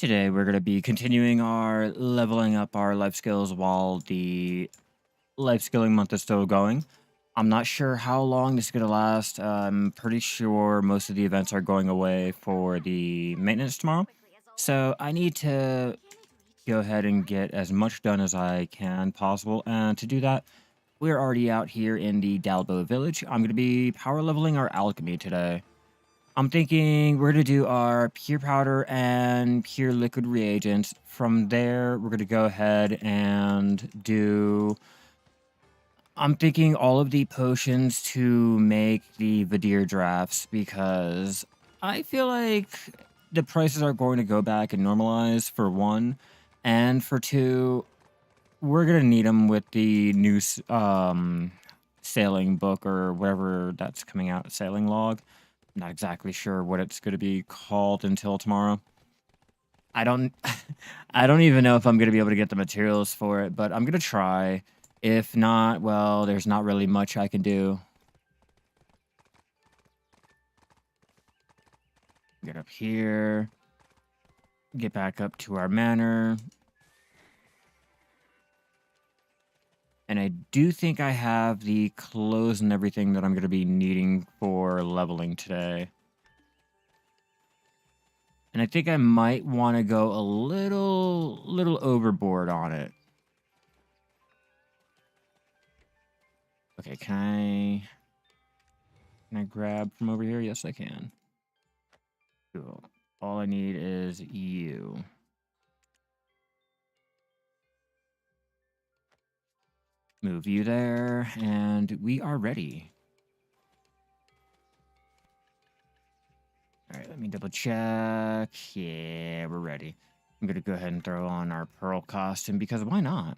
Today we're going to be continuing our leveling up our life skills while the life skilling month is still going. I'm not sure how long this is going to last. I'm pretty sure most of the events are going away for the maintenance tomorrow. So I need to go ahead and get as much done as I can possible. And to do that, we're already out here in the Dalbo village. I'm going to be power leveling our alchemy today. I'm thinking we're going to do our pure powder and pure liquid reagents. From there, we're going to go ahead and do... I'm thinking all of the potions to make the Verdure drafts because I feel like the prices are going to go back and normalize for one. And for two, we're going to need them with the new sailing book or whatever that's coming out, sailing log. Not exactly sure what it's going to be called until tomorrow. I don't even know if I'm going to be able to get the materials for it, but I'm going to try. If not, well, there's not really much I can do. Get up here. Get back up to our manor. And I do think I have the clothes and everything that I'm going to be needing for leveling today. And I think I might want to go a little overboard on it. Okay, can I grab from over here? Yes, I can. Cool. All I need is you. Move you there, and we are ready. All right, let me double check. Yeah, we're ready. I'm going to go ahead and throw on our pearl costume because why not?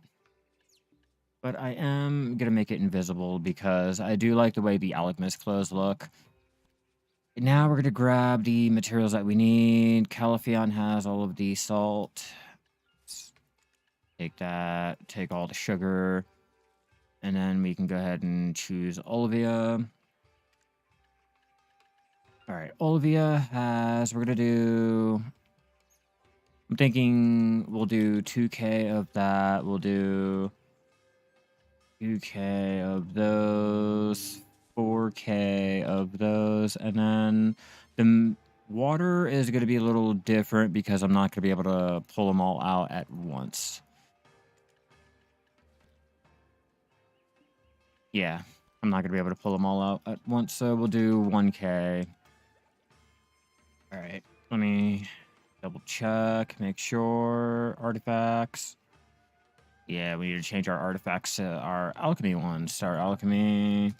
But I am going to make it invisible because I do like the way the alchemist clothes look. And now we're going to grab the materials that we need. Calafion has all of the salt. Take that. Take all the sugar. And then we can go ahead and choose Olivia. All right, Olivia has... We're going to do... I'm thinking we'll do 2K of that. We'll do 2K of those, 4K of those, and then the water is going to be a little different because I'm not going to be able to pull them all out at once. Yeah, I'm not going to be able to pull them all out at once, so we'll do 1K. All right, let me double check, make sure, artifacts. Yeah, we need to change our artifacts to our alchemy ones. Start alchemy.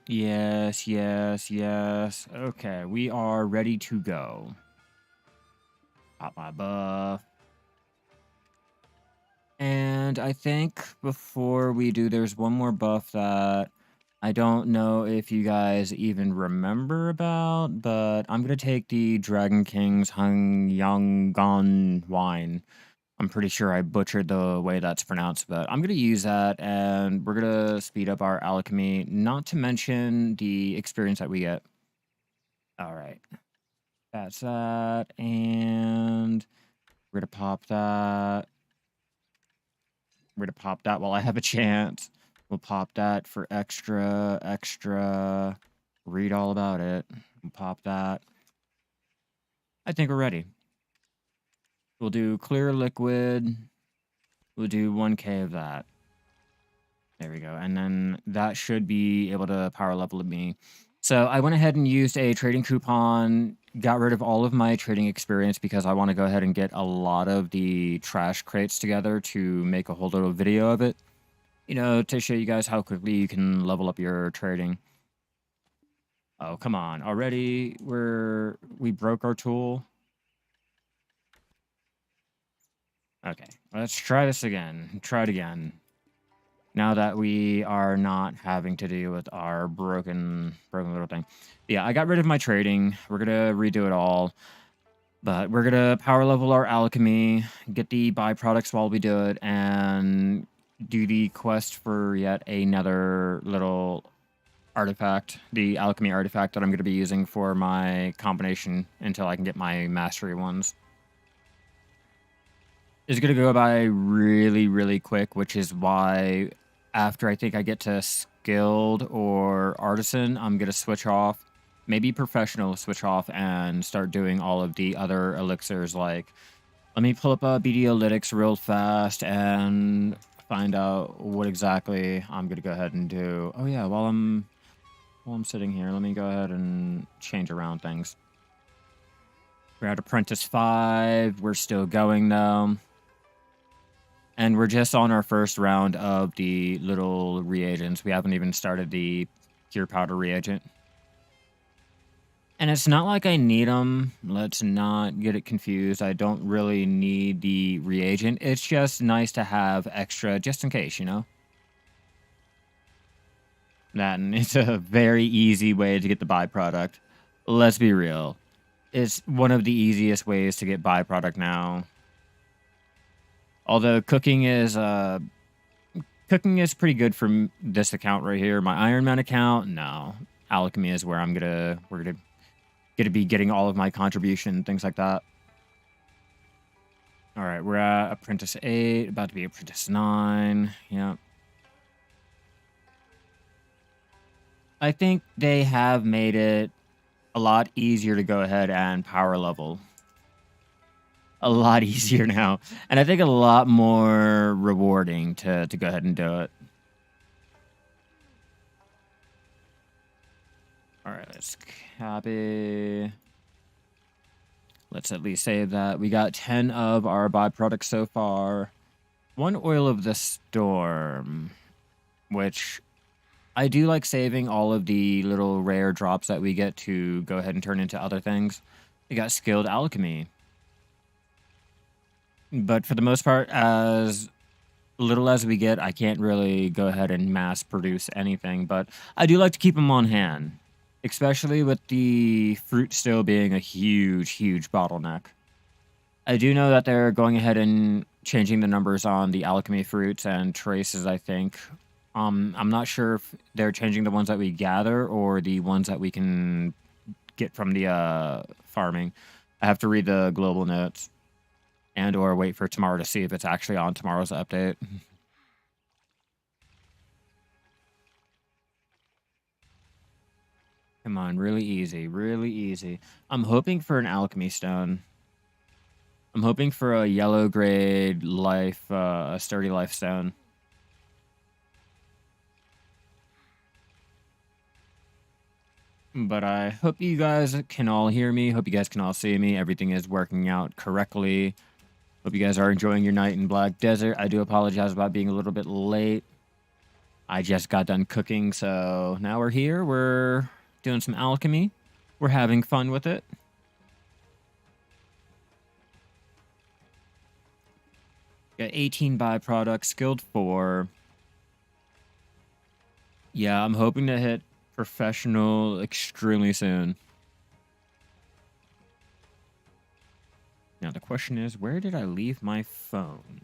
Yes, yes, yes. Okay, we are ready to go. Pop my buff. And I think before we do, there's one more buff that I don't know if you guys even remember about, but I'm going to take the Dragon King's Hung Yang Gon wine. I'm pretty sure I butchered the way that's pronounced, but I'm going to use that, and we're going to speed up our alchemy, not to mention the experience that we get. All right. That's that, and we're going to pop that. We're going to pop that while I have a chance. We'll pop that for extra. Read all about it. We'll pop that. I think we're ready. We'll do clear liquid. We'll do 1K of that. There we go. And then that should be able to power level me. So I went ahead and used a trading coupon, got rid of all of my trading experience because I want to go ahead and get a lot of the trash crates together to make a whole little video of it. You know, to show you guys how quickly you can level up your trading. Oh, come on. Already we broke our tool. Okay, let's try this again. Try it again. Now that we are not having to deal with our broken little thing. Yeah, I got rid of my trading. We're going to redo it all. But we're going to power level our alchemy, get the byproducts while we do it, and do the quest for yet another little artifact, the alchemy artifact that I'm going to be using for my combination until I can get my mastery ones. It's going to go by really, really quick, which is why after I think I get to skilled or artisan, I'm going to switch off, maybe professional, switch off and start doing all of the other elixirs. Like, let me pull up BDolytics real fast and find out what exactly I'm going to go ahead and do. Oh yeah, while I'm sitting here, let me go ahead and change around things. We're at Apprentice 5. We're still going though. And we're just on our first round of the little reagents. We haven't even started the pure powder reagent. And it's not like I need them. Let's not get it confused. I don't really need the reagent. It's just nice to have extra just in case, you know? That, and it's a very easy way to get the byproduct. Let's be real. It's one of the easiest ways to get byproduct now. Although cooking is pretty good for this account right here. My Iron Man account, no. Alchemy is where we're gonna be getting all of my contribution, things like that. All right, we're at Apprentice 8, about to be Apprentice 9. Yeah. I think they have made it a lot easier to go ahead and power level. A lot easier now. And I think a lot more rewarding to go ahead and do it. All right, let's copy. Let's at least say that we got 10 of our byproducts so far. 1 Oil of the Storm, which I do like saving all of the little rare drops that we get to go ahead and turn into other things. We got Skilled Alchemy. But for the most part, as little as we get, I can't really go ahead and mass produce anything. But I do like to keep them on hand, especially with the fruit still being a huge, huge bottleneck. I do know that they're going ahead and changing the numbers on the alchemy fruits and traces, I think. I'm not sure if they're changing the ones that we gather or the ones that we can get from the farming. I have to read the global notes. And or wait for tomorrow to see if it's actually on tomorrow's update. Come on, really easy, really easy. I'm hoping for an alchemy stone. I'm hoping for a yellow grade life, a sturdy life stone. But I hope you guys can all hear me. Hope you guys can all see me. Everything is working out correctly. Hope you guys are enjoying your night in Black Desert. I do apologize about being a little bit late. I just got done cooking, so now we're here. We're doing some alchemy. We're having fun with it. Got 18 byproducts, skilled 4. Yeah, I'm hoping to hit professional extremely soon. Now, the question is, where did I leave my phone?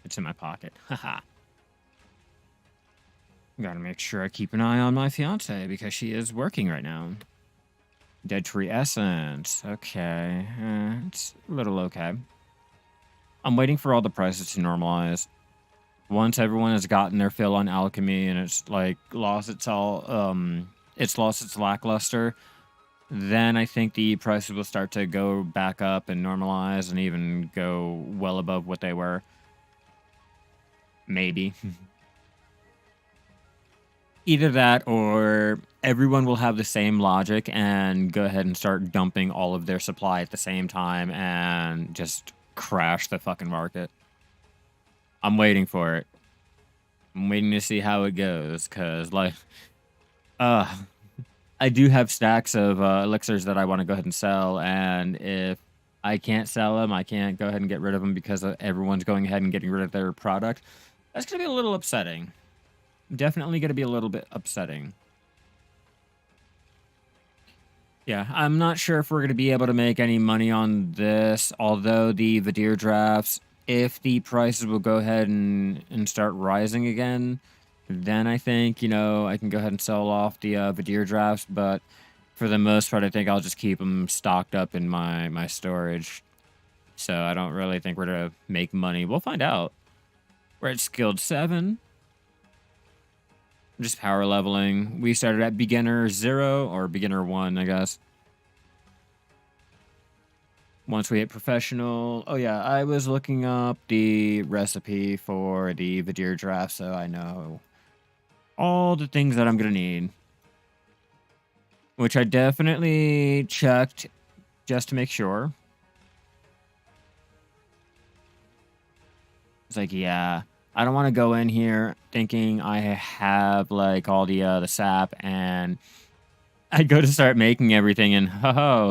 It's in my pocket. Haha. Gotta make sure I keep an eye on my fiance because she is working right now. Dead Tree Essence. Okay. It's a little okay. I'm waiting for all the prices to normalize. Once everyone has gotten their fill on alchemy and it's like lost its lackluster, then I think the prices will start to go back up and normalize and even go well above what they were. Maybe. Either that or everyone will have the same logic and go ahead and start dumping all of their supply at the same time and just crash the fucking market. I'm waiting for it. I'm waiting to see how it goes, because, like, I do have stacks of elixirs that I want to go ahead and sell, and if I can't sell them, I can't go ahead and get rid of them because everyone's going ahead and getting rid of their product. That's going to be a little upsetting. Definitely going to be a little bit upsetting. Yeah, I'm not sure if we're going to be able to make any money on this, although the Verdure drafts, if the prices will go ahead and start rising again, Then I think, I can go ahead and sell off the Verdure drafts, but for the most part, I think I'll just keep them stocked up in my storage. So I don't really think we're going to make money. We'll find out. We're at skilled 7. Just power leveling. We started at beginner 0 or beginner 1, I guess. Once we hit professional... Oh, yeah, I was looking up the recipe for the Verdure draft, so I know all the things that I'm going to need. Which I definitely checked just to make sure. It's like, yeah, I don't want to go in here thinking I have like all the sap, and I go to start making everything, and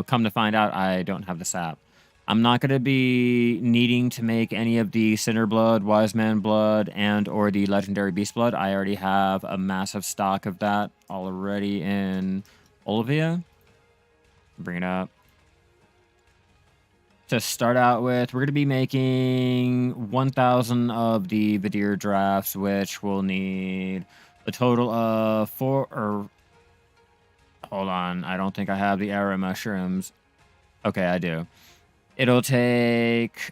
come to find out I don't have the sap. I'm not going to be needing to make any of the Sinner Blood, Wise Man Blood, and or the Legendary Beast Blood. I already have a massive stock of that already in Olivia. Bring it up. To start out with, we're going to be making 1,000 of the Verdure drafts, which will need a total of 4 or... Hold on, I don't think I have the arrow mushrooms. Okay, I do. It'll take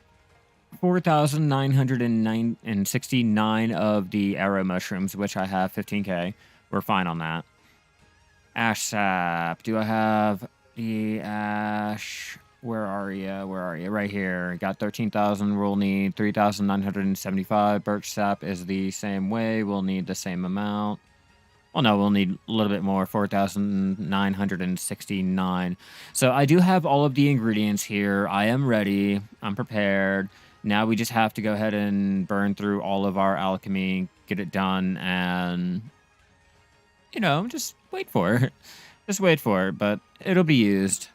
4,969 of the arrow mushrooms, which I have 15k. We're fine on that. Ash sap. Do I have the ash? Where are you? Where are you? Right here. Got 13,000. We'll need 3,975. Birch sap is the same way. We'll need the same amount. Well, no, we'll need a little bit more. 4,969. So I do have all of the ingredients here. I am ready. I'm prepared. Now we just have to go ahead and burn through all of our alchemy, get it done, and, just wait for it. Just wait for it, but it'll be used.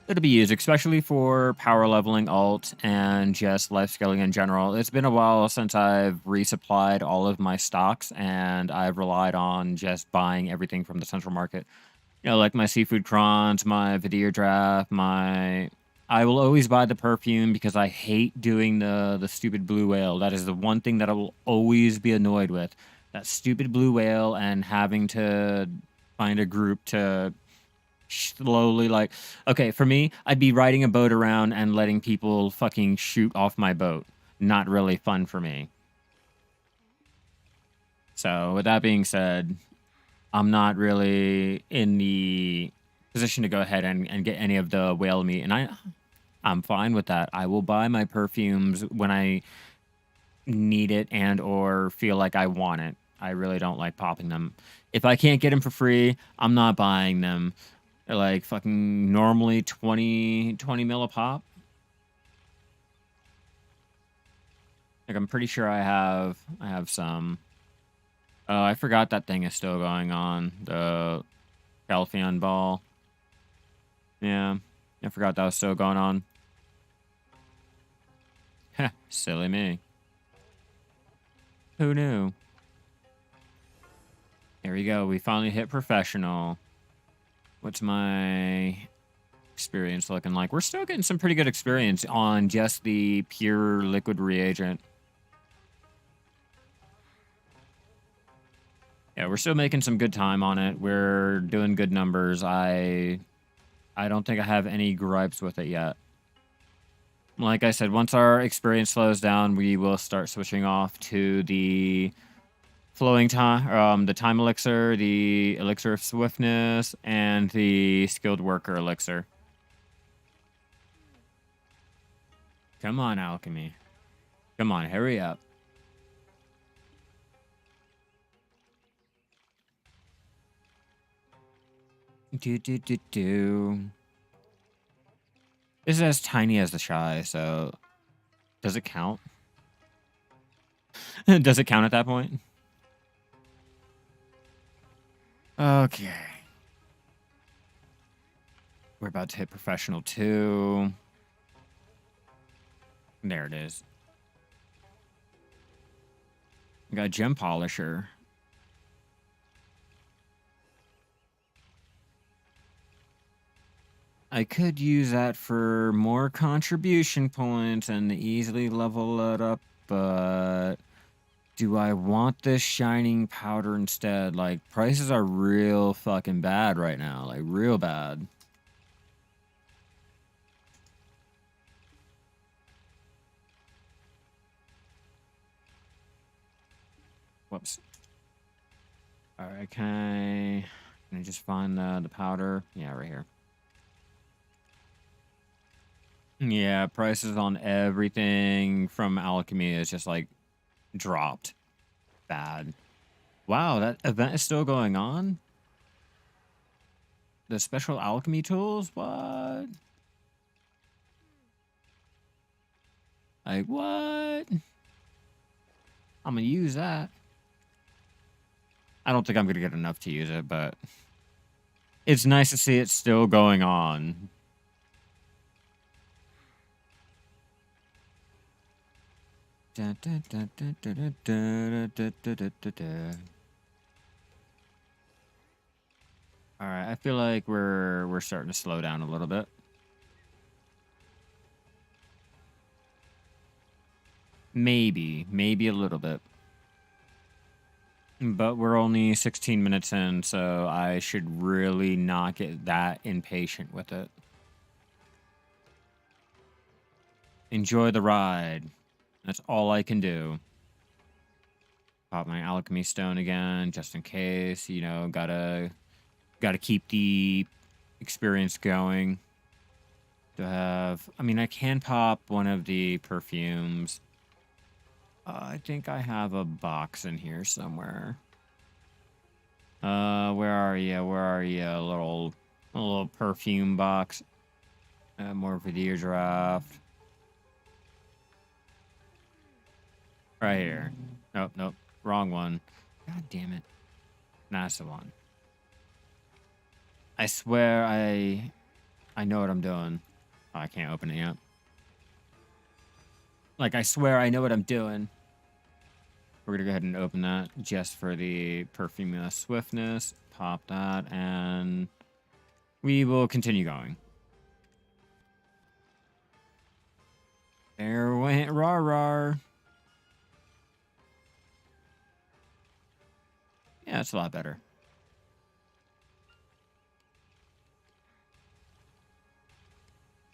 It'll be used, especially for power leveling alt and just life scaling in general. It's been a while since I've resupplied all of my stocks, and I've relied on just buying everything from the central market. Like my seafood crons, my Verdure draft, I will always buy the perfume because I hate doing the stupid blue whale. That is the one thing that I will always be annoyed with. That stupid blue whale and having to find a group to slowly, like, okay, for me, I'd be riding a boat around and letting people fucking shoot off my boat. Not really fun for me. So with that being said, I'm not really in the position to go ahead and get any of the whale meat, and I'm fine with that. I will buy my perfumes when I need it and or feel like I want it. I really don't like popping them. If I can't get them for free, I'm not buying them. They're like fucking normally 20 mil a pop. Like, I'm pretty sure I have some. Oh, I forgot that thing is still going on. The Calpheon ball. Yeah, I forgot that was still going on. Heh, silly me. Who knew? Here we go. We finally hit professional. What's my experience looking like? We're still getting some pretty good experience on just the pure liquid reagent. Yeah, we're still making some good time on it. We're doing good numbers. I don't think I have any gripes with it yet. Like I said, once our experience slows down, we will start switching off to the flowing time, the time elixir, the elixir of swiftness, and the skilled worker elixir. Come on, alchemy. Come on, hurry up. Do. This is as tiny as the shy, so does it count? Does it count at that point? Okay. We're about to hit professional 2. There it is. We got gem polisher. I could use that for more contribution points and easily level it up, but Do I want this shining powder instead? Like, prices are real fucking bad right now. Like, real bad. Whoops. Alright, can I just find the powder? Yeah, right here. Yeah, prices on everything from Alchemy is just, like, dropped. Bad. Wow, that event is still going on? The special alchemy tools? What? Like, what? I'm gonna use that. I don't think I'm gonna get enough to use it, but it's nice to see it still going on. All right, I feel like we're starting to slow down a little bit. Maybe a little bit. But we're only 16 minutes in, so I should really not get that impatient with it. Enjoy the ride. That's all I can do. Pop my alchemy stone again, just in case. You know, gotta keep the experience going. Do I have... I mean, I can pop one of the perfumes. I think I have a box in here somewhere. Where are you? Where are you? A little perfume box. More Verdure draft. Right here. Nope, nope. Wrong one. God damn it. That's the one. I swear I know what I'm doing. Oh, I can't open it yet. Like, I swear I know what I'm doing. We're going to go ahead and open that just for the perfume swiftness. Pop that, and we will continue going. There went rawr. Yeah, it's a lot better.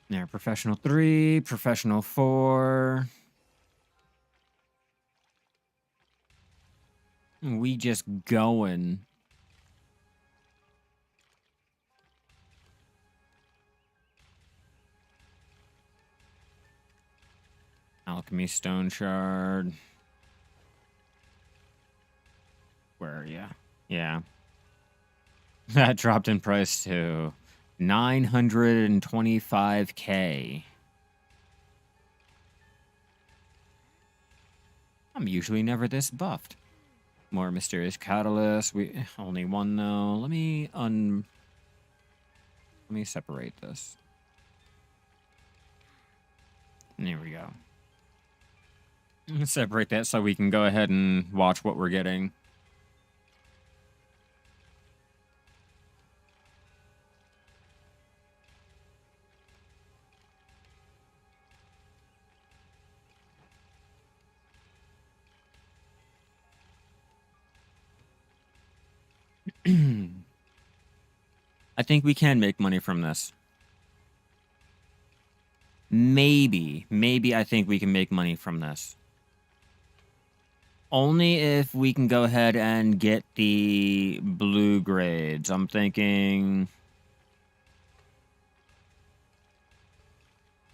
There, professional 3, professional 4. We just going. Alchemy stone shard. Where are you? Yeah. That dropped in price to 925K. I'm usually never this buffed. More mysterious catalyst. We only one though. Let me separate this. There we go. Separate that so we can go ahead and watch what we're getting. I think we can make money from this. Maybe I think we can make money from this. Only if we can go ahead and get the blue grades. I'm thinking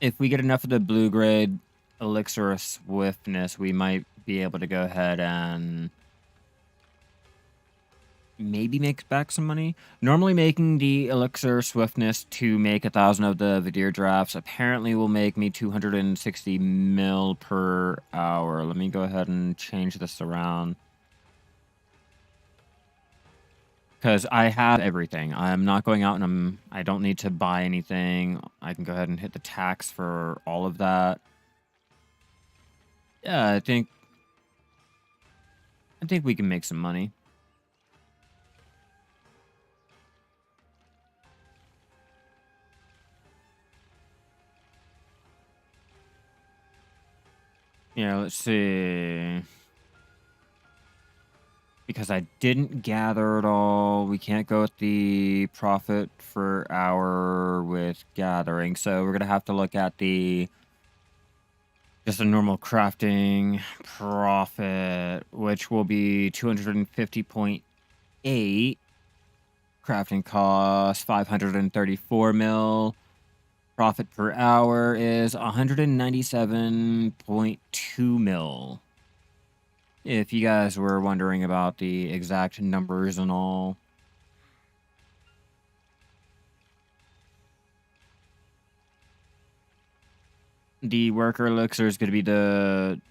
if we get enough of the blue grade elixir of swiftness, we might be able to go ahead and maybe make back some money. Normally making the elixir swiftness to make 1,000 of the Verdure drafts apparently will make me 260 mil per hour. Let me go ahead and change this around. Because I have everything. I'm not going out and I don't need to buy anything. I can go ahead and hit the tax for all of that. Yeah, I think we can make some money. Yeah, let's see. because I didn't gather it all. We can't go with the profit per hour with gathering, so we're gonna have to look at the just a normal crafting profit, which will be 250.8. Crafting cost 534 mil. Profit per hour is 197.2 mil. If you guys were wondering about the exact numbers and all. The worker elixir is going to be the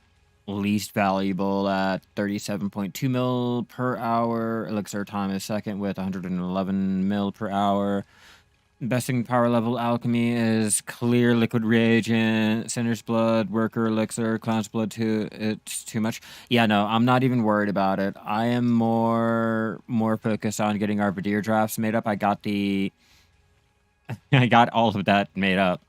least valuable at 37.2 mil per hour. Elixir time is second with 111 mil per hour. Besting power level alchemy is clear liquid reagent, sinner's blood, worker elixir, clown's blood too. It's too much. Yeah, no, I'm not even worried about it. I am more focused on getting our Verdure drafts made up. I got all of that made up,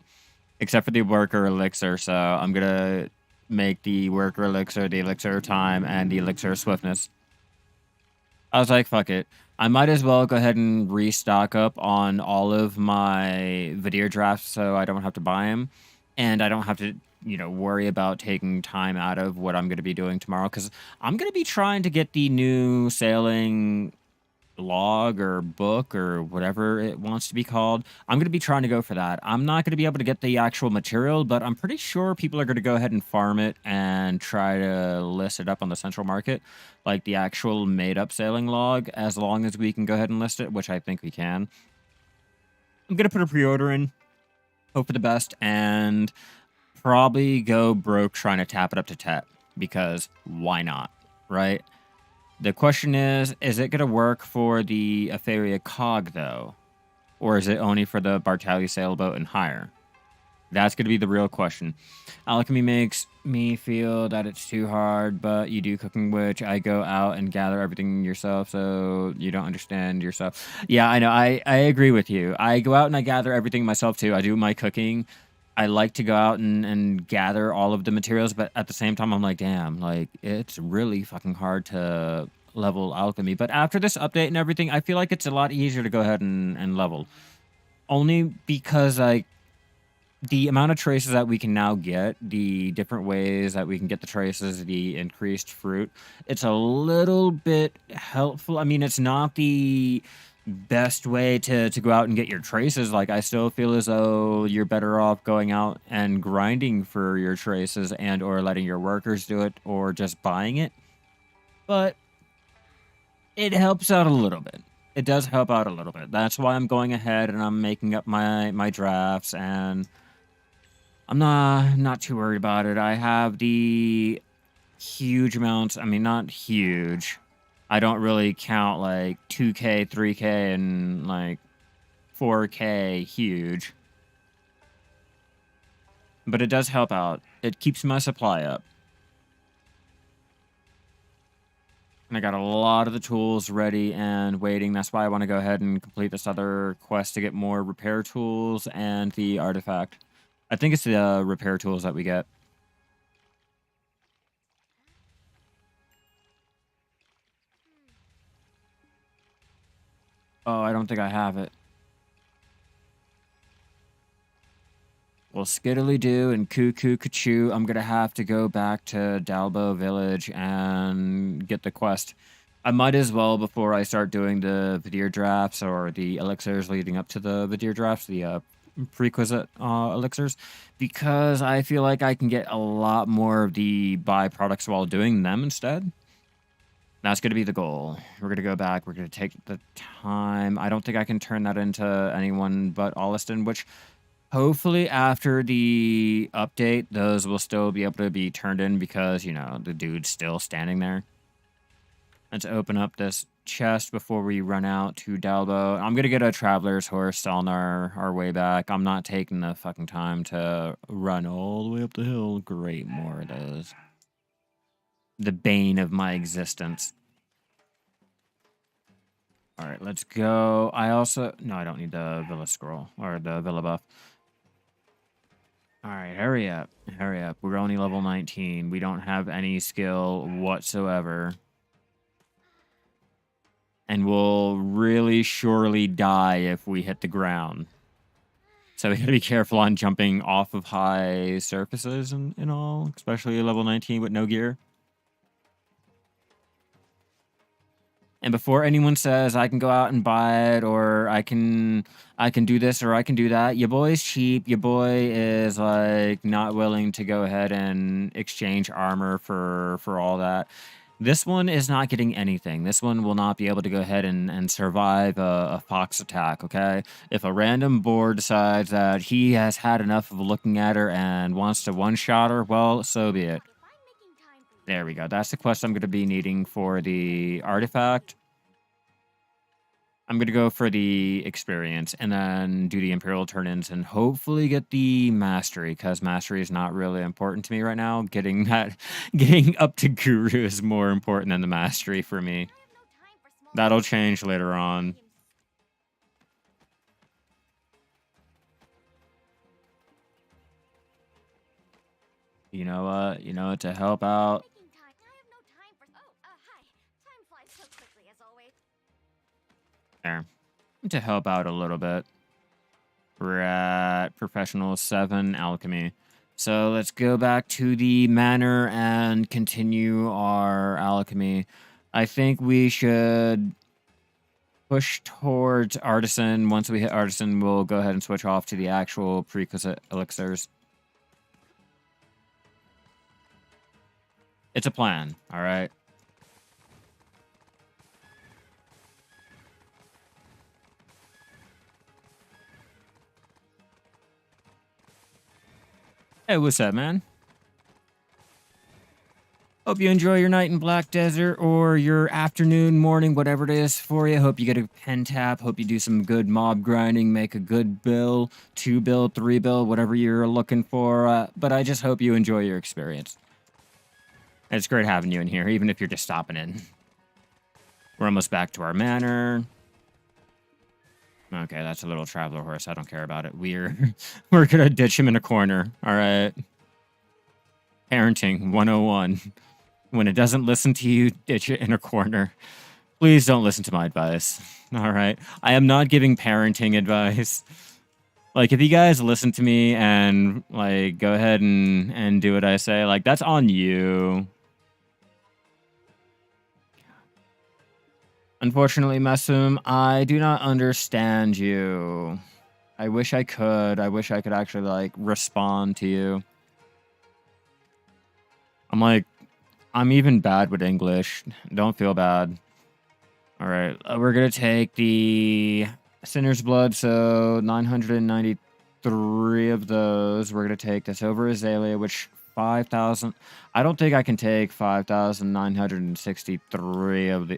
except for the worker elixir. So I'm gonna make the worker elixir, the elixir time, and the elixir swiftness. I was like, fuck it. I might as well go ahead and restock up on all of my Verdure drafts so I don't have to buy them. And I don't have to, worry about taking time out of what I'm going to be doing tomorrow. Because I'm going to be trying to get the new sailing log or book or whatever it wants to be called. I'm going to be trying to go for that. I'm not going to be able to get the actual material, but I'm pretty sure people are going to go ahead and farm it and try to list it up on the central market, like the actual made-up sailing log, as long as we can go ahead and list it, which I think we can. I'm going to put a pre-order in, hope for the best, and probably go broke trying to tap it up to Tet, because why not, right? The question is it going to work for the Afaria Cog, though? Or is it only for the Bartali sailboat and higher? That's going to be the real question. Alchemy makes me feel that it's too hard, but you do cooking, which I go out and gather everything yourself, so you don't understand yourself. Yeah, I know. I agree with you. I go out and I gather everything myself, too. I do my cooking. I like to go out and gather all of the materials, but at the same time, I'm like, damn, like, it's really fucking hard to level alchemy. But after this update and everything, I feel like it's a lot easier to go ahead and level. Only because, like, the amount of traces that we can now get, the different ways that we can get the traces, the increased fruit, it's a little bit helpful. I mean, it's not the best way to go out and get your traces. Like, I still feel as though you're better off going out and grinding for your traces and or letting your workers do it or just buying it. But it helps out a little bit. It does help out a little bit. That's why I'm going ahead and I'm making up my drafts, and I'm not too worried about it. I have the huge amounts. I mean, not huge. I don't really count like 2K, 3K, and like 4K huge. But it does help out. It keeps my supply up. And I got a lot of the tools ready and waiting. That's why I want to go ahead and complete this other quest to get more repair tools and the artifact. I think it's the repair tools that we get. Oh, I don't think I have it. Well, skiddly do and cuckoo cachoo, I'm gonna have to go back to Dalbo Village and get the quest. I might as well before I start doing the Verdure drafts or the elixirs leading up to the Verdure drafts, the prerequisite elixirs, because I feel like I can get a lot more of the byproducts while doing them instead. That's going to be the goal. We're going to go back. We're going to take the time. I don't think I can turn that into anyone but Olliston, which hopefully after the update, those will still be able to be turned in because, the dude's still standing there. Let's open up this chest before we run out to Dalbo. I'm going to get a traveler's horse on our way back. I'm not taking the fucking time to run all the way up the hill. Great, more of those. The bane of my existence. All right, let's go. No, I don't need the Villa Scroll or the Villa Buff. All right, hurry up. Hurry up. We're only level 19. We don't have any skill whatsoever. and we'll really surely die if we hit the ground. So we gotta be careful on jumping off of high surfaces and all, especially level 19 with no gear. And before anyone says I can go out and buy it, or I can do this or I can do that, your boy's cheap. Your boy is like not willing to go ahead and exchange armor for all that. This one is not getting anything. This one will not be able to go ahead and survive a fox attack, okay? If a random boar decides that he has had enough of looking at her and wants to one-shot her, well, so be it. There we go. That's the quest I'm going to be needing for the artifact. I'm going to go for the experience and then do the Imperial turn-ins and hopefully get the mastery, because mastery is not really important to me right now. Getting up to Guru is more important than the mastery for me. That'll change later on. You know what? You know, to help out. There. To help out a little bit. We're at Professional 7 Alchemy. So let's go back to the manor and continue our alchemy. I think we should push towards Artisan. Once we hit Artisan, we'll go ahead and switch off to the actual prerequisite elixirs. It's a plan, all right? Hey, what's up, man? Hope you enjoy your night in Black Desert or your afternoon, morning, whatever it is for you. Hope you get a pen tap. Hope you do some good mob grinding, make a good bill, 2 bill, 3 bill, whatever you're looking for. But I just hope you enjoy your experience. It's great having you in here, even if you're just stopping in. We're almost back to our manor. Okay, that's a little traveler horse. I don't care about it. We're gonna ditch him in a corner. All right. Parenting 101. When it doesn't listen to you, ditch it in a corner. Please don't listen to my advice. All right. I am not giving parenting advice. Like, if you guys listen to me and, like, go ahead and do what I say, like, that's on you. Unfortunately, Mesum, I do not understand you. I wish I could. I wish I could actually, like, respond to you. I'm even bad with English. Don't feel bad. All right. We're going to take the Sinner's Blood, so 993 of those. We're going to take this over Azalea, which 5,000. I don't think I can take 5,963 of the...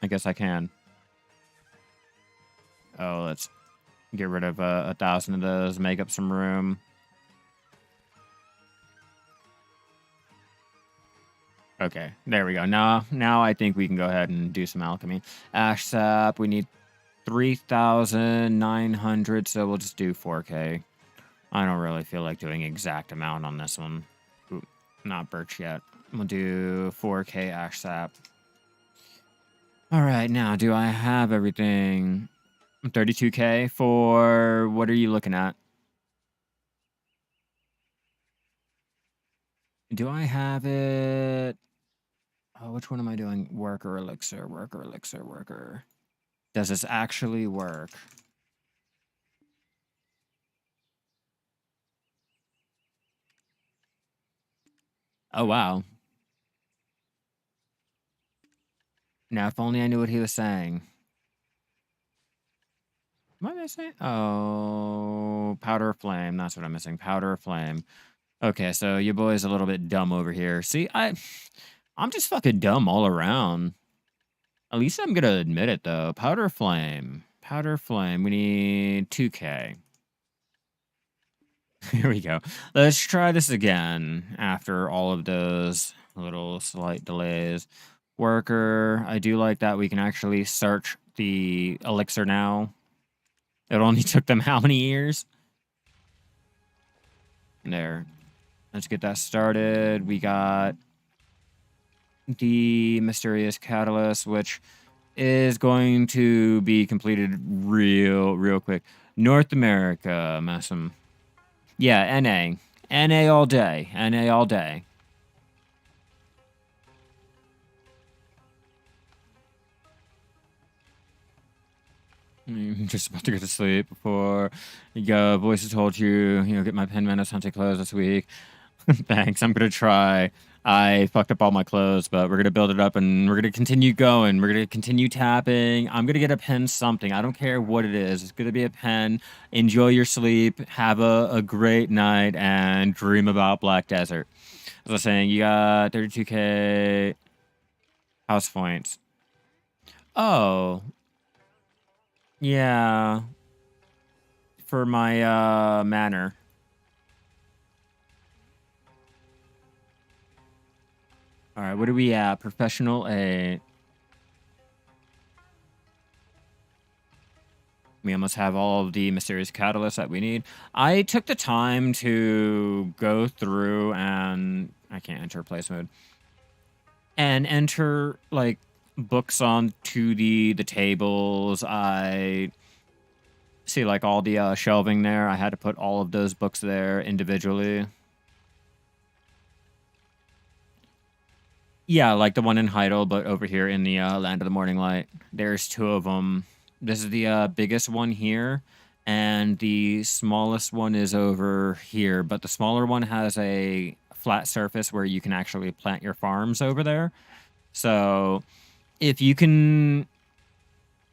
I guess I can. Oh, let's get rid of 1,000 of those, make up some room. Okay, there we go. Now I think we can go ahead and do some alchemy. Ash sap, we need 3,900, so we'll just do 4K. I don't really feel like doing exact amount on this one. Ooh, not birch yet. We'll do 4K ash sap. All right, now, do I have everything? 32K for... What are you looking at? Do I have it? Oh, which one am I doing? Worker, elixir, worker, elixir, worker. Does this actually work? Oh, wow. Now, if only I knew what he was saying. What am I missing? Oh, powder flame. That's what I'm missing. Powder flame. Okay, so your boy's a little bit dumb over here. See, I'm just fucking dumb all around. At least I'm gonna admit it, though. Powder flame. Powder flame. We need 2K. Here we go. Let's try this again after all of those little slight delays. Worker. I do like that we can actually search the elixir now. It only took them how many years? There. Let's get that started. We got the mysterious catalyst, which is going to be completed real quick. North America, Massam. Yeah, NA. NA all day. NA all day. I'm just about to go to sleep before you go. Voices told you, get my pen menace hunting clothes this week. Thanks. I'm going to try. I fucked up all my clothes, but we're going to build it up and we're going to continue going. We're going to continue tapping. I'm going to get a pen something. I don't care what it is. It's going to be a pen. Enjoy your sleep. Have a great night and dream about Black Desert. As I was saying, you got 32K house points. Oh, yeah. For my manor. All right, what are we at? Professional 8. We almost have all of the mysterious catalysts that we need. I took the time to go through and I can't enter place mode and enter like books onto the tables. I see like all the shelving there. I had to put all of those books there individually. Yeah, like the one in Heidel, but over here in the Land of the Morning Light. There's 2 of them. This is the biggest one here, and the smallest one is over here. But the smaller one has a flat surface where you can actually plant your farms over there. So if you can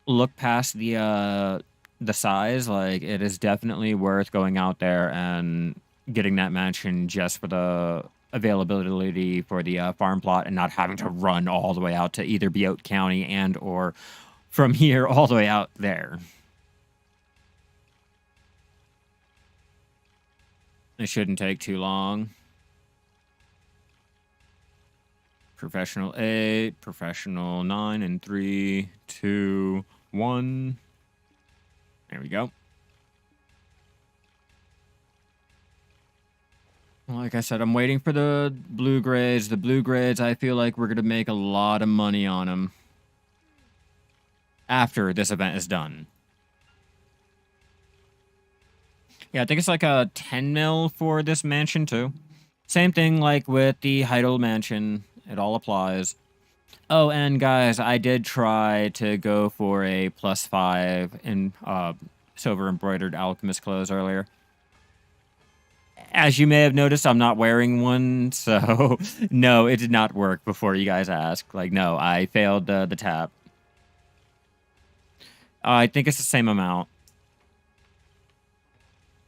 look past the size, like it is definitely worth going out there and getting that mansion just for the availability for the farm plot and not having to run all the way out to either Butte County and or from here all the way out there. It shouldn't take too long. Professional 8, professional 9, and 3, 2, 1. There we go. Like I said, I'm waiting for the blue grades. The blue grades, I feel like we're going to make a lot of money on them after this event is done. Yeah, I think it's like a 10 mil for this mansion, too. Same thing like with the Heidel mansion. It all applies. Oh, and guys, I did try to go for a +5 in silver embroidered alchemist clothes earlier. As you may have noticed, I'm not wearing one, so no, it did not work before you guys asked. Like, no, I failed the tap. I think it's the same amount.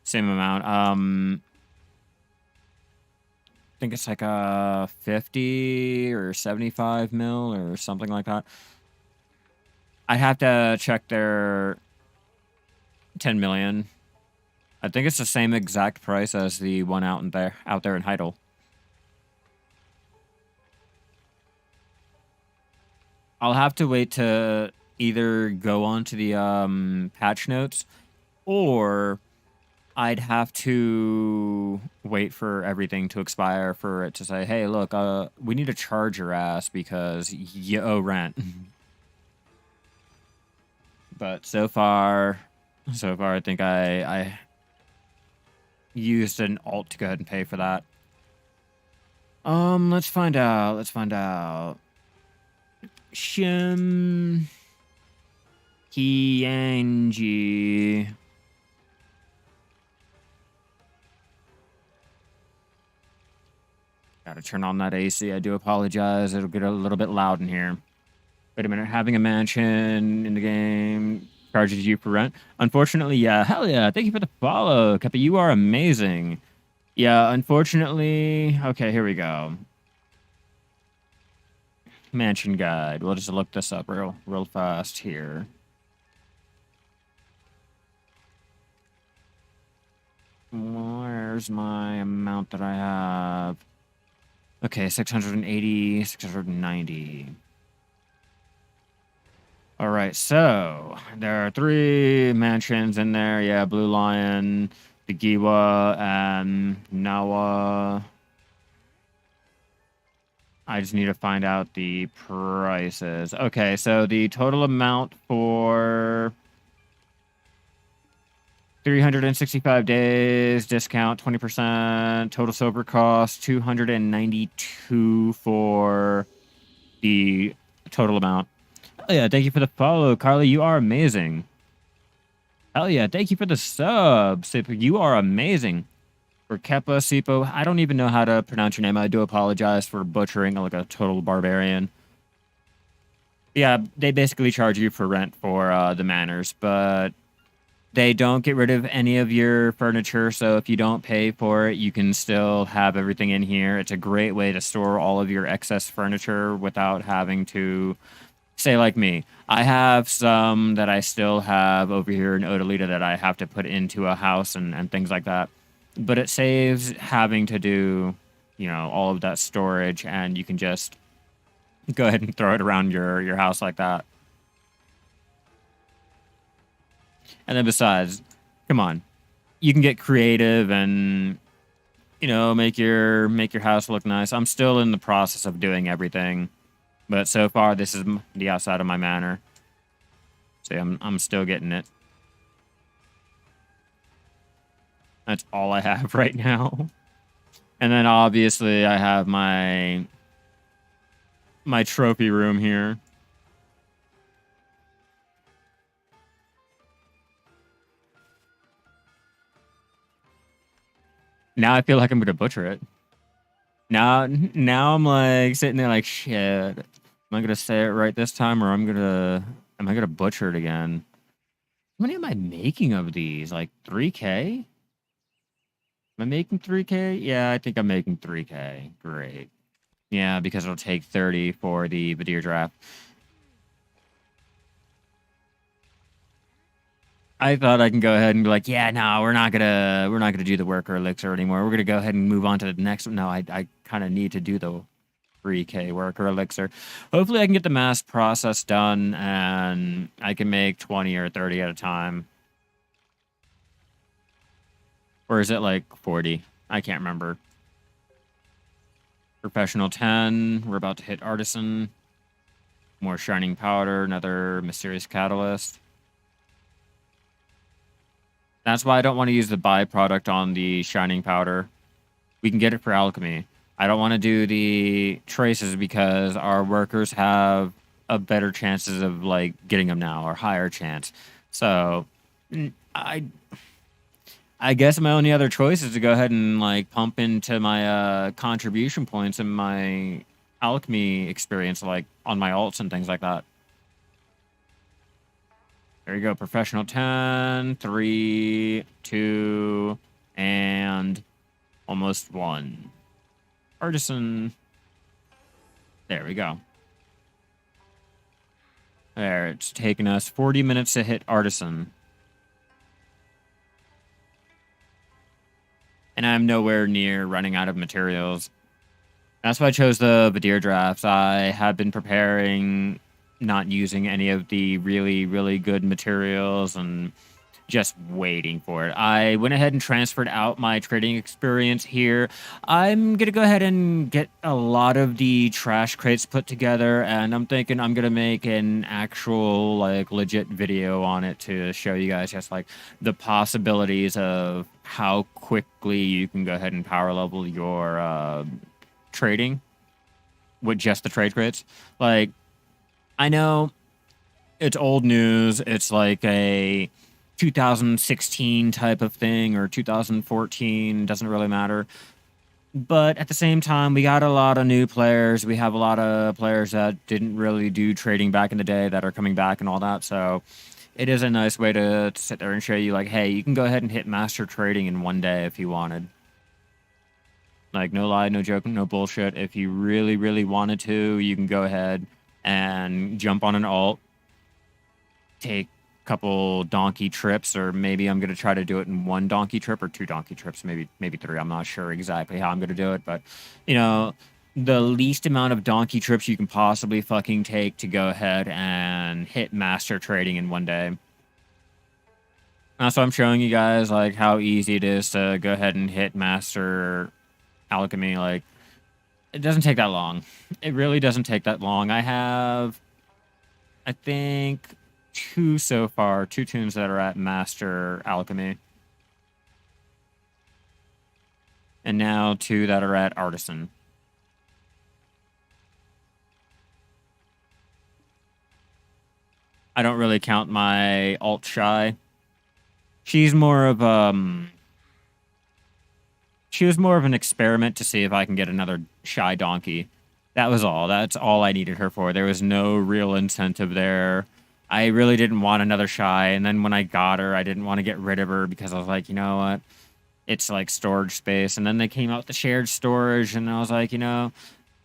Same amount. I think it's like a 50 or 75 mil or something like that. I'd have to check their 10 million. I think it's the same exact price as the one out there in Heidel. I'll have to wait to either go on to the patch notes, or I'd have to wait for everything to expire for it to say, hey, look, we need to charge your ass because you owe rent. But so far, I think I used an alt to go ahead and pay for that. Let's find out. Shim Kianji. Gotta turn on that AC. I do apologize. It'll get a little bit loud in here. Wait a minute. Having a mansion in the game charges you for rent? Unfortunately, yeah. Hell yeah. Thank you for the follow, Kappa. You are amazing. Yeah, unfortunately. Okay, here we go. Mansion guide. We'll just look this up real fast here. Where's my amount that I have? Okay, 680, 690. All right, so there are 3 mansions in there. Yeah, Blue Lion, the Giwa, and Nawa. I just need to find out the prices. Okay, so the total amount for 365 days, discount 20%, total silver cost 292 for the total amount. Oh yeah, thank you for the follow, Carly. You are amazing. Hell yeah, thank you for the sub, Sipo. You are amazing. For Keppa, Sipo, I don't even know how to pronounce your name. I do apologize for butchering like a total barbarian. Yeah, they basically charge you for rent for the manors, but they don't get rid of any of your furniture. So if you don't pay for it, you can still have everything in here. It's a great way to store all of your excess furniture without having to say like me. I have some that I still have over here in Odalita that I have to put into a house and things like that. But it saves having to do, you know, all of that storage, and you can just go ahead and throw it around your house like that. And then besides, come on, you can get creative and, you know, make your house look nice. I'm still in the process of doing everything, but so far this is the outside of my manor. See, I'm still getting it. That's all I have right now. And then obviously I have my trophy room here. Now I feel like I'm gonna butcher it. Now I'm like sitting there like, shit. Am I gonna say it right this time, or am I gonna butcher it again? How many am I making of these? Like 3K? Am I making 3K? Yeah, I think I'm making 3K. Great. Yeah, because it'll take 30 for the Verdure draft. I thought I can go ahead and be like, yeah, no, we're not gonna do the worker elixir anymore. We're gonna go ahead and move on to the next one. No, I kind of need to do the 3K worker elixir. Hopefully, I can get the mass process done, and I can make 20 or 30 at a time. Or is it like 40? I can't remember. Professional 10. We're about to hit Artisan. More shining powder. Another mysterious catalyst. That's why I don't want to use the byproduct on the shining powder. We can get it for alchemy. I don't want to do the traces because our workers have a better chances of like getting them now, or higher chance. So I guess my only other choice is to go ahead and like pump into my contribution points and my alchemy experience, like on my alts and things like that. There you go. Professional 10, 3, 2, and almost 1. Artisan. There we go. There, it's taken us 40 minutes to hit Artisan. And I'm nowhere near running out of materials. That's why I chose the Verdure drafts. I have been preparing, not using any of the really, really good materials and just waiting for it. I went ahead and transferred out my trading experience here. I'm going to go ahead and get a lot of the trash crates put together, and I'm thinking I'm going to make an actual, like, legit video on it to show you guys just, like, the possibilities of how quickly you can go ahead and power level your trading with just the trade crates. Like, I know it's old news. It's like a 2016 type of thing, or 2014, doesn't really matter. But at the same time, we got a lot of new players. We have a lot of players that didn't really do trading back in the day that are coming back and all that. So it is a nice way to sit there and show you, like, hey, you can go ahead and hit master trading in one day if you wanted. Like, no lie, no joke, no bullshit. If you really, really wanted to, you can go ahead and jump on an alt, take couple donkey trips, or maybe I'm going to try to do it in one donkey trip or 2 donkey trips, maybe 3. I'm not sure exactly how I'm going to do it, but, you know, the least amount of donkey trips you can possibly fucking take to go ahead and hit master trading in one day. That's why I'm showing you guys, like, how easy it is to go ahead and hit master alchemy. Like, It doesn't take that long. It really doesn't take that long. I have, I think, two so far, two tunes that are at Master Alchemy. And now two that are at Artisan. I don't really count my alt shy. She's more of she was more of an experiment to see if I can get another shy donkey. That was all. That's all I needed her for. There was no real incentive there. I really didn't want another shy, and then when I got her, I didn't want to get rid of her because I was like, you know what? It's like storage space. And then they came out with the shared storage, and I was like, you know,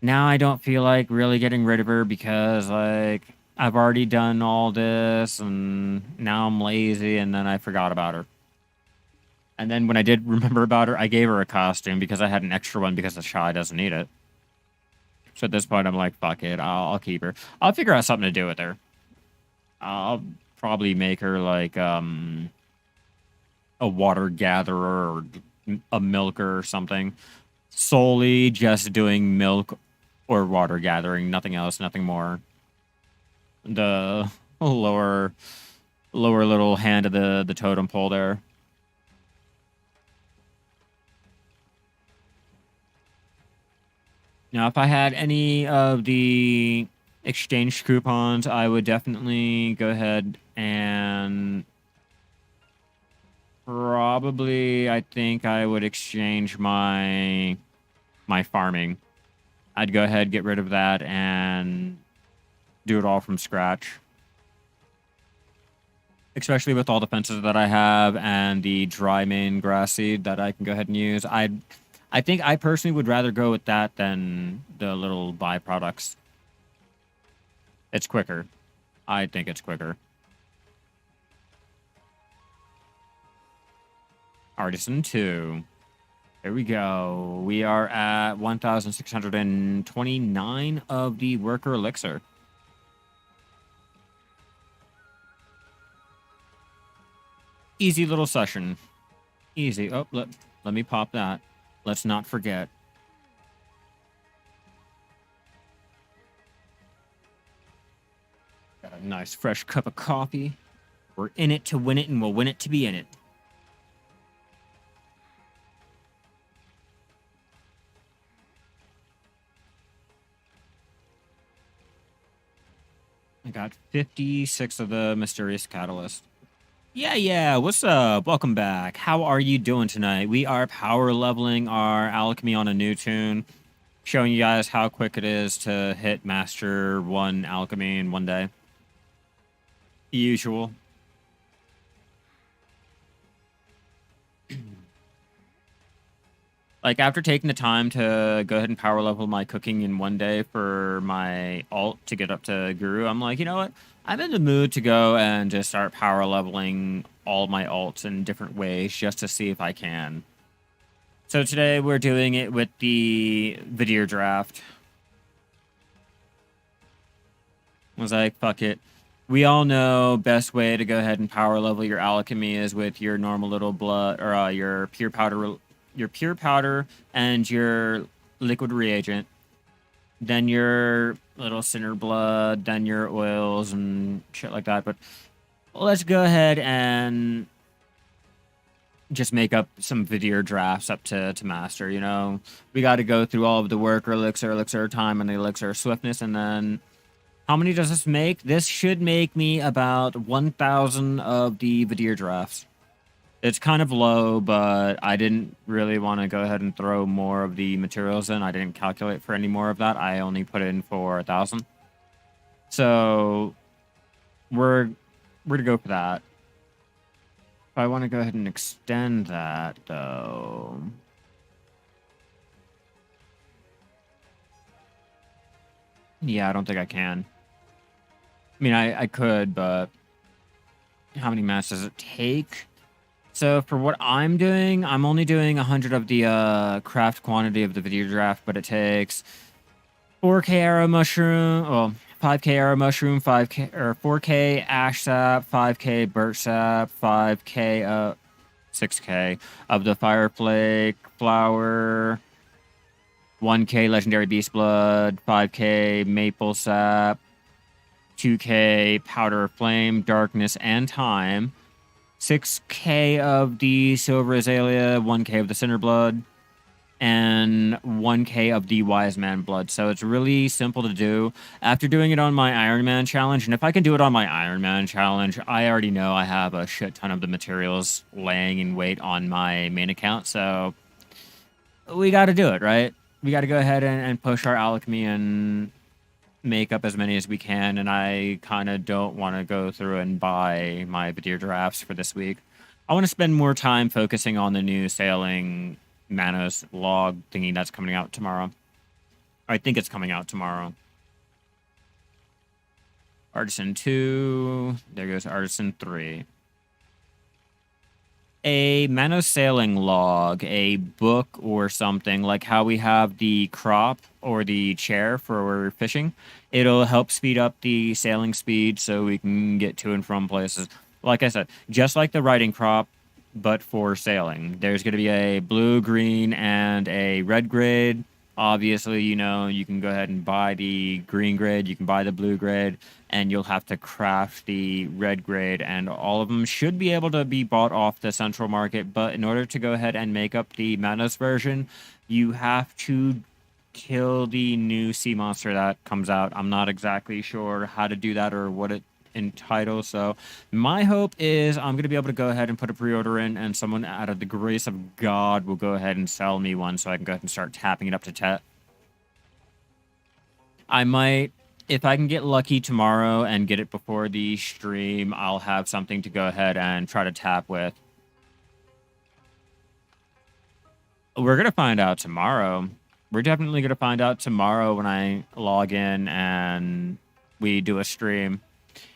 now I don't feel like really getting rid of her because like I've already done all this and now I'm lazy, and then I forgot about her. And then when I did remember about her, I gave her a costume because I had an extra one because the shy doesn't need it. So at this point, I'm like, fuck it, I'll keep her. I'll figure out something to do with her. I'll probably make her like a water gatherer or a milker or something. Solely just doing milk or water gathering, nothing else, nothing more. The lower little hand of the totem pole there. Now, if I had any of the exchange coupons, I would definitely go ahead and probably, I think I would exchange my farming. I'd go ahead, get rid of that, and do it all from scratch. Especially with all the fences that I have and the dry main grass seed that I can go ahead and use. I think I personally would rather go with that than the little byproducts. It's quicker. I think it's quicker. Artisan 2. There we go. We are at 1,629 of the worker elixir. Easy little session. Easy. Oh, let me pop that. Let's not forget. Got a nice fresh cup of coffee. We're in it to win it, and we'll win it to be in it. I got 56 of the mysterious catalyst. Yeah, what's up? Welcome back. How are you doing tonight? We are power leveling our alchemy on a new tune, showing you guys how quick it is to hit Master 1 alchemy in one day. Usual. Like, after taking the time to go ahead and power level my cooking in one day for my alt to get up to Guru, I'm like, you know what? I'm in the mood to go and just start power leveling all my alts in different ways just to see if I can. So today we're doing it with the Verdure draft. I was like, fuck it. We all know best way to go ahead and power level your alchemy is with your normal little blood or your pure powder and your liquid reagent, then your little sinner blood, then your oils and shit like that. But let's go ahead and just make up some Verdure drafts up to master. You know, we got to go through all of the worker elixir time, and the elixir swiftness, and then how many does this make? This should make me about 1,000 of the Verdure drafts. It's kind of low, but I didn't really want to go ahead and throw more of the materials in. I didn't calculate for any more of that. I only put in for 1,000. So we're to go for that. If I want to go ahead and extend that, though, yeah, I don't think I can. I mean, I could, but how many mats does it take? So for what I'm doing, I'm only doing 100 of the craft quantity of the Verdure draft, but it takes 4K arrow mushroom, well, 5K arrow mushroom, 5K or 4K ash sap, 5K birch sap, 5K 6K of the fire flake flower, 1K Legendary Beast Blood, 5K Maple Sap, 2K Powder of Flame, Darkness, and Time, 6K of the Silver Azalea, 1K of the Cinder Blood, and 1K of the Wise Man Blood. So it's really simple to do. After doing it on my Iron Man challenge, and if I can do it on my Iron Man challenge, I already know I have a shit ton of the materials laying in wait on my main account. So we got to do it, right? We got to go ahead and push our alchemy and make up as many as we can. And I kind of don't want to go through and buy my Verdure drafts for this week. I want to spend more time focusing on the new sailing Manos log thingy that's coming out tomorrow. I think it's coming out tomorrow. Artisan 2. There goes Artisan 3. A Manos sailing log, a book or something, like how we have the crop or the chair for fishing. It'll help speed up the sailing speed so we can get to and from places. Like I said, just like the riding crop, but for sailing. There's going to be a blue, green, and a red grid. Obviously, you know, you can go ahead and buy the green grid, you can buy the blue grid, and you'll have to craft the red grid, and all of them should be able to be bought off the central market. But in order to go ahead and make up the Manos version, you have to kill the new sea monster that comes out. I'm not exactly sure how to do that or what it entitles. So my hope is I'm going to be able to go ahead and put a pre-order in, and someone out of the grace of God will go ahead and sell me one so I can go ahead and start tapping it up to 10. I might, if I can get lucky tomorrow and get it before the stream, I'll have something to go ahead and try to tap with. We're going to find out tomorrow. We're definitely going to find out tomorrow when I log in and we do a stream.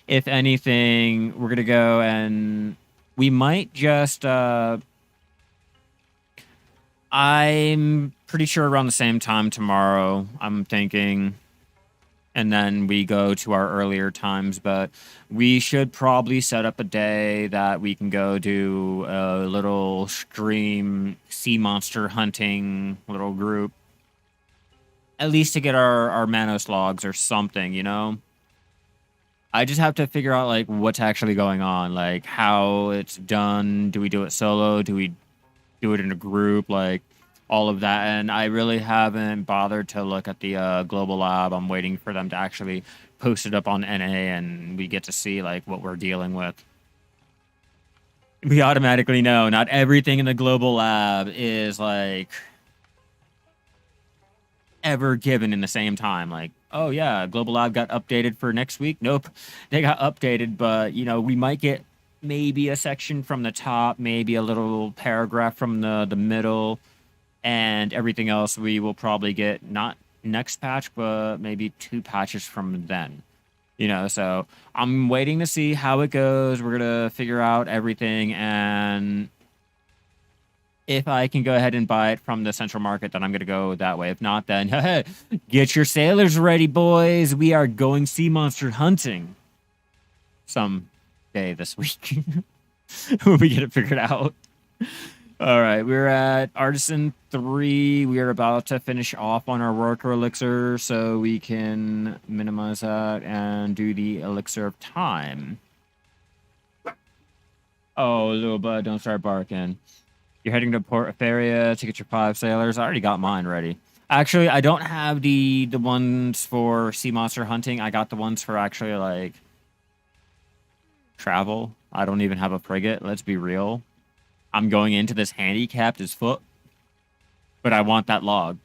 If anything, we're going to go and we might just... I'm pretty sure around the same time tomorrow, I'm thinking... And then we go to our earlier times, but we should probably set up a day that we can go do a little stream sea monster hunting little group. At least to get our Manos logs or something, you know? I just have to figure out, like, what's actually going on, like, how it's done. Do we do it solo? Do we do it in a group? Like, all of that, and I really haven't bothered to look at the global lab. I'm waiting for them to actually post it up on NA, and we get to see like what we're dealing with. We automatically know not everything in the global lab is like ever given in the same time. Like, oh yeah, global lab got updated for next week. Nope, they got updated, but you know, we might get maybe a section from the top, maybe a little paragraph from the middle. And everything else we will probably get not next patch, but maybe 2 patches from then. You know, so I'm waiting to see how it goes. We're going to figure out everything. And if I can go ahead and buy it from the central market, then I'm going to go that way. If not, then get your sailors ready, boys. We are going sea monster hunting some day this week when we get it figured out. All right, we're at Artisan 3. We are about to finish off on our worker elixir, so we can minimize that and do the elixir of time. Oh, little bud, don't start barking. You're heading to Port Feria to get your 5 sailors. I already got mine ready. Actually, I don't have the ones for sea monster hunting. I got the ones for actually, like, travel. I don't even have a frigate, let's be real. I'm going into this handicapped as fuck, but I want that log.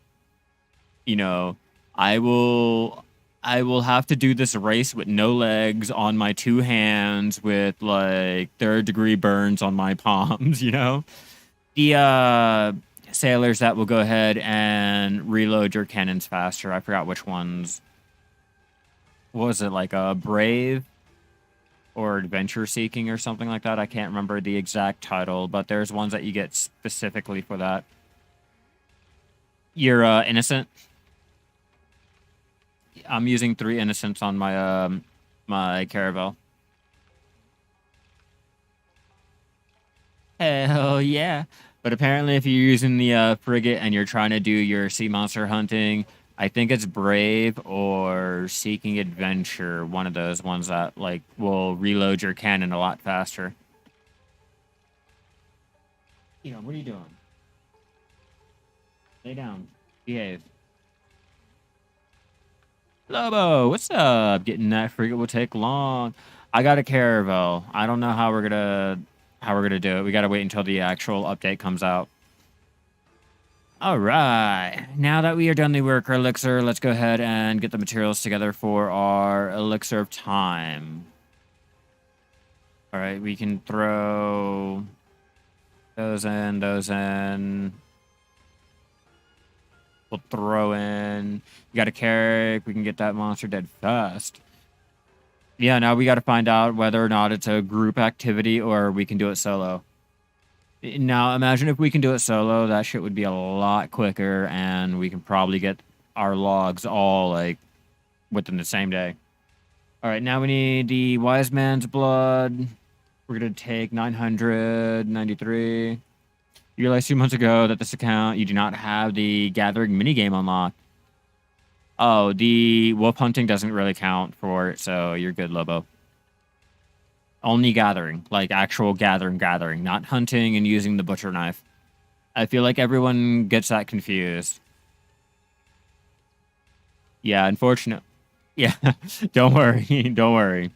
You know, I will have to do this race with no legs on my 2 hands with like 3rd-degree burns on my palms, you know? The sailors that will go ahead and reload your cannons faster. I forgot which ones. What was it, like a Brave? Or adventure seeking or something like that. I can't remember the exact title, but there's ones that you get specifically for that. You're innocent. I'm using 3 innocents on my my caravel. Hell yeah. But apparently, if you're using the frigate and you're trying to do your sea monster hunting, I think it's Brave or Seeking Adventure, one of those ones that like will reload your cannon a lot faster. You know, what are you doing? Lay down. Behave. Lobo, what's up? Getting that frigate will take long. I got a caravel. I don't know how we're gonna do it. We gotta wait until the actual update comes out. All right. Now that we are done the worker elixir, let's go ahead and get the materials together for our elixir of time. All right, we can throw those in, those in. We'll throw in. You got a carrick. We can get that monster dead fast. Yeah, now we got to find out whether or not it's a group activity or we can do it solo. Now, imagine if we can do it solo. That shit would be a lot quicker, and we can probably get our logs all, like, within the same day. All right, now we need the Wise Man's Blood. We're going to take 993. You realized 2 months ago that this account, you do not have the Gathering minigame unlocked. Oh, the wolf hunting doesn't really count for it, so you're good, Lobo. Only gathering, like actual gathering, not hunting and using the butcher knife. I feel like everyone gets that confused. Yeah, unfortunate. Yeah, don't worry, don't worry.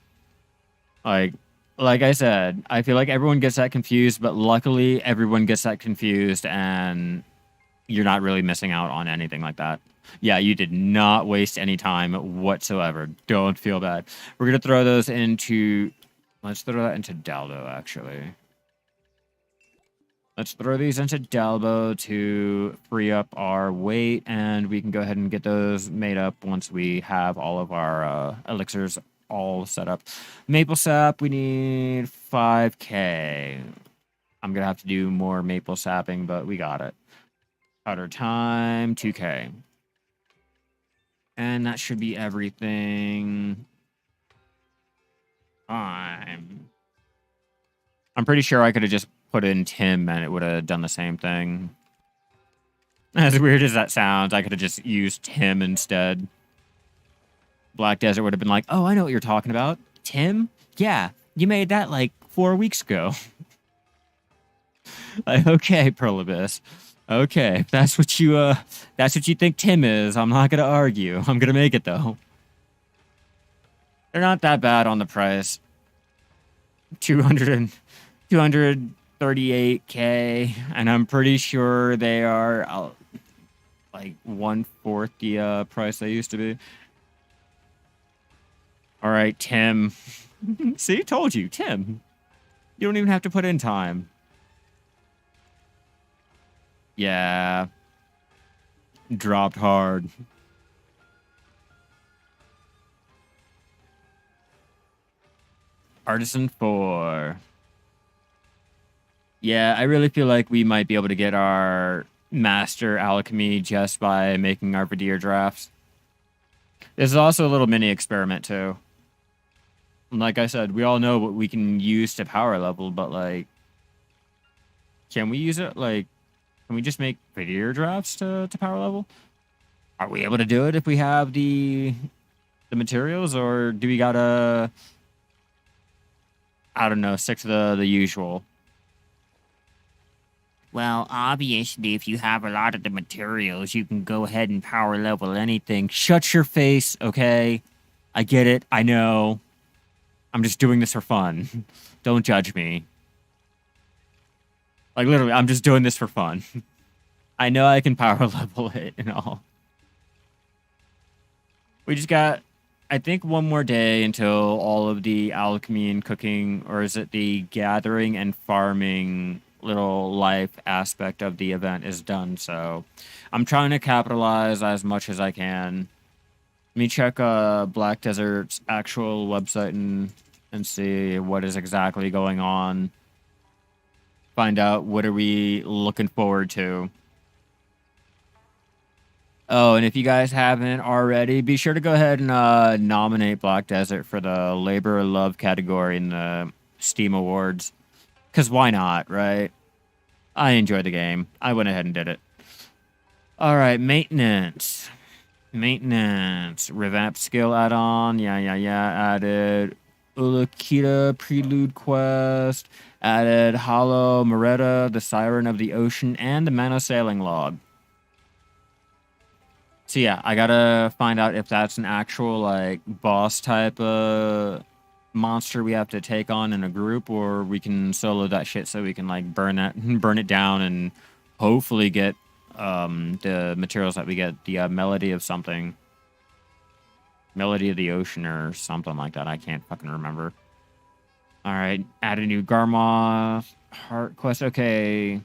Like I said, I feel like everyone gets that confused, but luckily everyone gets that confused and you're not really missing out on anything like that. Yeah, you did not waste any time whatsoever. Don't feel bad. We're going to throw those into... Let's throw that into Dalbo, actually. Let's throw these into Dalbo to free up our weight, and we can go ahead and get those made up once we have all of our elixirs all set up. Maple sap, we need 5k. I'm going to have to do more maple sapping, but we got it. Powder time, 2k. And that should be everything. I'm pretty sure I could have just put in Tim and it would have done the same thing. As weird as that sounds, I could have just used Tim instead. Black Desert would have been like, oh, I know what you're talking about. Tim? Yeah, you made that like 4 weeks ago. Like, okay, Perlibus. Okay, if that's what you think Tim is, I'm not gonna argue. I'm gonna make it though. They're not that bad on the price. 238k, and I'm pretty sure they are like 1/4 the price they used to be. All right, Tim. See, told you, Tim. You don't even have to put in time. Yeah. Dropped hard. Artisan 4. Yeah, I really feel like we might be able to get our Master Alchemy just by making our Verdure drafts. This is also a little mini experiment, too. Like I said, we all know what we can use to power level, but, like... Can we use it, like... Can we just make Verdure drafts to power level? Are we able to do it if we have the materials, or do we gotta... I don't know, stick to the usual? Well, obviously, if you have a lot of the materials, you can go ahead and power level anything. Shut your face, okay? I get it, I know. I'm just doing this for fun. Don't judge me. Like, literally, I'm just doing this for fun. I know I can power level it and all. We just got... I think one more day until all of the alchemy and cooking, or is it the gathering and farming little life aspect of the event is done. So I'm trying to capitalize as much as I can. Let me check Black Desert's actual website and see what is exactly going on. Find out what are we looking forward to. Oh, and if you guys haven't already, be sure to go ahead and nominate Black Desert for the Labor of Love category in the Steam Awards. Because why not, right? I enjoyed the game. I went ahead and did it. All right, maintenance. Maintenance. Revamp skill add-on. Yeah. Added Ulukita Prelude Quest. Added Hollow Moretta, the Siren of the Ocean, and the Mana Sailing Log. So yeah, I gotta find out if that's an actual like boss type monster we have to take on in a group, or we can solo that shit so we can like burn it down, and hopefully get the materials that we get, the melody of something, melody of the ocean or something like that. I can't fucking remember. All right, add a new Garmoth heart quest. Okay.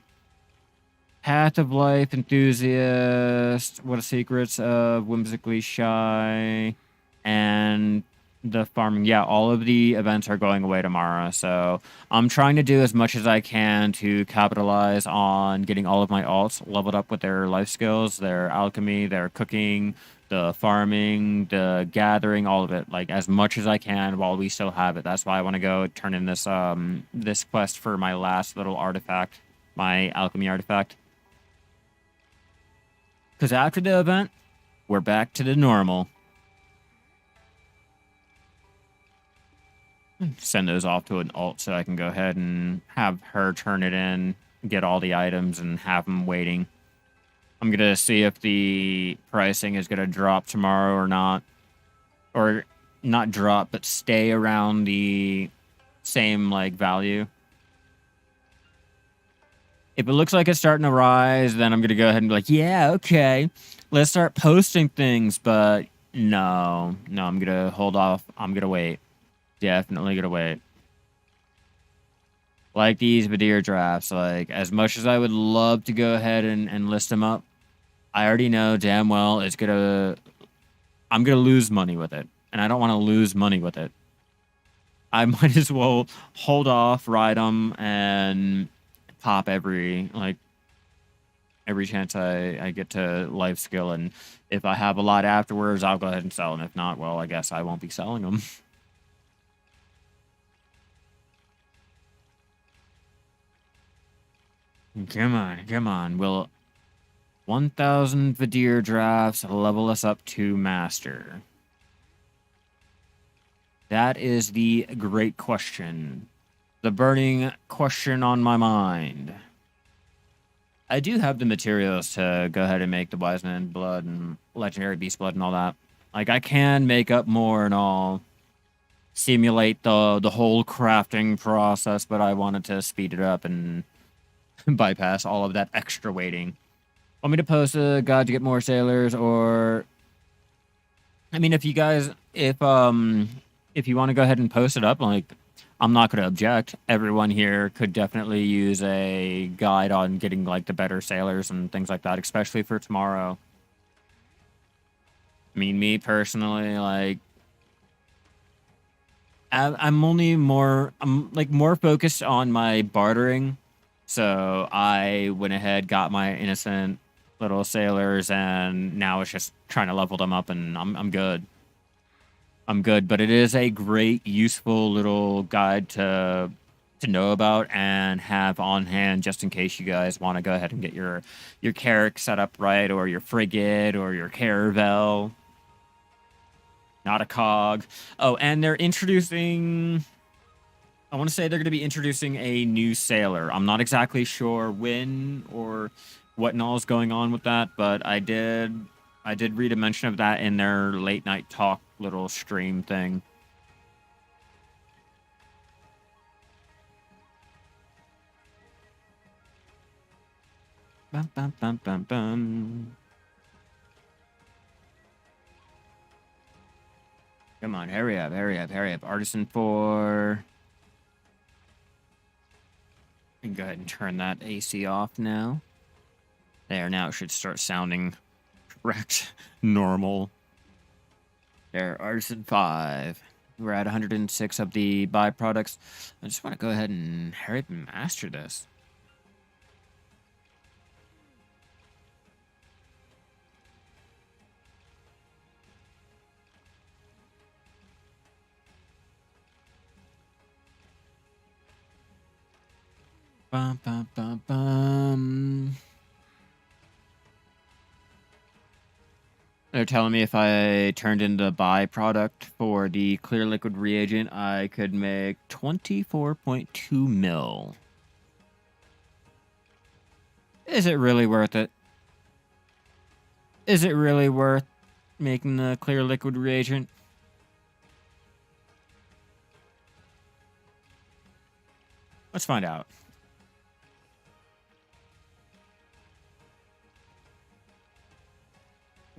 Path of Life Enthusiast, What a Secrets of Whimsically Shy, and the farming. Yeah, all of the events are going away tomorrow, so I'm trying to do as much as I can to capitalize on getting all of my alts leveled up with their life skills, their alchemy, their cooking, the farming, the gathering, all of it, like as much as I can while we still have it. That's why I want to go turn in this quest for my last little artifact, my alchemy artifact. Because after the event, we're back to the normal. Send those off to an alt so I can go ahead and have her turn it in, get all the items, and have them waiting. I'm going to see if the pricing is going to drop tomorrow or not. Or not drop, but stay around the same like value. If it looks like it's starting to rise, then I'm going to go ahead and be like, yeah, okay, let's start posting things. But no, I'm going to hold off. I'm going to wait. Definitely going to wait. Like these Verdure drafts, like as much as I would love to go ahead and list them up, I already know damn well I'm going to lose money with it. And I don't want to lose money with it. I might as well hold off, ride them, and pop every chance I get to life skill. And if I have a lot afterwards, I'll go ahead and sell them. If not, well, I guess I won't be selling them. Come on. Will 1,000 Verdure drafts level us up to Master? That is the great question. The burning question on my mind. I do have the materials to go ahead and make the Wise Man blood and Legendary Beast blood and all that. Like, I can make up more and all, simulate the whole crafting process, but I wanted to speed it up and bypass all of that extra waiting. Want me to post a guide to get more sailors, or I mean, if you want to go ahead and post it up, like, I'm not going to object. Everyone here could definitely use a guide on getting like the better sailors and things like that, especially for tomorrow. I mean, me personally, like, I'm more focused on my bartering. So I went ahead, got my innocent little sailors, and now it's just trying to level them up, and I'm good. I'm good, but it is a great, useful little guide to know about and have on hand just in case you guys want to go ahead and get your carrack set up right, or your frigate, or your caravel. Not a cog. Oh, and they're introducing... I want to say they're going to be introducing a new sailor. I'm not exactly sure when or what and all is going on with that, but I did read a mention of that in their late night talk little stream thing. Bum, bum, bum, bum, bum. Come on, hurry up. Artisan 4. And go ahead and turn that AC off now. There, now it should start sounding correct, normal. There, Artisan 5. We're at 106 of the byproducts. I just want to go ahead and hurry up and master this. Bum, bum, bum, bum. They're telling me if I turned in the byproduct for the clear liquid reagent, I could make 24.2 mil. Is it really worth it? Is it really worth making the clear liquid reagent? Let's find out.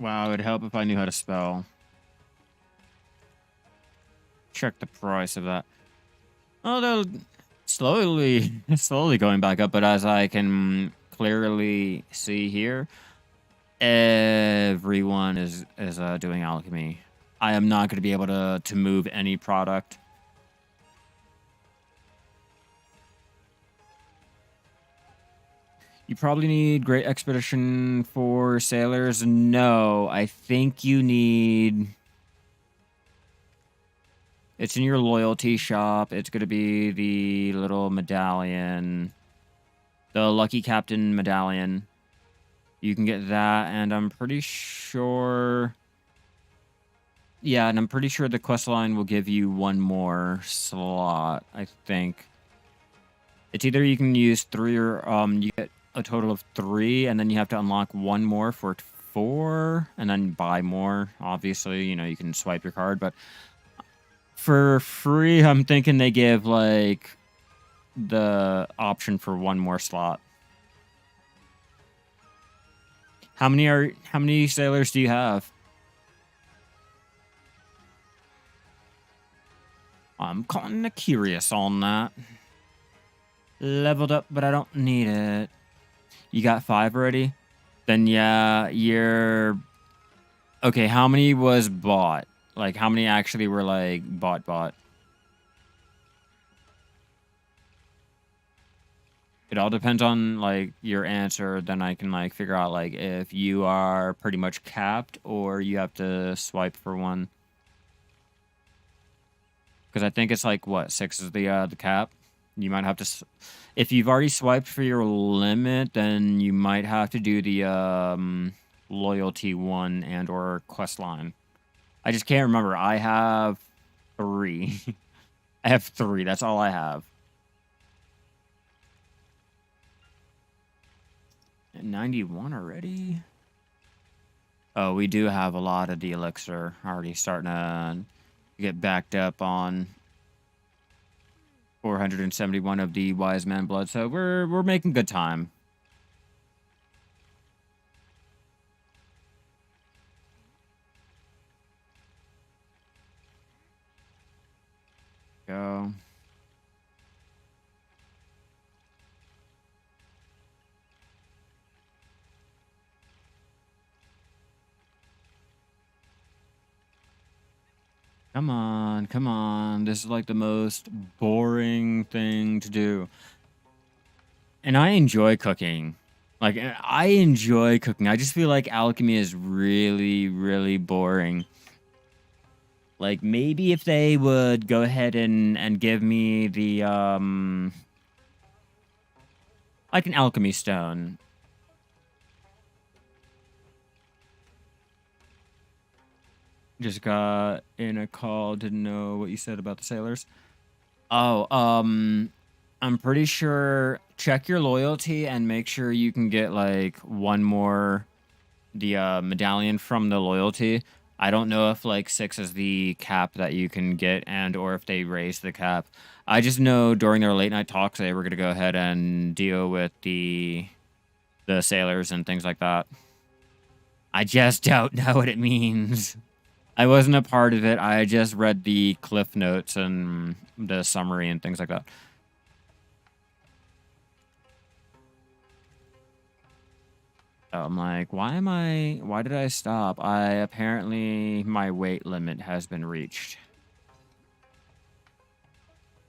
Wow, it would help if I knew how to spell. Check the price of that. Oh, they're slowly going back up, but as I can clearly see here, everyone is doing alchemy. I am not going to be able to move any product. You probably need Great Expedition for sailors. No, I think you need... It's in your loyalty shop. It's going to be the little medallion. The Lucky Captain medallion. You can get that, and I'm pretty sure... Yeah, and I'm pretty sure the quest line will give you one more slot, I think. It's either you can use 3 or you get a total of 3, and then you have to unlock one more for 4, and then buy more. Obviously, you know, you can swipe your card, but for free, I'm thinking they give, like, the option for one more slot. How many sailors do you have? I'm kind of curious on that. Leveled up, but I don't need it. You got 5 already? Then yeah, you're... Okay, how many was bought? Like, how many actually were, like, bought? It all depends on, like, your answer. Then I can, like, figure out, like, if you are pretty much capped or you have to swipe for one. Because I think it's, like, what, 6 is the cap? You might have to... If you've already swiped for your limit, then you might have to do the loyalty one and or quest line. I just can't remember. I have 3. I have 3. That's all I have. And 91 already? Oh, we do have a lot of the elixir already starting to get backed up on 471 of the wise man blood, so we're making good time. Go. Come on, come on. This is like the most boring thing to do. And I enjoy cooking. Like, I enjoy cooking. I just feel like alchemy is really, really boring. Like, maybe if they would go ahead and give me the, like an alchemy stone. Just got in a call, didn't know what you said about the sailors. Oh, I'm pretty sure, check your loyalty and make sure you can get, like, one more, the medallion from the loyalty. I don't know if, like, 6 is the cap that you can get and or if they raise the cap. I just know during their late night talks they were going to go ahead and deal with the sailors and things like that. I just don't know what it means. I wasn't a part of it. I just read the cliff notes and the summary and things like that. So I'm like, why did I stop? Apparently my weight limit has been reached.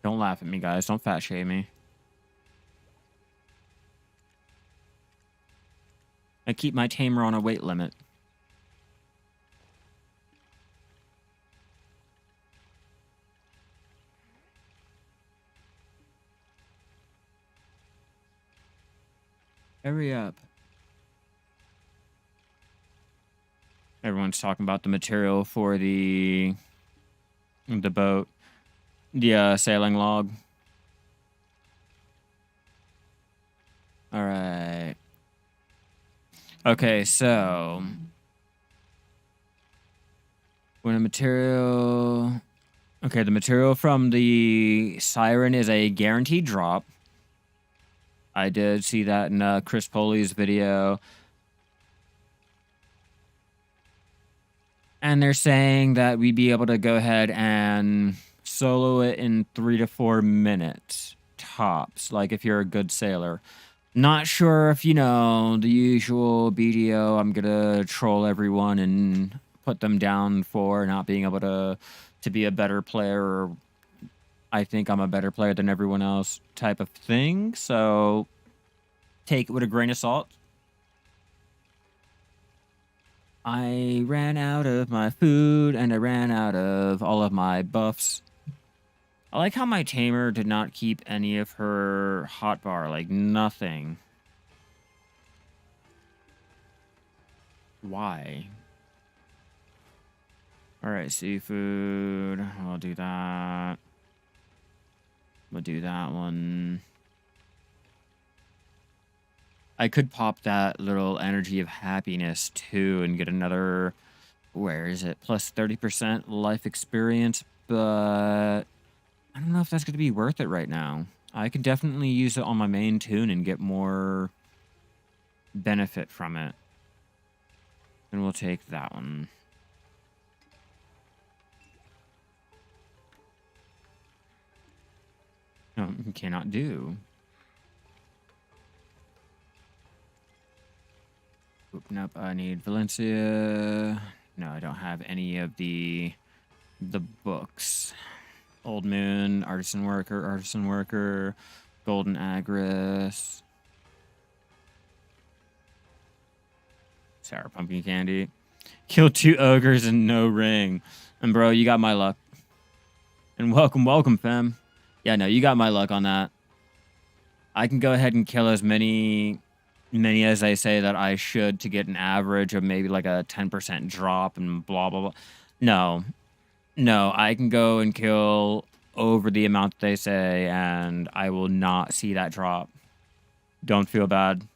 Don't laugh at me, guys. Don't fat shame me. I keep my tamer on a weight limit. Hurry up. Everyone's talking about the material for the boat. The sailing log. All right. Okay, so when a material... Okay, the material from the siren is a guaranteed drop. I did see that in Chris Poley's video. And they're saying that we'd be able to go ahead and solo it in 3 to 4 minutes, tops, like if you're a good sailor. Not sure if, you know, the usual BDO, I'm gonna troll everyone and put them down for not being able to be a better player, or I think I'm a better player than everyone else type of thing. So take it with a grain of salt. I ran out of my food, and I ran out of all of my buffs. I like how my tamer did not keep any of her hotbar, like nothing. Why? Alright, seafood. I'll do that. We'll do that one. I could pop that little energy of happiness too and get another, where is it? Plus 30% life experience, but I don't know if that's going to be worth it right now. I could definitely use it on my main tune and get more benefit from it. And we'll take that one. No, you cannot do. Oop, nope, I need Valencia. No, I don't have any of the books. Old Moon, Artisan Worker, Golden Agris. Sour Pumpkin Candy. Kill 2 ogres and no ring. And bro, you got my luck. And welcome, fam. Yeah, no, you got my luck on that. I can go ahead and kill as many as I say that I should to get an average of maybe like a 10% drop and blah, blah, blah. No, I can go and kill over the amount that they say, and I will not see that drop. Don't feel bad.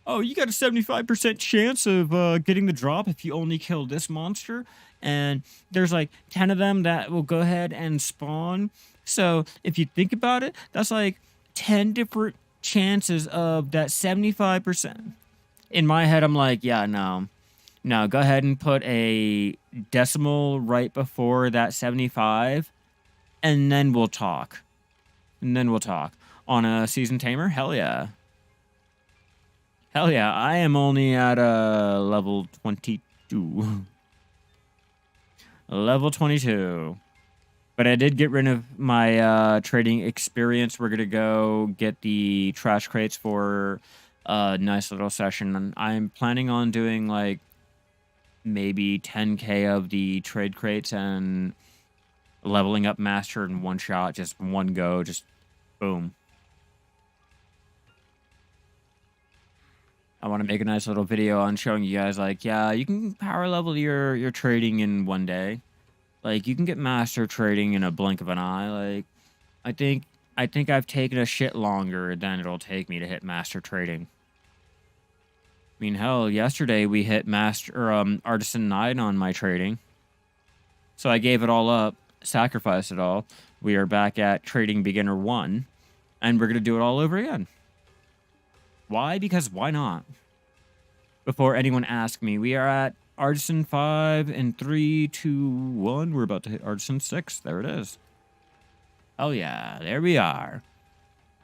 Oh, you got a 75% chance of getting the drop if you only kill this monster, and there's like 10 of them that will go ahead and spawn. So if you think about it, that's like 10 different chances of that 75%. In my head, I'm like, yeah, no, go ahead and put a decimal right before that 75, and then we'll talk. On a seasoned tamer, hell yeah. Hell yeah, I am only at level 22. Level 22. But I did get rid of my trading experience. We're going to go get the trash crates for a nice little session. And I'm planning on doing like maybe 10k of the trade crates and leveling up Master in one shot. Just one go. Just boom. I want to make a nice little video on showing you guys, like, yeah, you can power level your trading in one day. Like, you can get master trading in a blink of an eye. Like, I think I've taken a shit longer than it'll take me to hit master trading. I mean, hell, yesterday we hit Artisan 9 on my trading. So I gave it all up, sacrificed it all. We are back at trading beginner 1, and we're going to do it all over again. Why? Because why not? Before anyone asks me, we are at Artisan 5 in 3, 2, 1. We're about to hit Artisan 6. There it is. Oh yeah, there we are.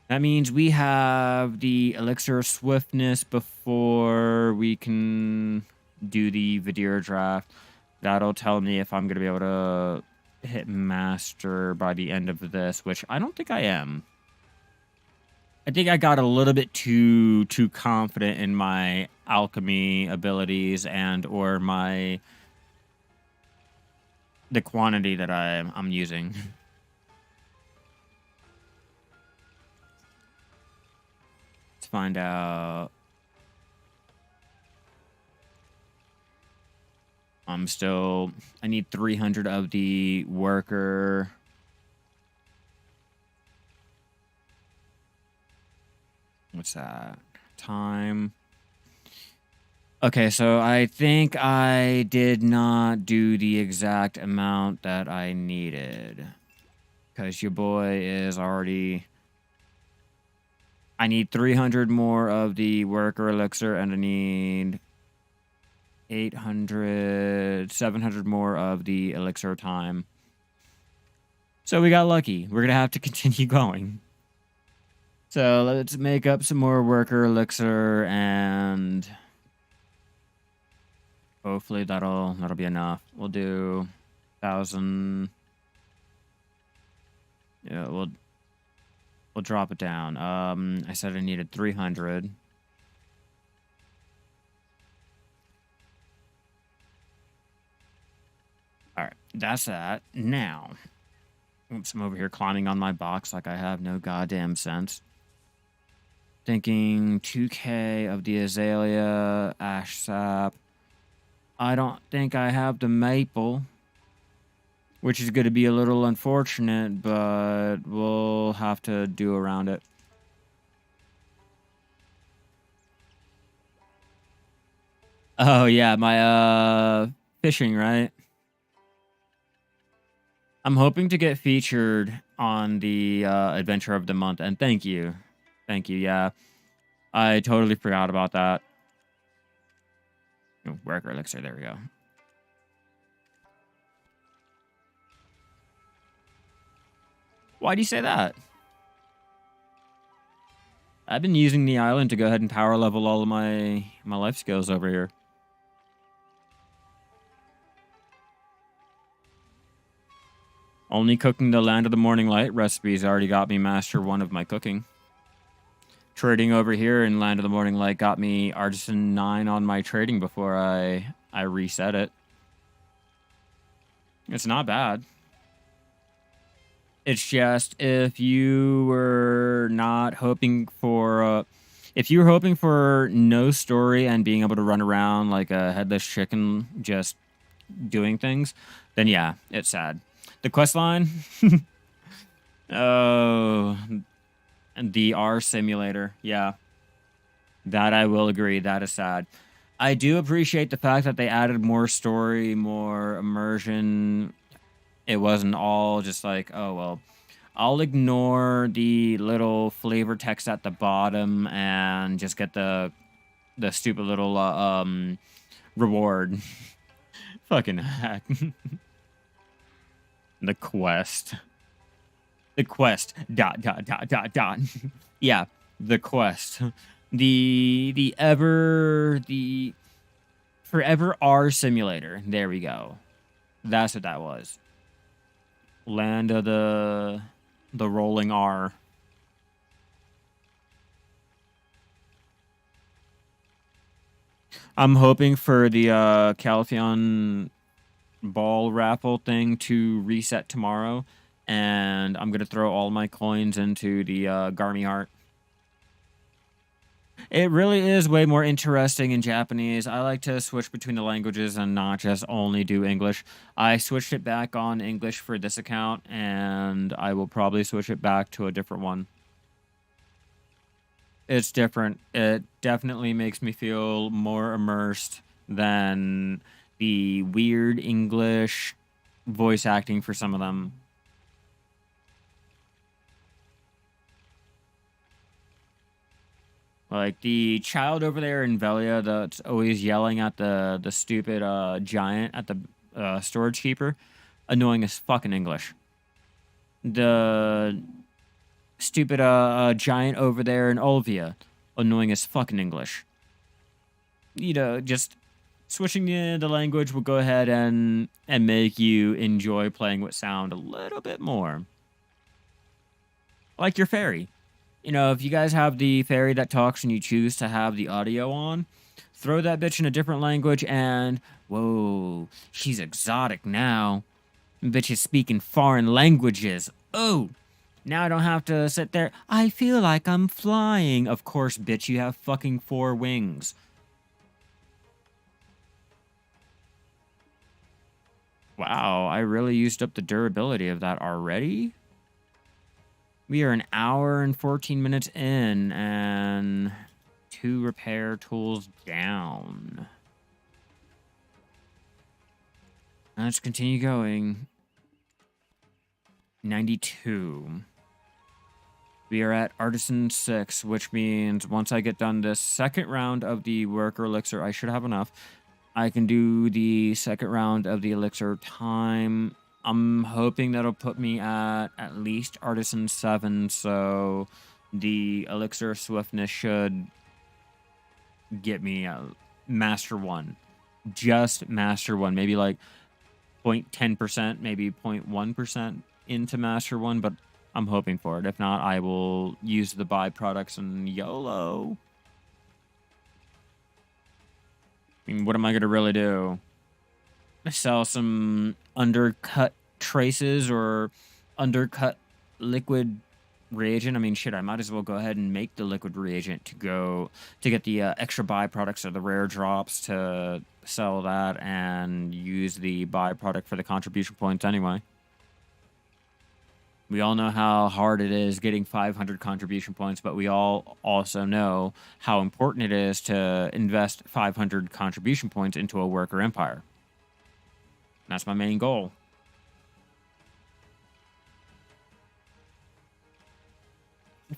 That means we have the Elixir of Swiftness before we can do the Verdure draft. That'll tell me if I'm going to be able to hit Master by the end of this, which I don't think I am. I think I got a little bit too confident in my alchemy abilities and or the quantity that I'm using. It's find out. I need 300 of the worker. What's that? Time. Okay, so I think I did not do the exact amount that I needed. Because your boy is already... I need 300 more of the worker elixir, and I need 700 more of the elixir time. So we got lucky. We're going to have to continue going. So let's make up some more worker elixir, and hopefully that'll be enough. We'll do 1,000. Yeah, we'll drop it down. I said I needed 300. All right, that's that. Now, oops, I'm over here climbing on my box like I have no goddamn sense. Thinking 2K of the azalea, ash sap. I don't think I have the maple, which is going to be a little unfortunate, but we'll have to do around it. Oh, yeah, my fishing, right? I'm hoping to get featured on the Adventure of the Month, and thank you. Thank you, yeah. I totally forgot about that. Oh, worker elixir, there we go. Why do you say that? I've been using the island to go ahead and power level all of my life skills over here. Only cooking the Land of the Morning Light recipes already got me Master 1 of my cooking. Trading over here in Land of the Morning Light got me Artisan 9 on my trading before I reset it. It's not bad. It's just if you were not hoping for... if you were hoping for no story and being able to run around like a headless chicken just doing things, then yeah, it's sad. The quest line? Oh, and the R simulator. Yeah, that I will agree. That is sad. I do appreciate the fact that they added more story, more immersion. It wasn't all just like, oh, well, I'll ignore the little flavor text at the bottom and just get the stupid little reward. Fucking heck. The quest. The quest. ... Yeah, the quest. The forever R simulator. There we go. That's what that was. Land of the rolling R. I'm hoping for the Caltheon ball raffle thing to reset tomorrow, and I'm gonna throw all my coins into the Garmy Heart. It really is way more interesting in Japanese. I like to switch between the languages and not just only do English. I switched it back on English for this account, and I will probably switch it back to a different one. It's different. It definitely makes me feel more immersed than the weird English voice acting for some of them. Like the child over there in Velia that's always yelling at the stupid giant at the storage keeper, annoying as fucking English. The stupid giant over there in Olvia, annoying as fucking English. You know, just switching the language will go ahead and make you enjoy playing with sound a little bit more. Like your fairy. You know, if you guys have the fairy that talks and you choose to have the audio on, throw that bitch in a different language and, whoa, she's exotic now. Bitch is speaking foreign languages. Oh, Now I don't have to sit there. I feel like I'm flying. Of course, bitch, you have fucking 4 wings. Wow, I really used up the durability of that already? We are an hour and 14 minutes in, and 2 repair tools down. Let's continue going. 92. We are at Artisan 6, which means once I get done this second round of the worker elixir, I should have enough. I can do the second round of the elixir time. I'm hoping that'll put me at least Artisan 7, so the elixir swiftness should get me Master 1. Just Master 1. Maybe like 0.10%, maybe 0.1% into Master 1, but I'm hoping for it. If not, I will use the byproducts and YOLO. I mean, what am I going to really do? Sell some undercut traces or undercut liquid reagent? I mean, shit, I might as well go ahead and make the liquid reagent to get the extra byproducts or the rare drops to sell that and use the byproduct for the contribution points anyway. We all know how hard it is getting 500 contribution points, but we all also know how important it is to invest 500 contribution points into a worker empire. That's my main goal.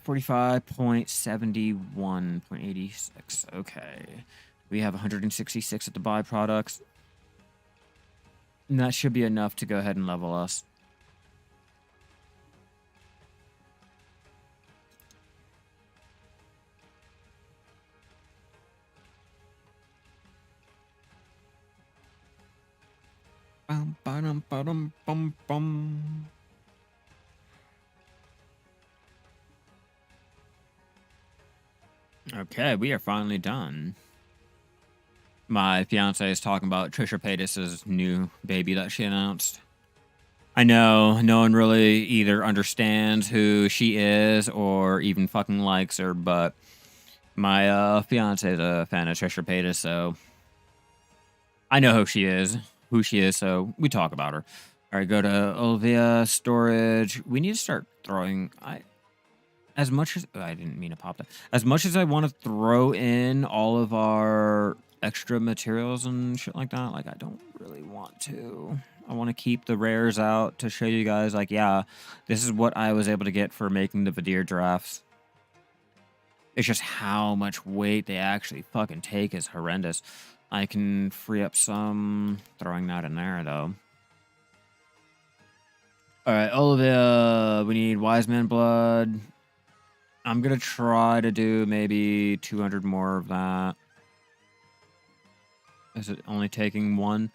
$45.71.86. Okay. We have 166 at the byproducts. And that should be enough to go ahead and level us. Bum, ba-dum, ba-dum, bum, bum. Okay, we are finally done. My fiance is talking about Trisha Paytas's new baby that she announced. I know no one really either understands who she is or even fucking likes her, but my fiance is a fan of Trisha Paytas, so I know who she is, so we talk about her. All right, go to Olivia storage. We need to start throwing. As much as I didn't mean to pop that. As much as I want to throw in all of our extra materials and shit like that, like I don't really want to. I want to keep the rares out to show you guys, like, yeah, this is what I was able to get for making the Verdure drafts. It's just how much weight they actually fucking take is horrendous. I can free up some throwing that in there, though. All right, Olivia, we need Wise Man Blood. I'm going to try to do maybe 200 more of that. Is it only taking 1?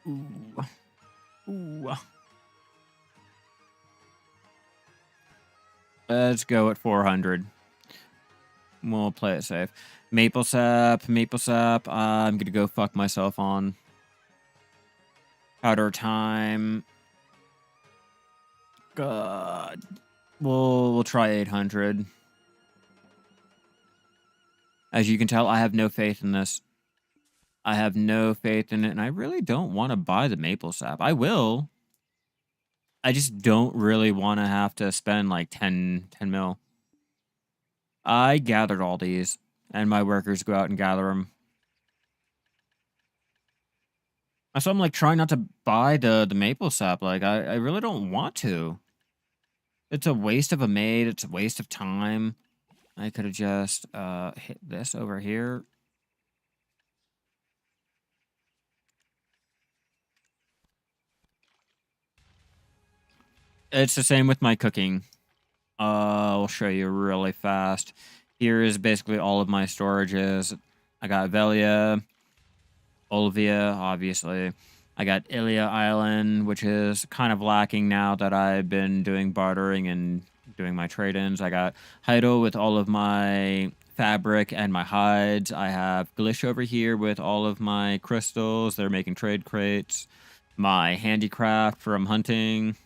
Ooh. Ooh. Let's go at 400. We'll play it safe. Maple sap. I'm going to go fuck myself on. Powder time. God. We'll try 800. As you can tell, I have no faith in this. I have no faith in it, and I really don't want to buy the maple sap. I will. I just don't really want to have to spend like 10 mil. I gathered all these, and my workers go out and gather them. So I'm like trying not to buy the maple sap. Like I really don't want to. It's a waste of a maid. It's a waste of time. I could have just hit this over here. It's the same with my cooking. I'll show you really fast. Here is basically all of my storages. I got Velia, Olivia, obviously. I got Ilia Island, which is kind of lacking now that I've been doing bartering and doing my trade-ins. I got Heidel with all of my fabric and my hides. I have Glish over here with all of my crystals. They're making trade crates. My handicraft from hunting.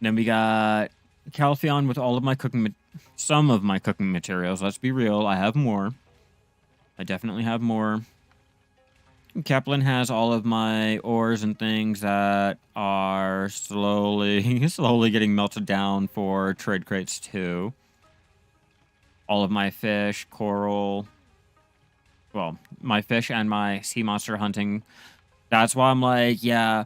Then we got Calpheon with all of my some of my cooking materials. Let's be real, I have more. I definitely have more. Kaplan has all of my ores and things that are slowly getting melted down for trade crates too. All of my fish, coral, well, my fish and my sea monster hunting. That's why I'm like, yeah,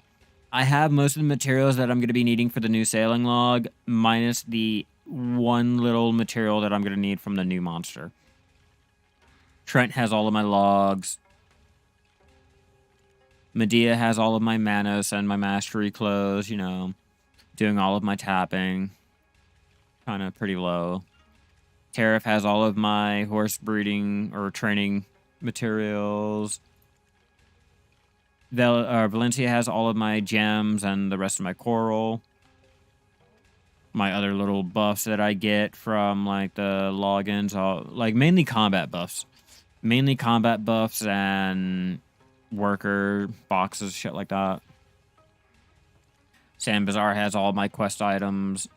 I have most of the materials that I'm going to be needing for the new sailing log, minus the one little material that I'm going to need from the new monster. Trent has all of my logs. Medea has all of my Manos and my mastery clothes, you know, doing all of my tapping. Kind of pretty low. Tariff has all of my horse breeding or training materials. Valencia has all of my gems and the rest of my coral. My other little buffs that I get from like the logins, like mainly combat buffs. Mainly combat buffs and worker boxes, shit like that. Sam Bazaar has all my quest items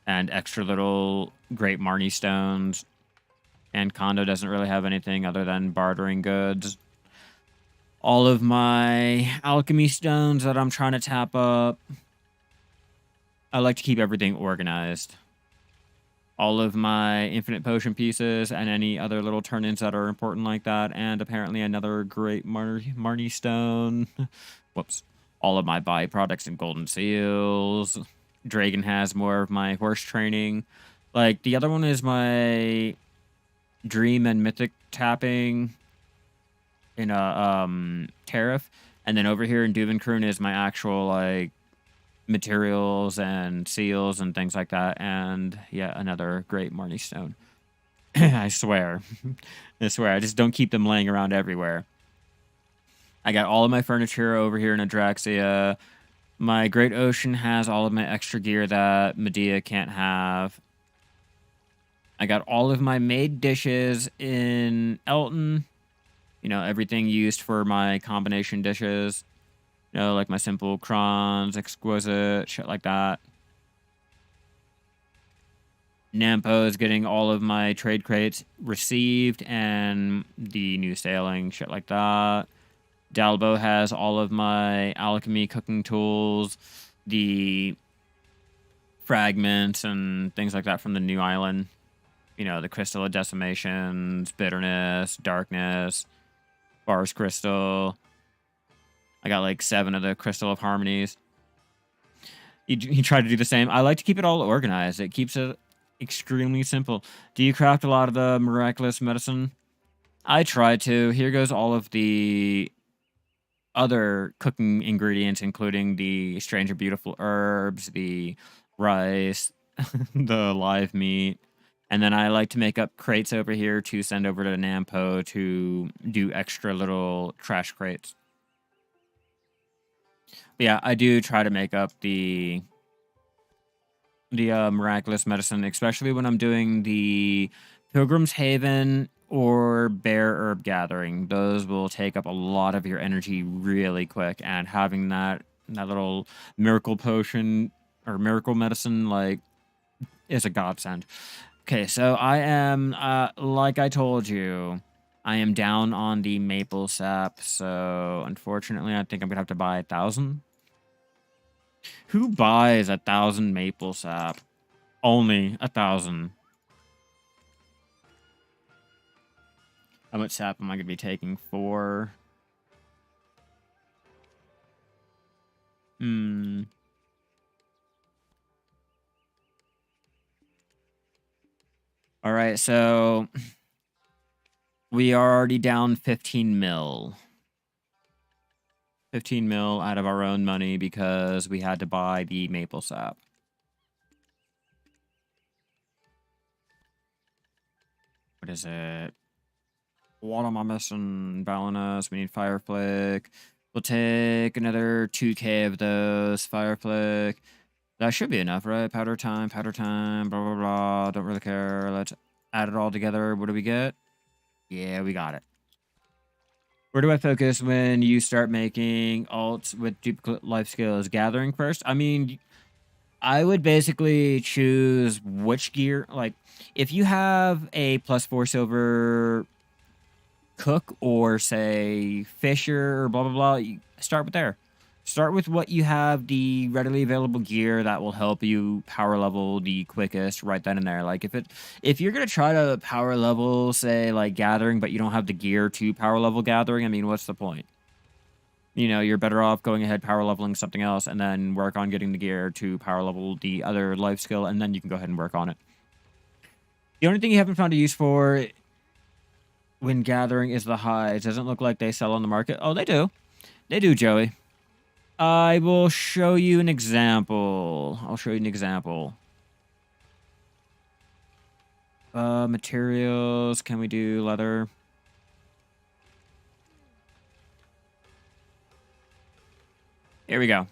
and extra little great Marnie stones. And Kondo doesn't really have anything other than bartering goods. All of my alchemy stones that I'm trying to tap up. I like to keep everything organized. All of my infinite potion pieces and any other little turn-ins that are important like that. And apparently another great Marnie stone. Whoops. All of my byproducts and golden seals. Dragon has more of my horse training. Like, the other one is my dream and mythic tapping in a tariff. And then over here in Duvenkroon is my actual, like, materials and seals and things like that, and yeah, another great Marnie stone. I swear. I swear, I just don't keep them laying around everywhere. I got all of my furniture over here in Adraxia. My Great Ocean has all of my extra gear that Medea can't have. I got all of my made dishes in Elton. You know, everything used for my combination dishes. You know, like my simple crons, exquisite, shit like that. Nampo is getting all of my trade crates received and the new sailing, shit like that. Dalbo has all of my alchemy cooking tools, the fragments and things like that from the new island. You know, the crystal of decimations, bitterness, darkness, Bars crystal. I got like 7 of the Crystal of Harmonies. He tried to do the same. I like to keep it all organized. It keeps it extremely simple. Do you craft a lot of the miraculous medicine? I try to. Here goes all of the other cooking ingredients, including the strange and beautiful herbs, the rice, the live meat. And then I like to make up crates over here to send over to Nampo to do extra little trash crates. But yeah, I do try to make up the miraculous medicine, especially when I'm doing the Pilgrim's Haven or Bear Herb Gathering. Those will take up a lot of your energy really quick, and having that little miracle potion or miracle medicine like is a godsend. Okay, so I am like I told you, I am down on the maple sap, so unfortunately I think I'm gonna have to buy 1,000. Who buys 1,000 maple sap? Only 1,000. How much sap am I gonna be taking for? Alright, so we are already down 15 mil. 15 mil out of our own money because we had to buy the maple sap. What is it? What am I missing? Balinus. We need Fire Flick. We'll take another 2k of those. Fire Flick. That should be enough, right? Powder time, blah, blah, blah. Don't really care. Let's add it all together. What do we get? Yeah, we got it. Where do I focus when you start making alts with duplicate life skills? Gathering first? I mean, I would basically choose which gear. Like, if you have a +4 silver cook or say fisher or blah blah blah, you start with there. Start with what you have the readily available gear that will help you power level the quickest right then and there. Like if you're gonna try to power level, say like gathering, but you don't have the gear to power level gathering, I mean, what's the point? You know, you're better off going ahead power leveling something else and then work on getting the gear to power level the other life skill, and then you can go ahead and work on it. The only thing you haven't found a use for when gathering is the hides. Doesn't look like they sell on the market. Oh, they do. They do, Joey. I will show you an example. I'll show you an example. Materials. Can we do leather? Here we go.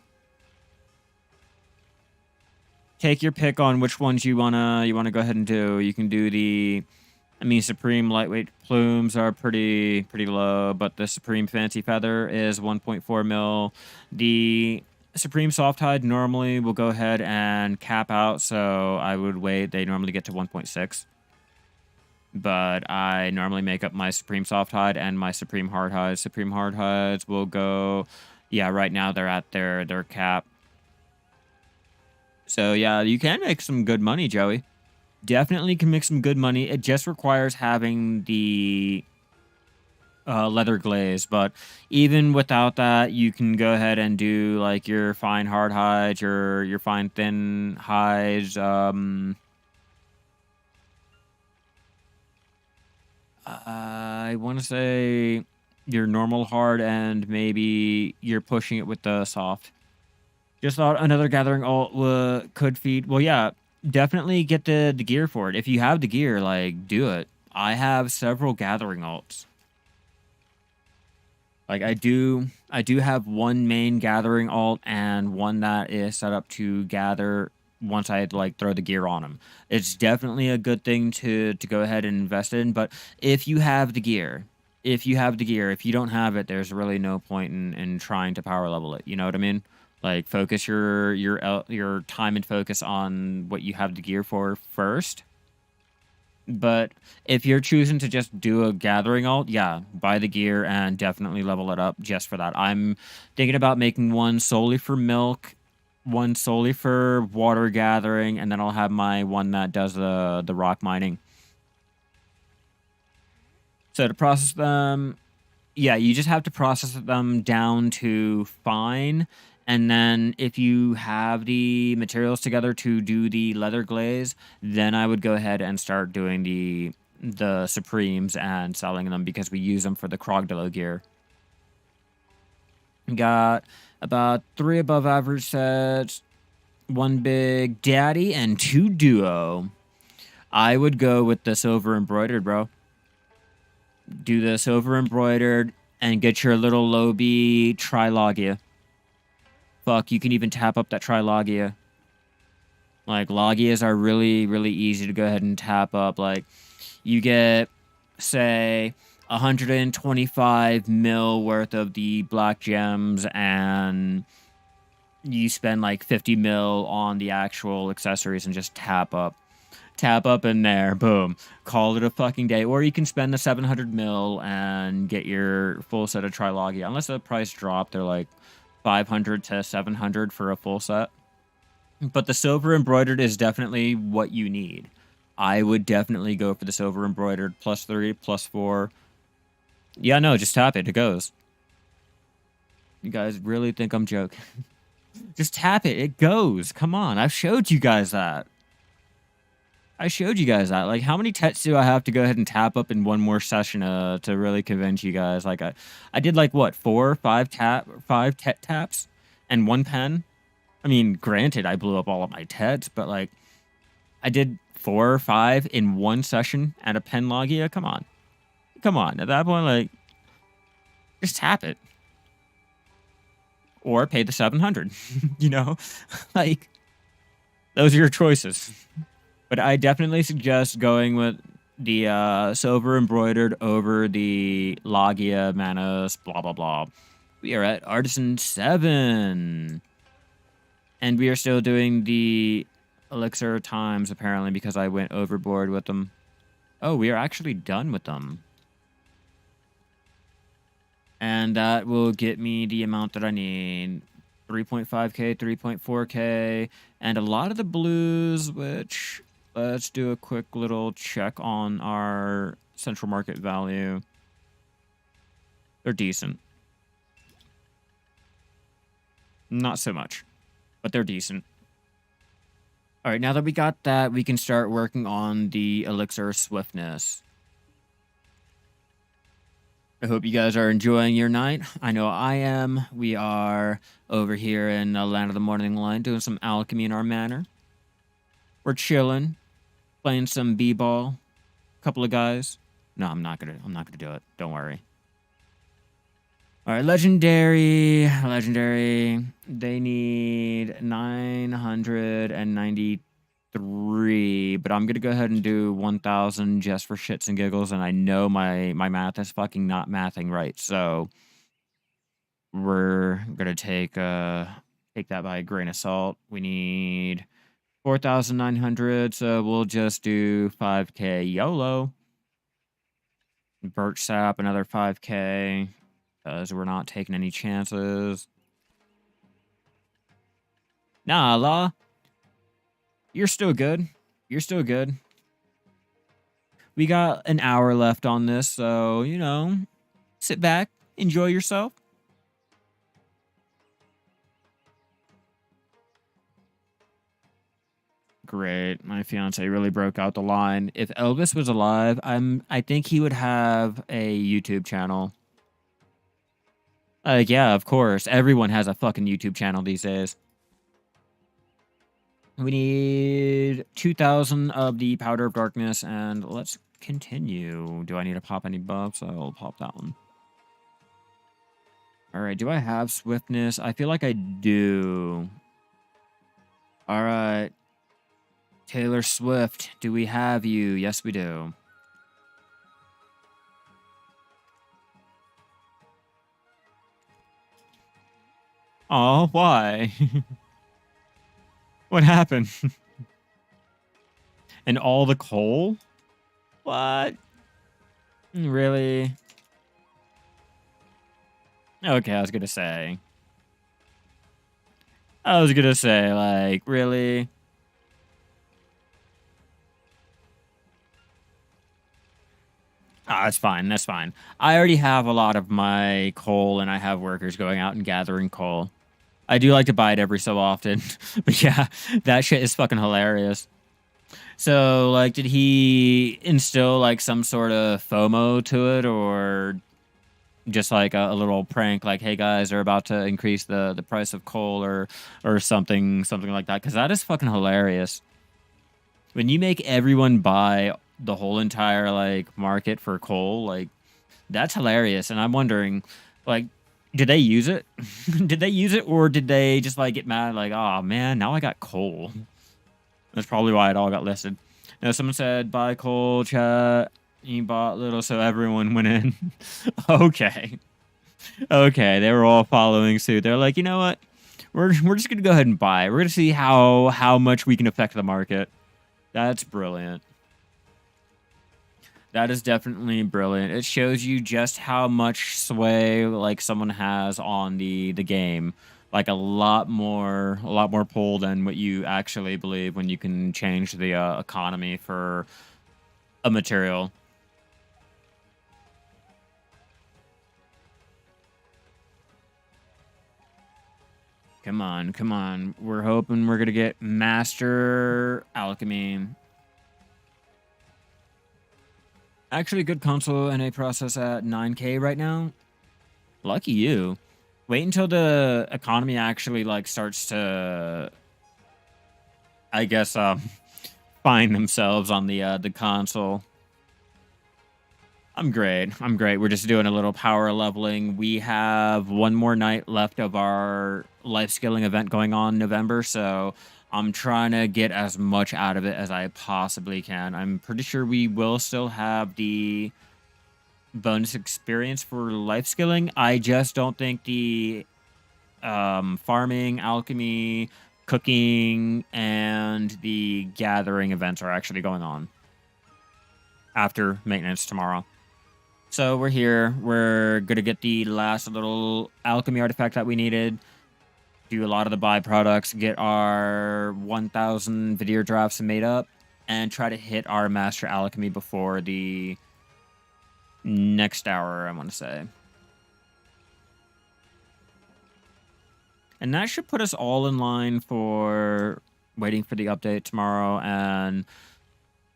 Take your pick on which ones you wanna go ahead and do. You can do the, I mean, Supreme lightweight plumes are pretty low, but the Supreme fancy feather is 1.4 mil. The Supreme soft hide normally will go ahead and cap out, so I would wait. They normally get to 1.6. But I normally make up my Supreme soft hide and my Supreme hard hides. Supreme hard hides will go, yeah, right now they're at their cap. So yeah, you can make some good money, Joey. Definitely can make some good money. It just requires having the leather glaze, but even without that, you can go ahead and do like your fine hard hides, your fine thin hides. I want to say your normal hard, and maybe you're pushing it with the soft. Just thought another gathering alt could feed. Well, yeah, definitely get the gear for it. If you have the gear, like, do it. I have several gathering alts. Like, I do have one main gathering alt and one that is set up to gather once I like throw the gear on them. It's definitely a good thing to go ahead and invest in. But if you have the gear, if you don't have it, there's really no point in trying to power level it. You know what I mean? Like, focus your time and focus on what you have the gear for first. But if you're choosing to just do a gathering alt, yeah, buy the gear and definitely level it up just for that. I'm thinking about making one solely for milk, one solely for water gathering, and then I'll have my one that does the rock mining. So to process them, yeah, you just have to process them down to fine. And then if you have the materials together to do the leather glaze, then I would go ahead and start doing the Supremes and selling them because we use them for the Krogdalo gear. Got about 3 above average sets, 1 big daddy, and 2 duo. I would go with the silver embroidered, bro. Do the silver embroidered and get your little Lobi Trilogia. Fuck, you can even tap up that Trilogia. Like, Logias are really, really easy to go ahead and tap up. Like, you get, say, 125 mil worth of the black gems, and you spend like 50 mil on the actual accessories and just tap up. Tap up in there, boom. Call it a fucking day. Or you can spend the 700 mil and get your full set of Trilogia. Unless the price drop, they're like 500 to 700 for a full set. But the silver embroidered is definitely what you need. I would definitely go for the silver embroidered +3, +4. Yeah, no, just tap it. It goes. You guys really think I'm joking? Just tap it. It goes. Come on. I've showed you guys that. Like, how many tets do I have to go ahead and tap up in one more session to really convince you guys? Like, I did like what, 4 or 5 tet taps and 1 pen. I mean, granted, I blew up all of my tets, but like, I did 4 or 5 in one session at a pen logia. Come on. At that point, like, just tap it or pay the 700. You know, like, those are your choices. But I definitely suggest going with the silver embroidered over the Logia, Manos, blah, blah, blah. We are at Artisan 7. And we are still doing the elixir times, apparently, because I went overboard with them. Oh, we are actually done with them. And that will get me the amount that I need. 3.5k, 3.4k, and a lot of the blues, which let's do a quick little check on our central market value. They're decent. Not so much, but they're decent. All right, now that we got that, we can start working on the elixir swiftness. I hope you guys are enjoying your night. I know I am. We are over here in Land of the Morning Light doing some alchemy in our manor. We're chilling, playing some b-ball. Couple of guys. No, I'm not gonna do it. Don't worry. All right, legendary. They need 993, but I'm gonna go ahead and do 1,000 just for shits and giggles. And I know my math is fucking not mathing right, so we're gonna take that by a grain of salt. We need 4,900, so we'll just do 5k YOLO. Birch sap, another 5k. Because we're not taking any chances. Nah, La. You're still good. You're still good. We got an hour left on this, so, you know, sit back, enjoy yourself. Great. My fiance really broke out the line. If Elvis was alive, I think he would have a YouTube channel. Yeah, of course. Everyone has a fucking YouTube channel these days. We need 2,000 of the Powder of Darkness, and let's continue. Do I need to pop any buffs? I'll pop that one. All right, do I have Swiftness? I feel like I do. All right. Taylor Swift, do we have you? Yes, we do. Oh, why? What happened? And all the coal? What? Really? Okay, I was gonna say, like, really? Ah, that's fine. That's fine. I already have a lot of my coal, and I have workers going out and gathering coal. I do like to buy it every so often. But yeah, that shit is fucking hilarious. So, like, did he instill, like, some sort of FOMO to it, or just, like, a little prank, like, hey, guys, they're about to increase the price of coal, or something like that? Because that is fucking hilarious. When you make everyone buy the whole entire, like, market for coal, like, that's hilarious. And I'm wondering, like, did they use it? Did they use it, or did they just, like, get mad, like, oh, man, now I got coal? That's probably why it all got listed. Now, someone said, buy coal, chat. You bought little, so everyone went in. Okay. Okay, they were all following suit. They're like, you know what? We're just going to go ahead and buy. We're going to see how much we can affect the market. That's brilliant. That is definitely brilliant. It shows you just how much sway, like, someone has on the game. Like, a lot more pull than what you actually believe when you can change the economy for a material. Come on, come on. We're hoping we're gonna get Master Alchemy. Actually, good console NA process at 9K right now. Lucky you. Wait until the economy actually, like, starts to, I guess, find themselves on the console. I'm great. I'm great. We're just doing a little power leveling. We have one more night left of our life skilling event going on in November, so I'm trying to get as much out of it as I possibly can. I'm pretty sure we will still have the bonus experience for life skilling. I just don't think the farming, alchemy, cooking and the gathering events are actually going on after maintenance tomorrow. So we're here. We're going to get the last little alchemy artifact that we needed, do a lot of the byproducts, get our 1,000 Verdure drafts made up, and try to hit our Master Alchemy before the next hour, I want to say. And that should put us all in line for waiting for the update tomorrow, and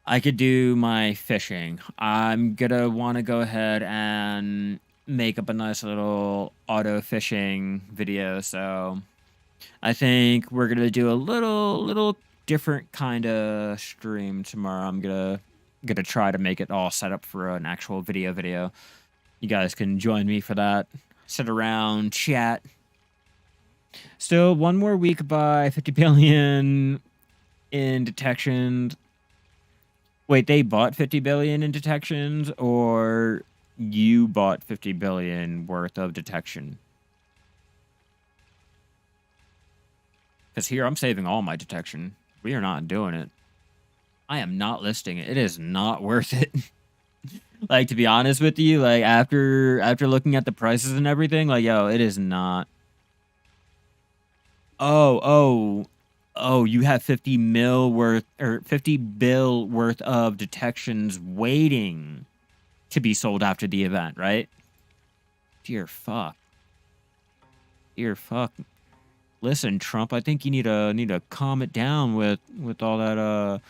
I could do my fishing. I'm gonna want to go ahead and make up a nice little auto fishing video. So I think we're gonna do a little different kind of stream tomorrow. I'm gonna try to make it all set up for an actual video. You guys can join me for that. Sit around, chat. Still one more week by 50 billion in detections. Wait, they bought 50 billion in detections, or you bought 50 billion worth of detection? Because here, I'm saving all my detection. We are not doing it. I am not listing it. It is not worth it. Like, to be honest with you, like, after looking at the prices and everything, like, yo, it is not. Oh, you have 50 mil worth, or 50 bill worth of detections waiting to be sold after the event, right? Dear fuck. Listen, Trump, I think you need to calm it down with all that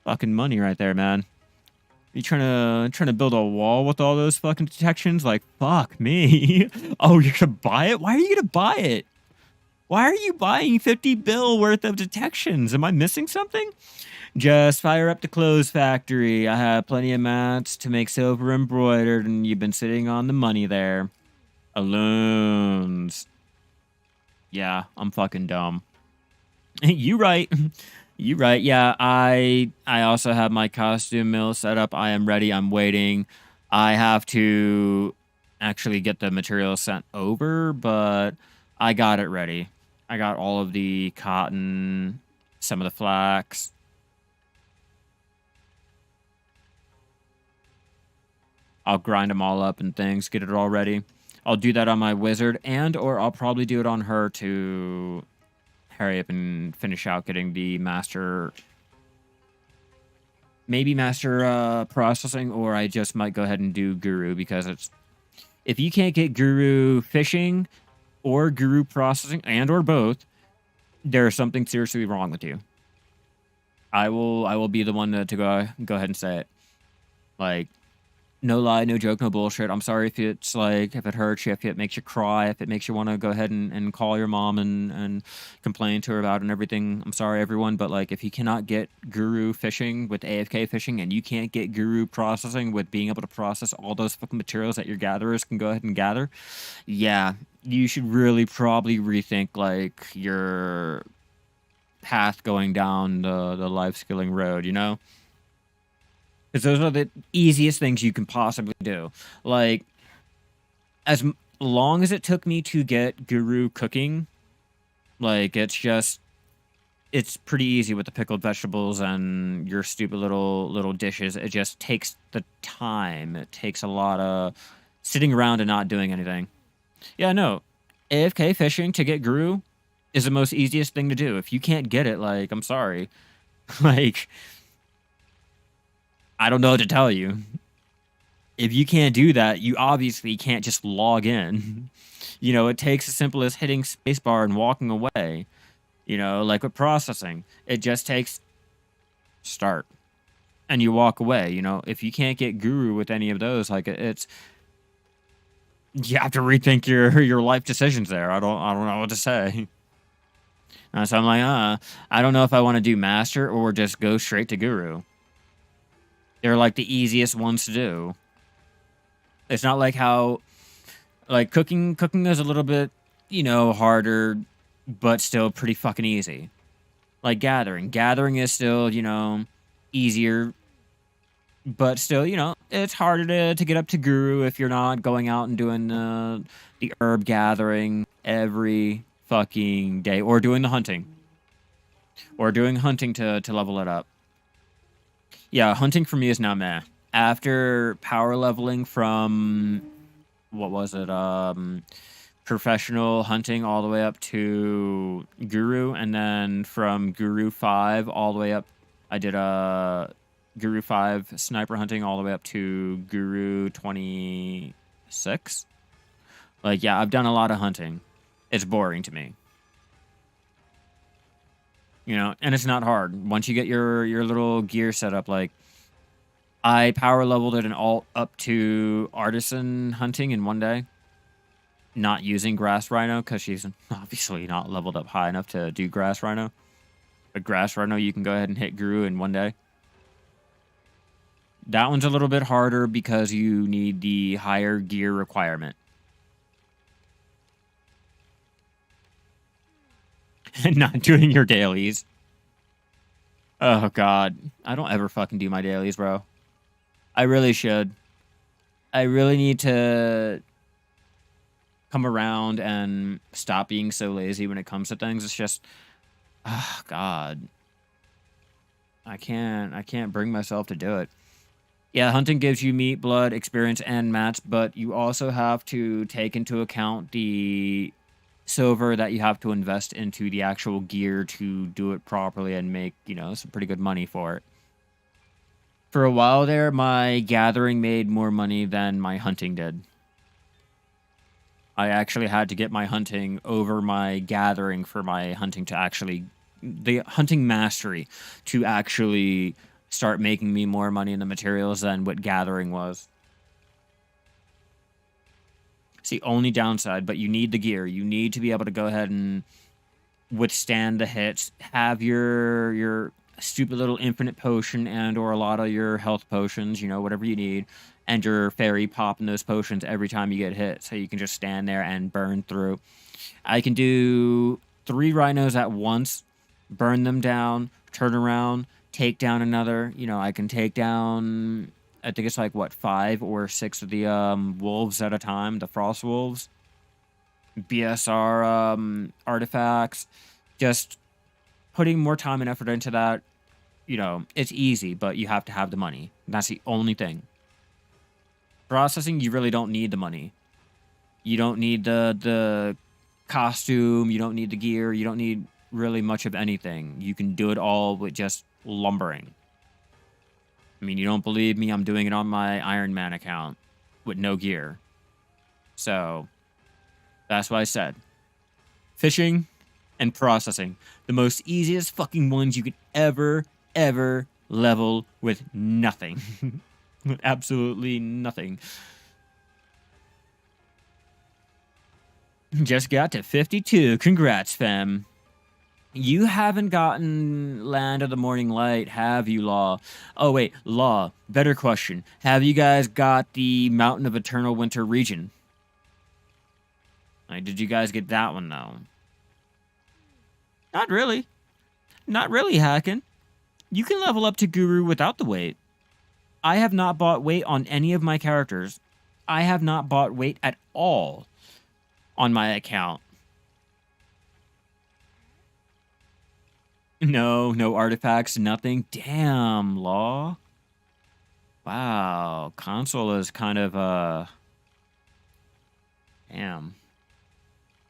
fucking money right there, man. You trying to build a wall with all those fucking detections? Like, fuck me. Oh, you're gonna buy it? Why are you gonna buy it? Why are you buying 50 bill worth of detections? Am I missing something? Just fire up the clothes factory. I have plenty of mats to make silver embroidered, and you've been sitting on the money there. Alone. Yeah, I'm fucking dumb. You right. You right. Yeah, I also have my costume mill set up. I am ready. I'm waiting. I have to actually get the material sent over, but I got it ready. I got all of the cotton, some of the flax. I'll grind them all up and things, get it all ready. I'll do that on my wizard, or I'll probably do it on her to hurry up and finish out getting the master. Maybe master processing, or I just might go ahead and do guru, because it's, if you can't get guru fishing or guru processing, or both, there's something seriously wrong with you. I will be the one to go ahead and say it. Like, no lie, no joke, no bullshit. I'm sorry if it's like, if it hurts you, if it makes you cry, if it makes you want to go ahead and call your mom and complain to her about it and everything. I'm sorry, everyone, but like, if you cannot get guru fishing with AFK fishing, and you can't get guru processing with being able to process all those fucking materials that your gatherers can go ahead and gather, yeah, you should really probably rethink like your path going down the life skilling road, you know? Because those are the easiest things you can possibly do. Like, as long as it took me to get guru cooking, like, it's pretty easy with the pickled vegetables and your stupid little dishes. It just takes the time. It takes a lot of sitting around and not doing anything. Yeah, no. AFK fishing to get guru is the most easiest thing to do. If you can't get it, like, I'm sorry. Like, I don't know what to tell you. If you can't do that, you obviously can't just log in. You know, it takes as simple as hitting spacebar and walking away. You know, like with processing, it just takes start and you walk away. You know, if you can't get guru with any of those, like, it's, you have to rethink your life decisions there. I don't know what to say. So I'm like, I don't know if I want to do master or just go straight to guru. They're like the easiest ones to do. It's not like how, like, cooking is a little bit, you know, harder, but still pretty fucking easy. Like gathering is still, you know, easier, but still, you know, it's harder to get up to guru if you're not going out and doing the herb gathering every fucking day, or doing the hunting. or doing hunting to level it up. Yeah, hunting for me is now meh. After power leveling from what was it? Professional hunting all the way up to Guru, and then from Guru 5 all the way up, I did a Guru 5 sniper hunting all the way up to Guru 26. Like, yeah, I've done a lot of hunting. It's boring to me. You know, and it's not hard. Once you get your little gear set up, like, I power leveled it and alt up to Artisan hunting in one day. Not using Grass Rhino, because she's obviously not leveled up high enough to do Grass Rhino. But Grass Rhino, you can go ahead and hit Guru in one day. That one's a little bit harder because you need the higher gear requirement. And not doing your dailies. Oh, God. I don't ever fucking do my dailies, bro. I really should. I really need to come around and stop being so lazy when it comes to things. It's just, oh, God. I can't bring myself to do it. Yeah, hunting gives you meat, blood, experience, and mats, but you also have to take into account the silver that you have to invest into the actual gear to do it properly and make, you know, some pretty good money for it. For a while there, my gathering made more money than my hunting did. I actually had to get my hunting over my gathering for my hunting to actually, the hunting mastery to actually start making me more money in the materials than what gathering was. It's the only downside, but you need the gear. You need to be able to go ahead and withstand the hits, have your stupid little infinite potion and or a lot of your health potions, you know, whatever you need, and your fairy popping those potions every time you get hit, so you can just stand there and burn through. I can do 3 rhinos at once, burn them down, turn around, take down another. You know, I can take down, I think it's like, what, 5 or 6 of the wolves at a time, the frost wolves. BSR artifacts. Just putting more time and effort into that, you know, it's easy, but you have to have the money. That's the only thing. Processing, you really don't need the money. You don't need the costume, you don't need the gear, you don't need really much of anything. You can do it all with just lumbering. I mean, you don't believe me, I'm doing it on my Iron Man account with no gear. So, that's what I said. Fishing and processing. The most easiest fucking ones you could ever level with nothing. With absolutely nothing. Just got to 52. Congrats, fam. You haven't gotten Land of the Morning Light, have you, Law? Oh, wait, Law. Better question. Have you guys got the Mountain of Eternal Winter region? Like, did you guys get that one, though? Not really. Not really, Hacken. You can level up to Guru without the weight. I have not bought weight on any of my characters. I have not bought weight at all on my account. No artifacts, nothing. Damn, Law. Wow, console is kind of, damn.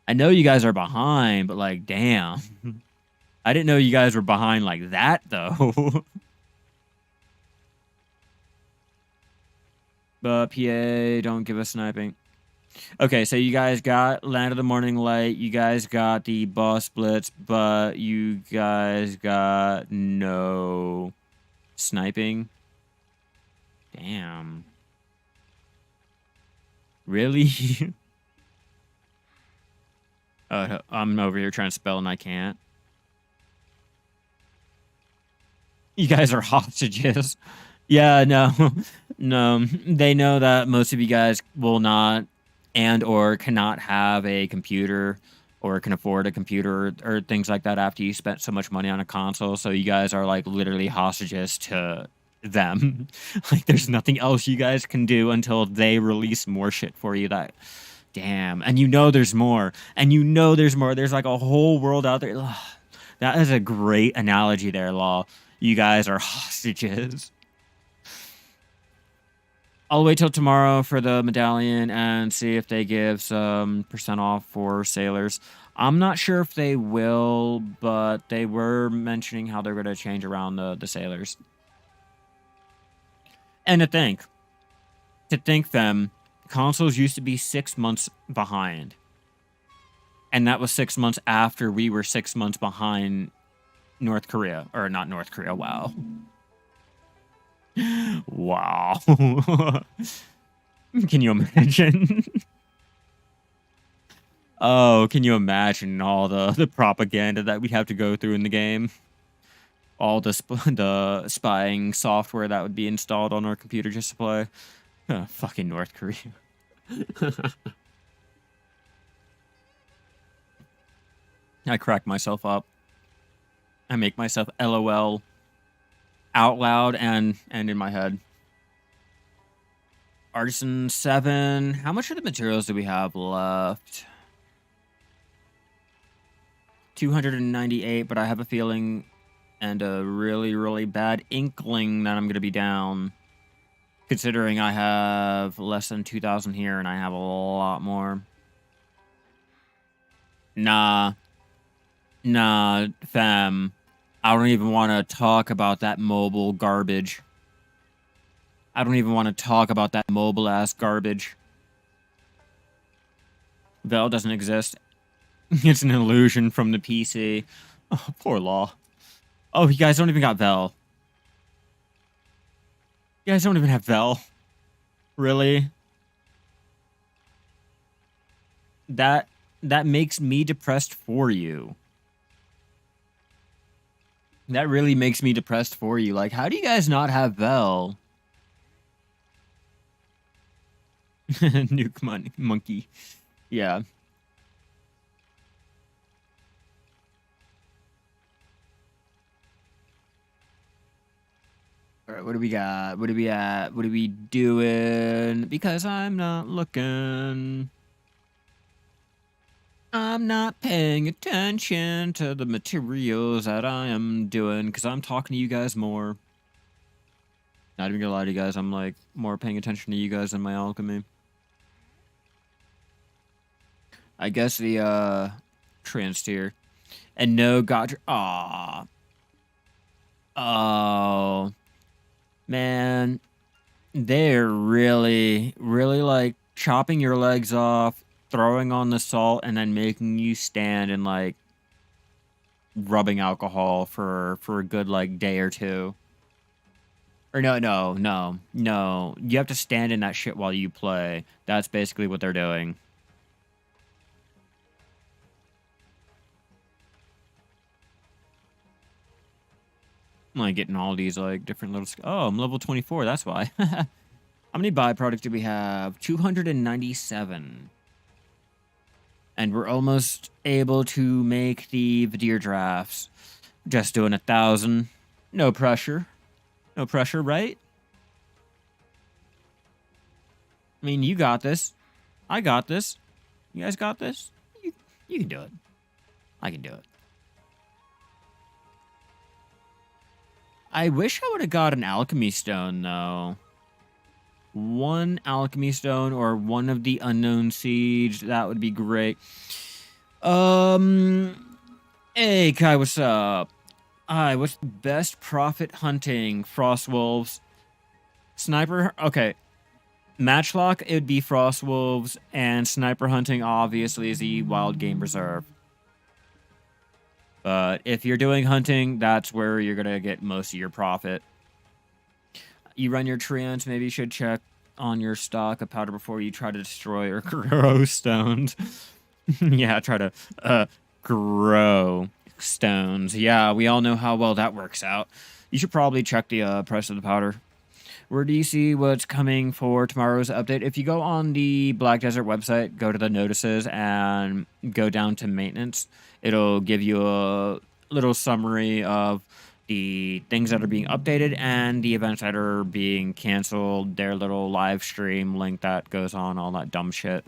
I know you guys are behind, but, like, damn. I didn't know you guys were behind like that, though. But PA, don't give us sniping. Okay, so you guys got Land of the Morning Light. You guys got the boss splits, but you guys got no sniping. Damn. Really? I'm over here trying to spell and I can't. You guys are hostages. Yeah, no. No. They know that most of you guys will not and or cannot have a computer or can afford a computer or things like that after you spent so much money on a console. So you guys are like literally hostages to them. Like there's nothing else you guys can do until they release more shit for you. That damn. And you know there's more. And you know there's more. There's like a whole world out there. Ugh. That is a great analogy there, Law. You guys are hostages. I'll wait till tomorrow for the medallion and see if they give some % off for sailors. I'm not sure if they will, but they were mentioning how they're going to change around the sailors. And to think them, consoles used to be 6 months behind. And that was 6 months after we were 6 months behind North Korea. Or not North Korea, wow. Wow. Can you imagine? Oh, can you imagine all the propaganda that we'd have to go through in the game? All the spying software that would be installed on our computer just to play. Fucking North Korea. I crack myself up. I make myself LOL out loud and in my head. Artisan 7. How much of the materials do we have left? 298, but I have a feeling and a really, really bad inkling that I'm going to be down. Considering I have less than 2,000 here and I have a lot more. Nah, fam. I don't even want to talk about that mobile garbage. I don't even want to talk about that mobile-ass garbage. Vel doesn't exist. It's an illusion from the PC. Oh, poor Law. Oh, you guys don't even got Vel. You guys don't even have Vel. Really? That makes me depressed for you. That really makes me depressed for you. Like, how do you guys not have Vel? Nuke monkey. Yeah. All right, what do we got? What are we at? What are we doing? Because I'm not looking. I'm not paying attention to the materials that I am doing because I'm talking to you guys more. Not even gonna lie to you guys, I'm like more paying attention to you guys than my alchemy. I guess the trans tier. And no god. Aw. Oh. Man. They're really, really like chopping your legs off, throwing on the salt, and then making you stand and like rubbing alcohol for a good like day or two. Or no. You have to stand in that shit while you play. That's basically what they're doing. I'm like getting all these like different little... Oh, I'm level 24, that's why. How many byproducts do we have? 297. And we're almost able to make the Verdure drafts. Just doing 1,000. No pressure. No pressure, right? I mean, you got this. I got this. You guys got this? You can do it. I can do it. I wish I would have got an alchemy stone, though. One alchemy stone or one of the unknown siege. That would be great. Hey, Kai, what's up? Hi, what's the best profit hunting? Frost wolves. Sniper? Okay. Matchlock, it would be Frost wolves, and sniper hunting, obviously, is the Wild Game Reserve. But if you're doing hunting, that's where you're going to get most of your profit. You run your treants, maybe you should check on your stock of powder before you try to destroy or grow stones. Yeah, try to grow stones. Yeah, we all know how well that works out. You should probably check the price of the powder. Where do you see what's coming for tomorrow's update? If you go on the Black Desert website, go to the notices and go down to maintenance. It'll give you a little summary of the things that are being updated and the events that are being canceled, their little live stream link that goes on, all that dumb shit.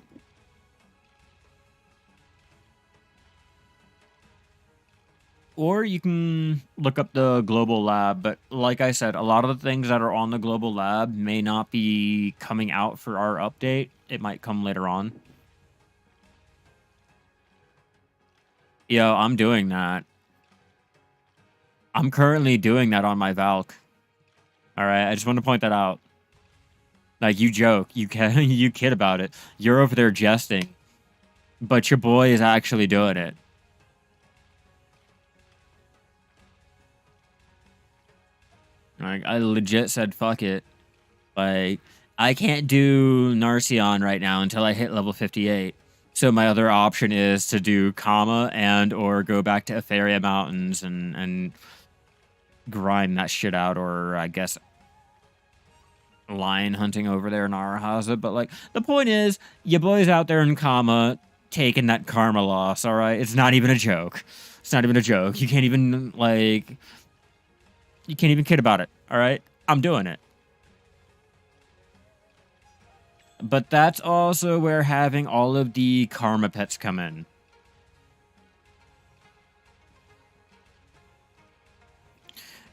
Or you can look up the global lab, but like I said, a lot of the things that are on the global lab may not be coming out for our update. It might come later on. Yo, I'm doing that. I'm currently doing that on my Valk. All right, I just want to point that out. Like, you joke, you you kid about it. You're over there jesting, but your boy is actually doing it. Like, I legit said, fuck it. Like, I can't do Narcion right now until I hit level 58. So my other option is to do Kama and or go back to Etheria Mountains and grind that shit out, or I guess lion hunting over there in Arahaza. But like, the point is, your boy's out there in Kama taking that karma loss, all right? It's not even a joke. It's not even a joke. You can't even, like, you can't even kid about it, all right? I'm doing it. But that's also where having all of the karma pets come in.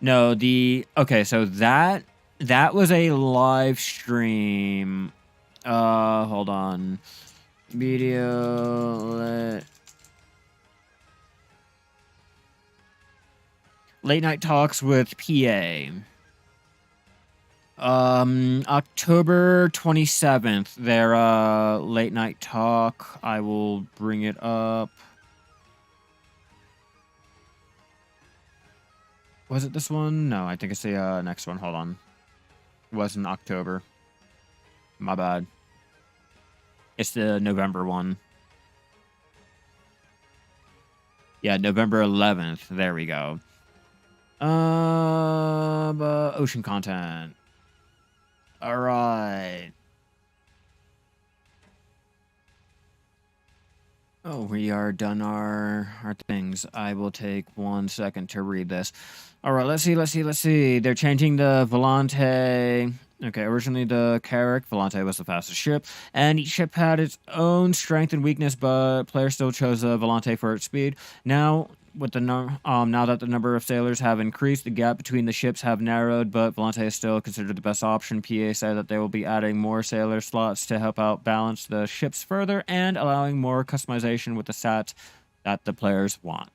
No, okay, so that was a live stream. Hold on. Video late night talks with PA. October 27th, their late night talk. I will bring it up. Was it this one? No, I think it's the next one. Hold on. It was in October. My bad. It's the November one. Yeah, November 11th. There we go. Ocean content. All right. Oh, we are done our things. I will take 1 second to read this. All right, let's see. They're changing the Volante. Okay, originally the Carrack Volante was the fastest ship, and each ship had its own strength and weakness, but players still chose the Volante for its speed. Now, with the now that the number of sailors have increased, the gap between the ships have narrowed, but Volante is still considered the best option. PA said that they will be adding more sailor slots to help out balance the ships further and allowing more customization with the stats that the players want.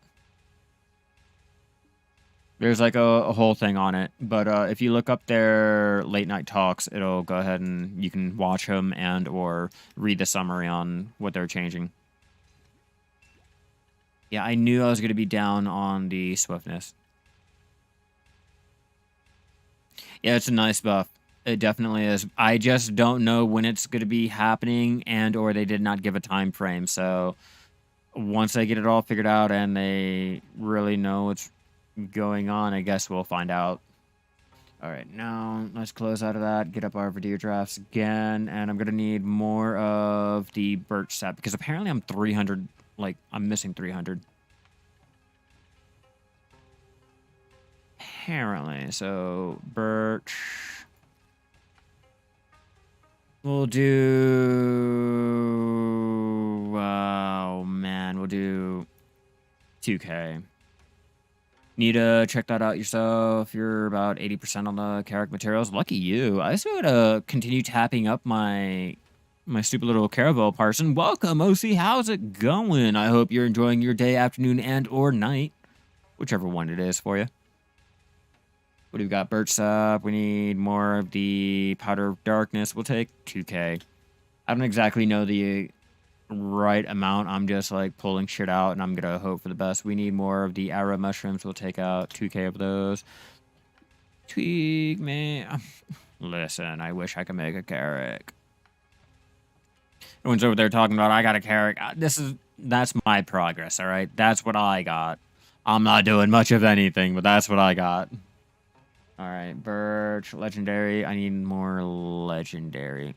There's like a whole thing on it, but if you look up their late night talks, it'll go ahead and you can watch them and or read the summary on what they're changing. Yeah, I knew I was going to be down on the swiftness. Yeah, it's a nice buff. It definitely is. I just don't know when it's going to be happening and or they did not give a time frame. So once they get it all figured out and they really know what's going on, I guess we'll find out. All right, now let's close out of that, get up our Verdure drafts again, and I'm going to need more of the birch sap because apparently I'm 300, like, I'm missing 300. Apparently, so birch. We'll do, oh man, we'll do 2K. Need to check that out yourself. You're about 80% on the Carrack materials. Lucky you. I just want to continue tapping up my stupid little caravel parson. Welcome, OC. How's it going? I hope you're enjoying your day, afternoon, and or night. Whichever one it is for you. What do we got? Birch sap. We need more of the powder of darkness. We'll take 2K. I don't exactly know the right amount. I'm just like pulling shit out and I'm gonna hope for the best. We need more of the arrow mushrooms. We'll take out 2K of those. Twig, man. Listen, I wish I could make a Carrack. Everyone's over there talking about I got a Carrack. That's my progress, all right? That's what I got. I'm not doing much of anything, but that's what I got. All right, birch, legendary. I need more legendary.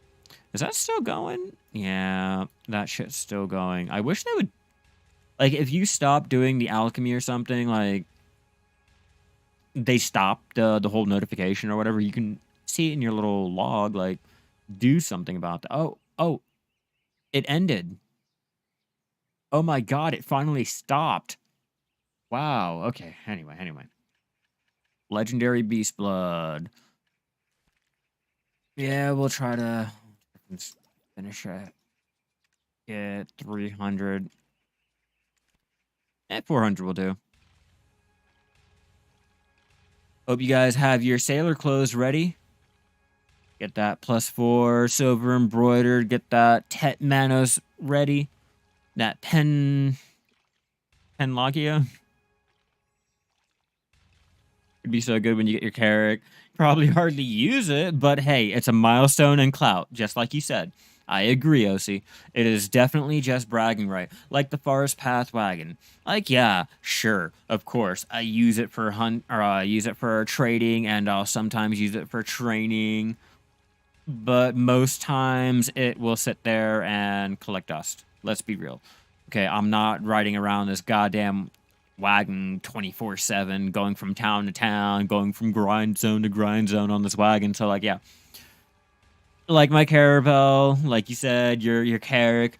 Is that still going? Yeah, that shit's still going. I wish they would... Like, if you stop doing the alchemy or something, like... They stop the whole notification or whatever, you can see it in your little log, like, do something about that. Oh, it ended. Oh my god, it finally stopped. Wow. Okay. Anyway. Legendary Beast Blood. Yeah, we'll try to finish it. Get 300. 400 will do. Hope you guys have your sailor clothes ready. Get that +4 silver embroidered. Get that Tet Manos ready. That Penlogia. It'd be so good when you get your carrick. Probably hardly use it, but hey, it's a milestone and clout, just like you said. I agree, OC. It is definitely just bragging right. Like the Forest Path wagon. Like, yeah, sure, of course. I use it for I use it for trading, and I'll sometimes use it for training. But most times it will sit there and collect dust. Let's be real. Okay, I'm not riding around this goddamn wagon 24/7, going from town to town, going from grind zone to grind zone on this wagon. So like, yeah, like my caravel, like you said, your carrick,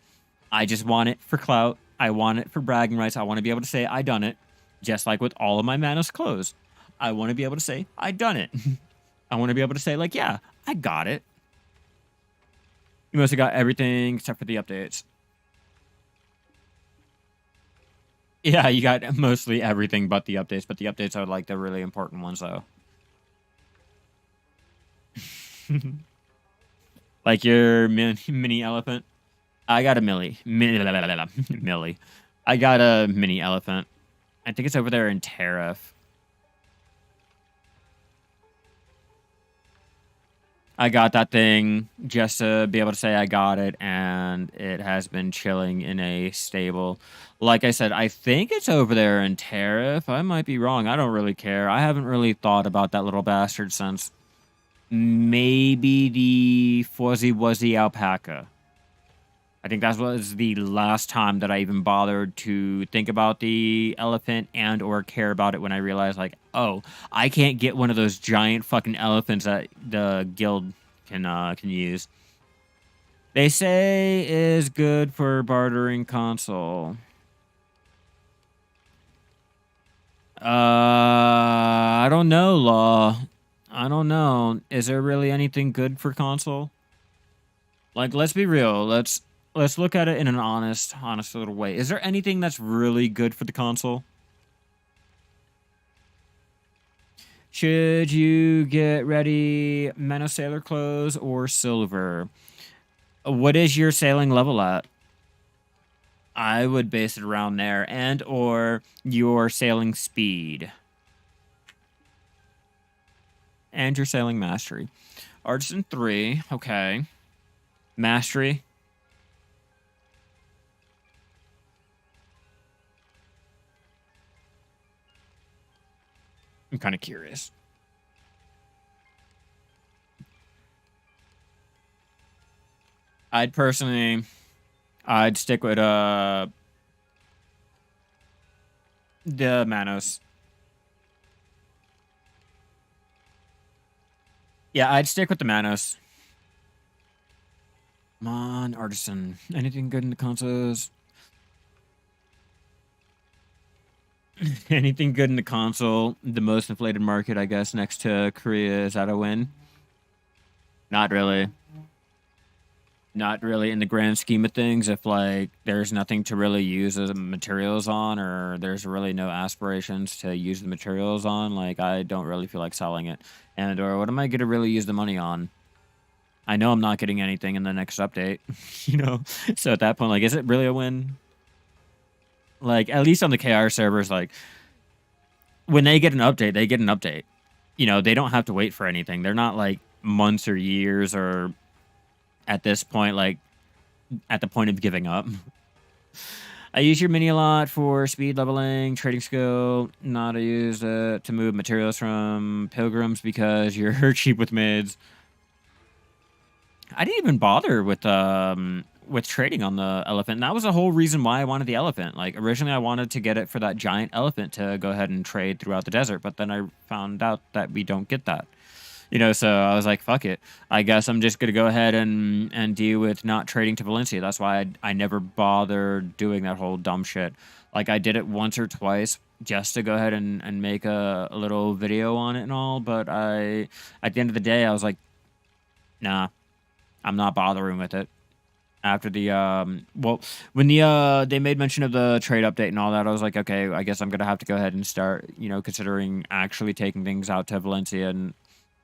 I just want it for clout. I want it for bragging rights. I want to be able to say I done it, just like with all of my Manos clothes. I want to be able to say I done it. I want to be able to say like, yeah, I got it. You must have got everything except for the updates. Yeah, you got mostly everything but the updates, but the updates are like the really important ones, though. Like your mini elephant. I got a Millie. Millie. I got a mini elephant. I think it's over there in Tariff. I got that thing just to be able to say I got it, and it has been chilling in a stable. Like I said, I think it's over there in Tariff. I might be wrong. I don't really care. I haven't really thought about that little bastard since maybe the Fuzzy Wuzzy Alpaca. I think that was the last time that I even bothered to think about the elephant and or care about it when I realized, like, oh, I can't get one of those giant fucking elephants that the guild can use. They say is good for bartering console. I don't know, Law. I don't know. Is there really anything good for console? Like, let's be real. Let's look at it in an honest little way. Is there anything that's really good for the console? Should you get ready Mano Sailor clothes or silver? What is your sailing level at? I would base it around there, and or your sailing speed. And your sailing mastery. Artisan 3, okay. Mastery. I'm kind of curious. I'd stick with the Manos. Yeah, I'd stick with the Manos. Come on, Artisan. Anything good in the consoles? Anything good in the console? The most inflated market, I guess, next to Korea. Is that a win? Not really. Not really in the grand scheme of things. If, like, there's nothing to really use as materials on, or there's really no aspirations to use the materials on, like, I don't really feel like selling it. And, or what am I going to really use the money on? I know I'm not getting anything in the next update, you know? So at that point, like, is it really a win? Like, at least on the KR servers, like, when they get an update, they get an update. You know, they don't have to wait for anything. They're not, like, months or years or at this point, like, at the point of giving up. I use your mini a lot for speed leveling, trading skill. Not to use it to move materials from pilgrims because you're cheap with mids. I didn't even bother with trading on the elephant. And that was the whole reason why I wanted the elephant. Like, originally I wanted to get it for that giant elephant to go ahead and trade throughout the desert, but then I found out that we don't get that. You know, so I was like, fuck it. I guess I'm just going to go ahead and deal with not trading to Valencia. That's why I never bothered doing that whole dumb shit. Like, I did it once or twice just to go ahead and make a little video on it and all. But at the end of the day, I was like, nah, I'm not bothering with it. After the well, when they made mention of the trade update and all that, I was like, okay, I guess I'm gonna have to go ahead and start, considering actually taking things out to Valencia and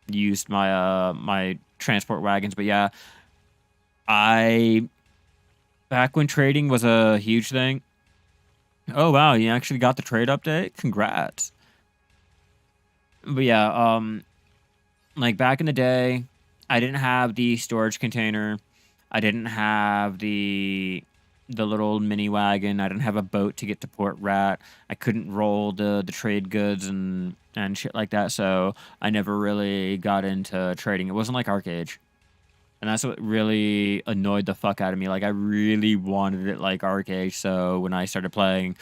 used my transport wagons. But yeah, I back when trading was a huge thing. Oh wow, you actually got the trade update? Congrats. But yeah, like back in the day, I didn't have the storage container. I didn't have the little mini wagon. I didn't have a boat to get to Port Rat. I couldn't roll the trade goods and shit like that. So I never really got into trading. It wasn't like Arcade. And that's what really annoyed the fuck out of me. Like I really wanted it like Arcade. So when I started playing,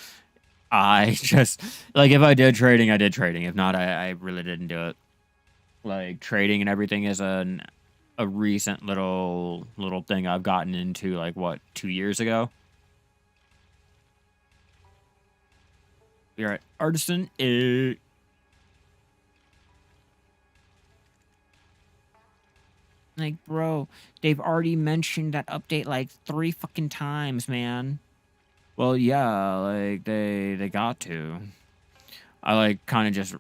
I just like if I did trading, I did trading. If not, I really didn't do it. Like trading and everything is a recent little thing I've gotten into, like what, 2 years ago. You're right, Artisan. Like, bro, they've already mentioned that update like 3 fucking times, man. Well, yeah, like they got to. I like kind of just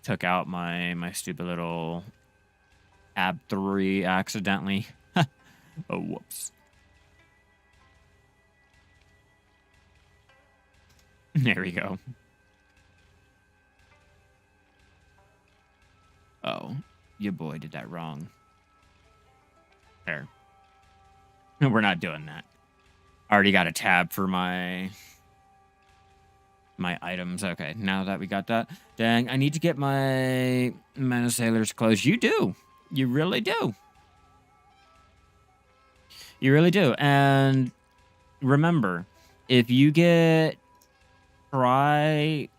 took out my stupid little Ab 3 accidentally. Oh, whoops. There we go. Oh, your boy did that wrong. There. We're not doing that. I already got a tab for my items. Okay, now that we got that. Dang, I need to get my Men of Sailor's clothes. You do. You really do. You really do. And remember, if you get try,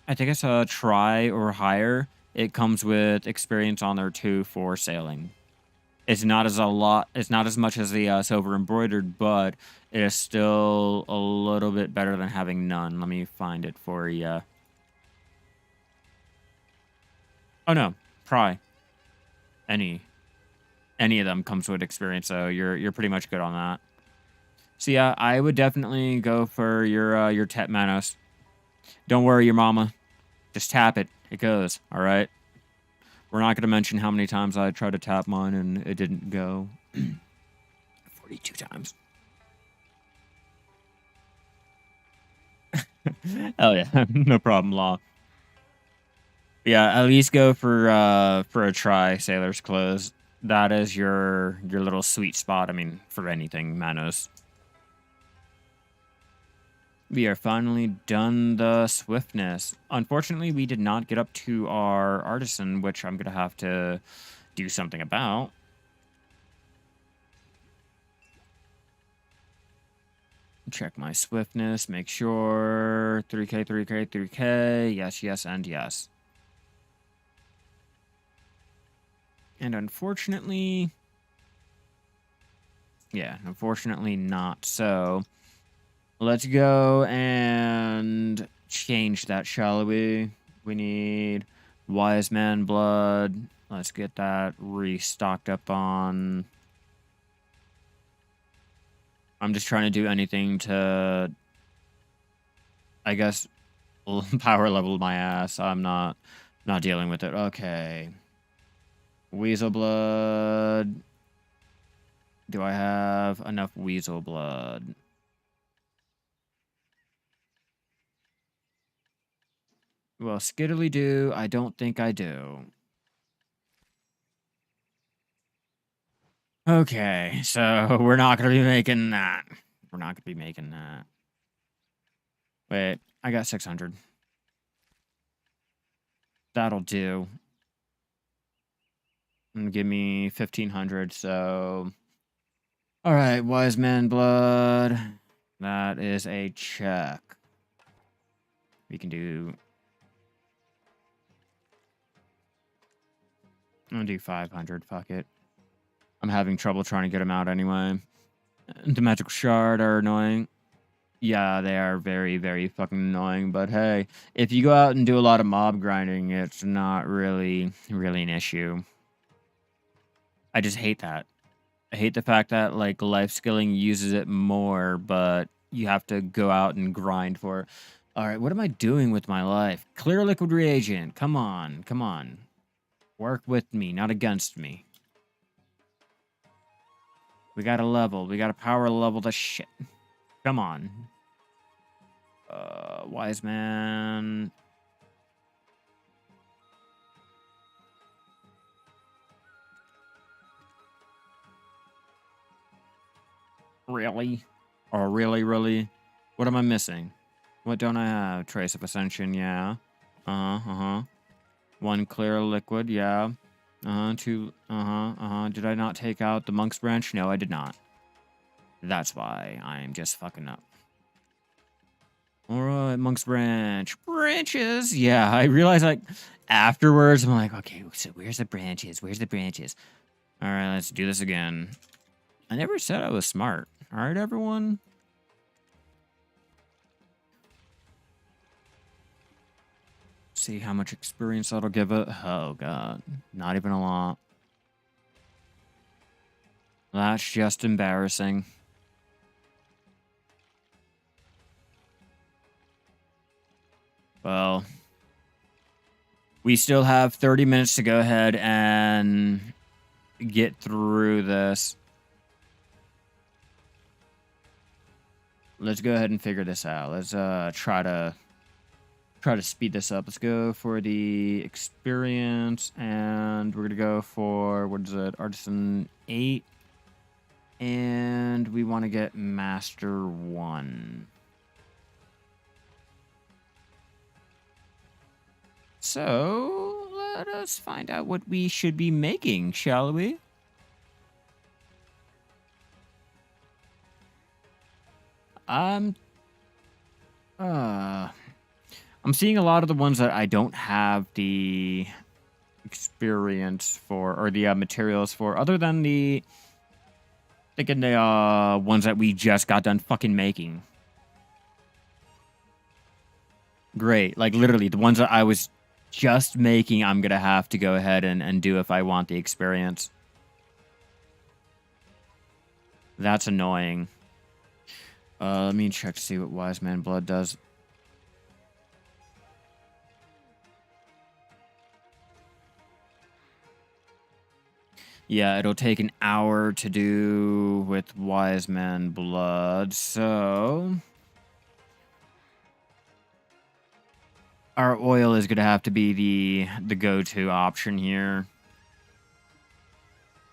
I think it's a try or higher, it comes with experience on there too for sailing. It's not as a lot. It's not as much as the silver embroidered, but it is still a little bit better than having none. Let me find it for you. Oh no, pry. Any of them comes with experience, so you're pretty much good on that. So yeah, I would definitely go for your Tet Manos. Don't worry, your mama. Just tap it. It goes. All right. We're not going to mention how many times I tried to tap mine and it didn't go. 42 times. Oh yeah, no problem, Law. Yeah, at least go for a try, Sailor's Clothes. That is your little sweet spot. I mean, for anything, Manos. We are finally done the swiftness. Unfortunately, we did not get up to our Artisan, which I'm going to have to do something about. Check my swiftness, make sure 3K, 3K, 3K. Yes, yes, and yes. And unfortunately, yeah, unfortunately not. So let's go and change that, shall we? We need Wise Man Blood. Let's get that restocked up on. I'm just trying to do anything to, I guess, power level my ass. I'm not dealing with it. Okay. Weasel blood. Do I have enough weasel blood? Well, skiddly do. I don't think I do. Okay, so we're not going to be making that. We're not going to be making that. Wait, I got 600. That'll do. And give me 1500, so... Alright, Wise Man Blood. That is a check. We can do... I'm gonna do 500, fuck it. I'm having trouble trying to get them out anyway. The magical shard are annoying. Yeah, they are very, very fucking annoying. But hey, if you go out and do a lot of mob grinding, it's not really an issue. I just hate that. I hate the fact that like life skilling uses it more, but you have to go out and grind for it. All right, what am I doing with my life? Clear liquid reagent. Come on, come on. Work with me, not against me. We got a level. We got a power level the shit. Come on. Wise man. Really? Oh, really? What am I missing? What don't I have? Trace of Ascension, yeah. Uh-huh. One clear liquid, yeah. Two, Did I not take out the monk's branch? No, I did not. That's why I'm just fucking up. Alright, monk's branch. Branches! Yeah, I realized, like, afterwards, I'm like, okay, so where's the branches? Where's the branches? Alright, let's do this again. I never said I was smart. Alright, everyone? See how much experience that'll give it. Oh, God. Not even a lot. That's just embarrassing. Well, we still have 30 minutes to go ahead and get through this. Let's go ahead and figure this out. Let's try to speed this up. Let's go for the experience, and we're gonna go for, what is it, Artisan 8, and we want to get Master 1. So let us find out what we should be making, shall we? I'm seeing a lot of the ones that I don't have the experience for, or the materials for, other than the ones that we just got done fucking making. Great, like literally the ones that I was just making, I'm gonna have to go ahead and do if I want the experience. That's annoying. Let me check to see what Wise Man Blood does. Yeah, it'll take an hour to do with Wise Man Blood, so our oil is gonna have to be the go-to option here.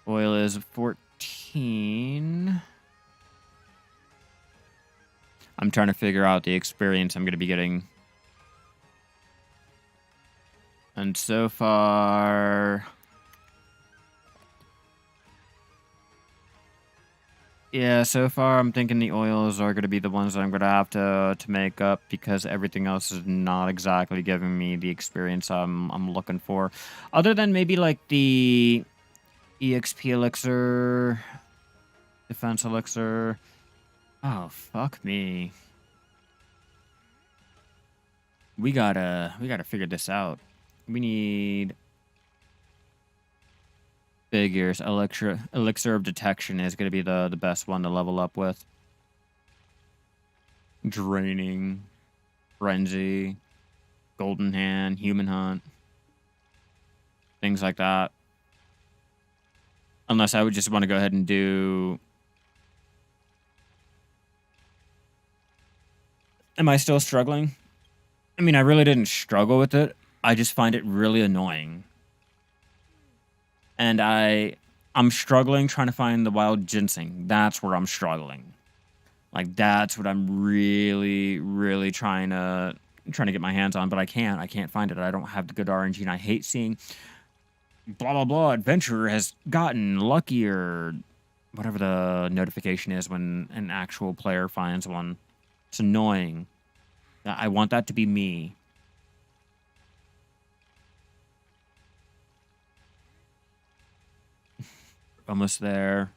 Oil is 14. I'm trying to figure out the experience I'm gonna be getting. And so far, yeah, so far I'm thinking the oils are gonna be the ones that I'm gonna have to make up, because everything else is not exactly giving me the experience I'm looking for. Other than maybe like the EXP elixir, defense elixir. Oh, fuck me. We gotta figure this out. We need figures. Elixir of detection is gonna be the best one to level up with. Draining, frenzy, golden hand, human hunt, things like that. Unless I would just want to go ahead and do. Am I still struggling? I mean, I really didn't struggle with it. I just find it really annoying. And I'm struggling trying to find the wild ginseng. That's where I'm struggling. Like, that's what I'm really trying to get my hands on, but I can't find it. I don't have the good RNG, and I hate seeing blah blah blah adventurer has gotten luckier, whatever the notification is when an actual player finds one. It's annoying. I want that to be me. Almost there.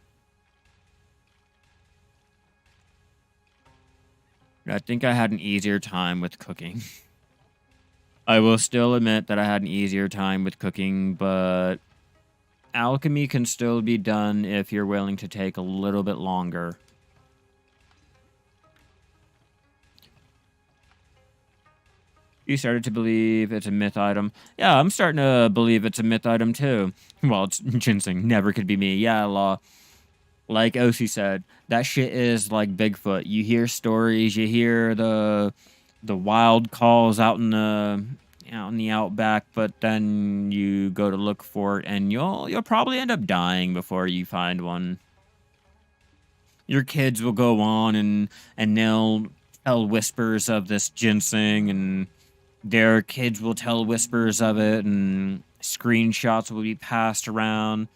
I think I had an easier time with cooking. I will still admit that I had an easier time with cooking, but alchemy can still be done if you're willing to take a little bit longer. You started to believe it's a myth item. Yeah, I'm starting to believe it's a myth item too. Well, it's ginseng. Never could be me. Yeah, law. Like OC said, that shit is like Bigfoot. You hear stories, you hear the wild calls out in the outback, but then you go to look for it, and you'll probably end up dying before you find one. Your kids will go on and they'll tell whispers of this ginseng, and their kids will tell whispers of it, and screenshots will be passed around.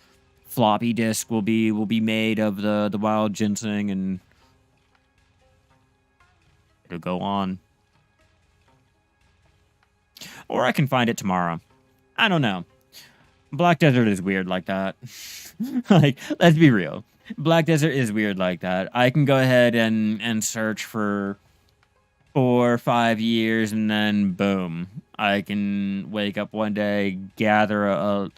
Floppy disk will be made of the wild ginseng, and it'll go on. Or I can find it tomorrow. I don't know. Black Desert is weird like that. Like, let's be real. Black Desert is weird like that. I can go ahead and search for 4 or 5 years, and then boom, I can wake up one day, gather a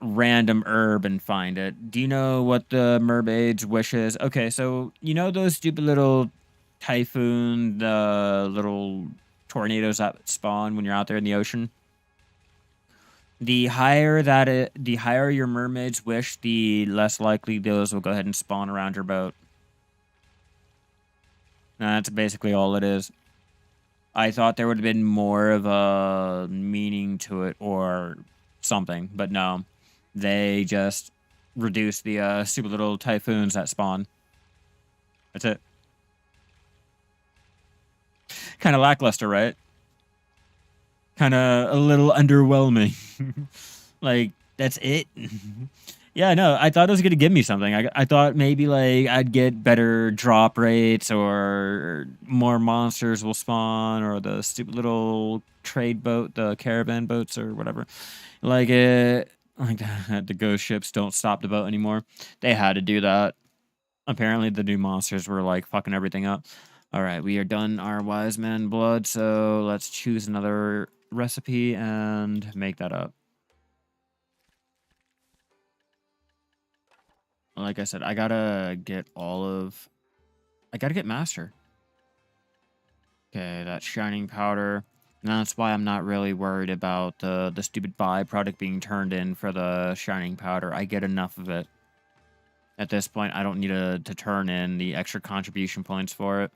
random herb and find it. Do you know what the mermaid's wish is? Okay, so you know those stupid little typhoon, the little tornadoes that spawn when you're out there in the ocean? The higher your mermaid's wish, the less likely those will go ahead and spawn around your boat. That's basically all it is. I thought there would have been more of a meaning to it or something, but no. They just reduce the stupid little typhoons that spawn. That's it. Kind of lackluster, right? Kind of a little underwhelming. Like, that's it. Yeah, no, I thought it was going to give me something. I thought maybe, like, I'd get better drop rates, or more monsters will spawn, or the stupid little trade boat, the caravan boats or whatever. Like, the ghost ships don't stop the boat anymore. They had to do that. Apparently, the new monsters were, like, fucking everything up. All right, we are done our wise man blood, so let's choose another recipe and make that up. Like I said, I gotta get master. Okay, that shining powder. And that's why I'm not really worried about the stupid byproduct being turned in for the shining powder. I get enough of it. At this point, I don't need to turn in the extra contribution points for it.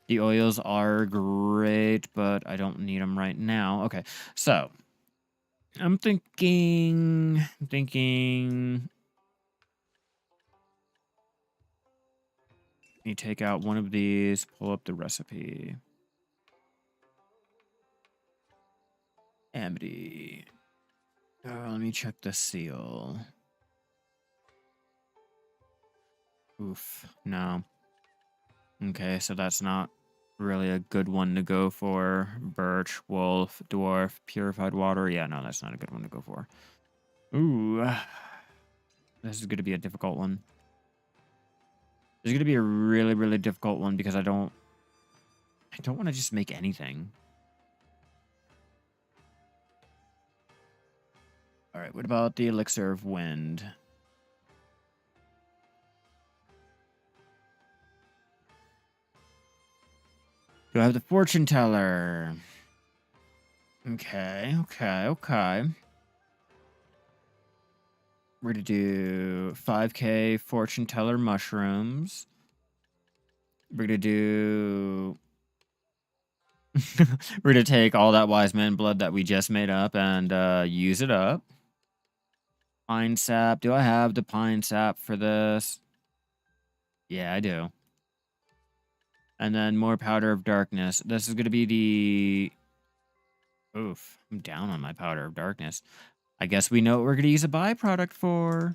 The oils are great, but I don't need them right now. Okay, so I'm thinking. You take out one of these, pull up the recipe. Amity. Let me check the seal. Oof, no. Okay, so that's not really a good one to go for. Birch, wolf, dwarf, purified water. Yeah, no, that's not a good one to go for. Ooh. This is going to be a difficult one. This is going to be a really, really difficult one because I don't want to just make anything. All right, what about the elixir of wind? Do I have the fortune teller? Okay. We're going to do 5k fortune teller mushrooms. We're going to do... We're going to take all that wise man blood that we just made up and use it up. Pine sap. Do I have the pine sap for this? Yeah, I do. And then more powder of darkness. This is going to be the... Oof, I'm down on my powder of darkness. I guess we know what we're going to use a byproduct for.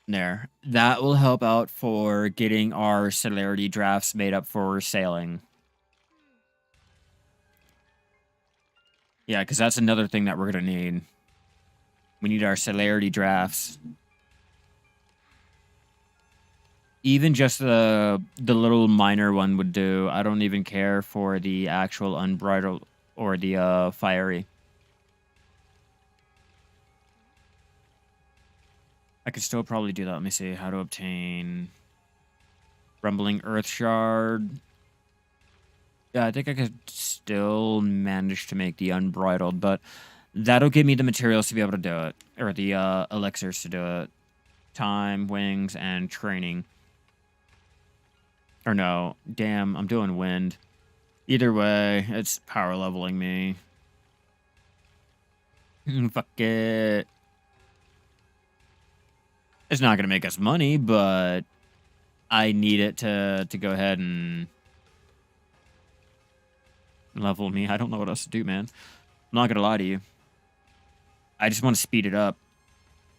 There. That will help out for getting our celerity drafts made up for sailing. Yeah, because that's another thing that we're going to need. We need our celerity drafts. Even just the little minor one would do. I don't even care for the actual unbridled or the fiery. I could still probably do that. Let me see how to obtain Rumbling Earth Shard. Yeah, I think I could still manage to make the unbridled, but that'll give me the materials to be able to do it, or the elixirs to do it. Time, wings, and training. Or no, damn, I'm doing wind. Either way, it's power leveling me. Fuck it. It's not gonna make us money, but I need it to go ahead and level me. I don't know what else to do, man. I'm not gonna lie to you. I just want to speed it up.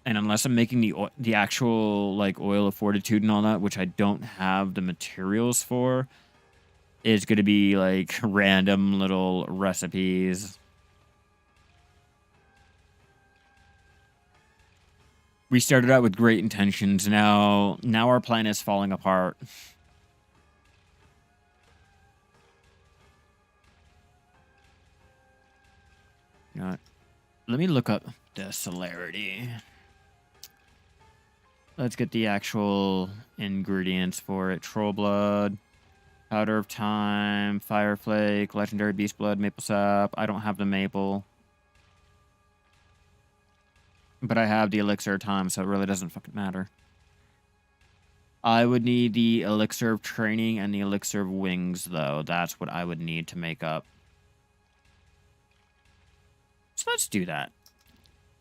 And unless I'm making the actual like oil of fortitude and all that, which I don't have the materials for, it's gonna be like random little recipes. We started out with great intentions. Now our plan is falling apart. You know what? Let me look up the celerity. Let's get the actual ingredients for it. Troll blood, powder of time, fire flake, legendary beast blood, maple sap. I don't have the maple. But I have the elixir of time, so it really doesn't fucking matter. I would need the elixir of training and the elixir of wings, though. That's what I would need to make up. So let's do that.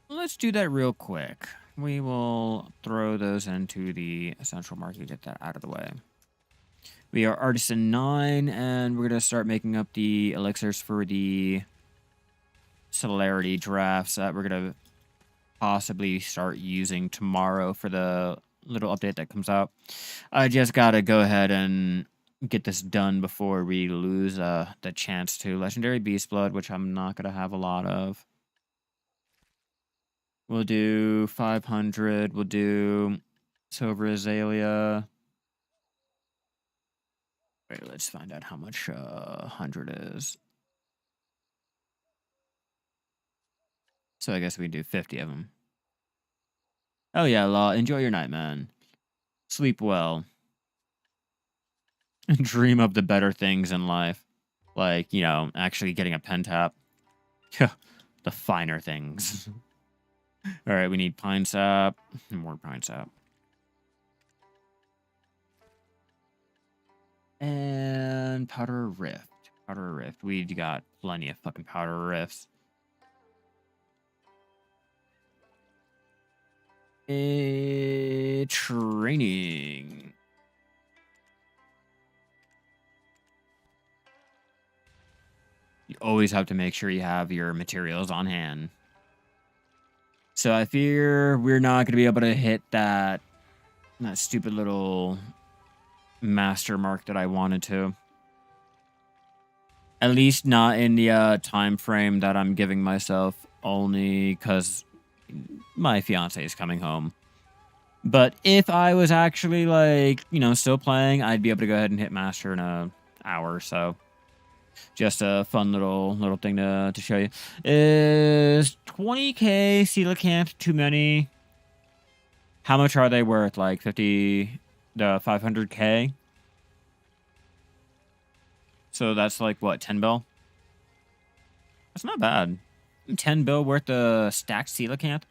Let's do that real quick. We will throw those into the essential market, get that out of the way. We are Artisan 9, and we're going to start making up the elixirs for the celerity drafts that we're going to possibly start using tomorrow for the little update that comes out. I just got to go ahead and get this done before we lose the chance to legendary beast blood, which I'm not going to have a lot of. We'll do 500. We'll do silver azalea. Wait, let's find out how much 100 is. So I guess we do 50 of them. Oh yeah, Law, enjoy your night, man. Sleep well. Dream of the better things in life. Like, you know, actually getting a pen tap. The finer things. Alright, we need pine sap. More pine sap. And powder rift. Powder rift. We got plenty of fucking powder rifts. Training. You always have to make sure you have your materials on hand. So I fear we're not going to be able to hit that stupid little master mark that I wanted to. At least not in the time frame that I'm giving myself, only because my fiance is coming home. But if I was actually, like, you know, still playing, I'd be able to go ahead and hit master in an hour or so. Just a fun little thing to show you. Is 20k coelacanth too many? How much are they worth? Like 50 to 500k? So that's like what, 10 bill? That's not bad. 10 bill worth of stacked coelacanth?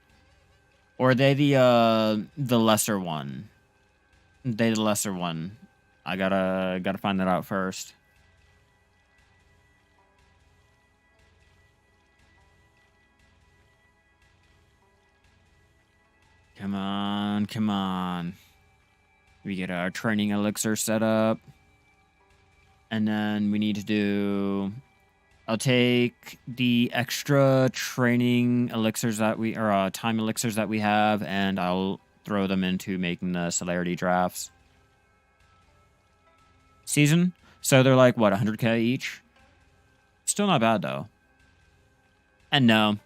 Or are they the lesser one? They the lesser one. I gotta find that out first. Come on, come on. We get our training elixir set up. And then we need to do... I'll take the extra training elixirs that we... Or time elixirs that we have, and I'll throw them into making the celerity drafts. Season? So they're like, what, 100k each? Still not bad, though. And no.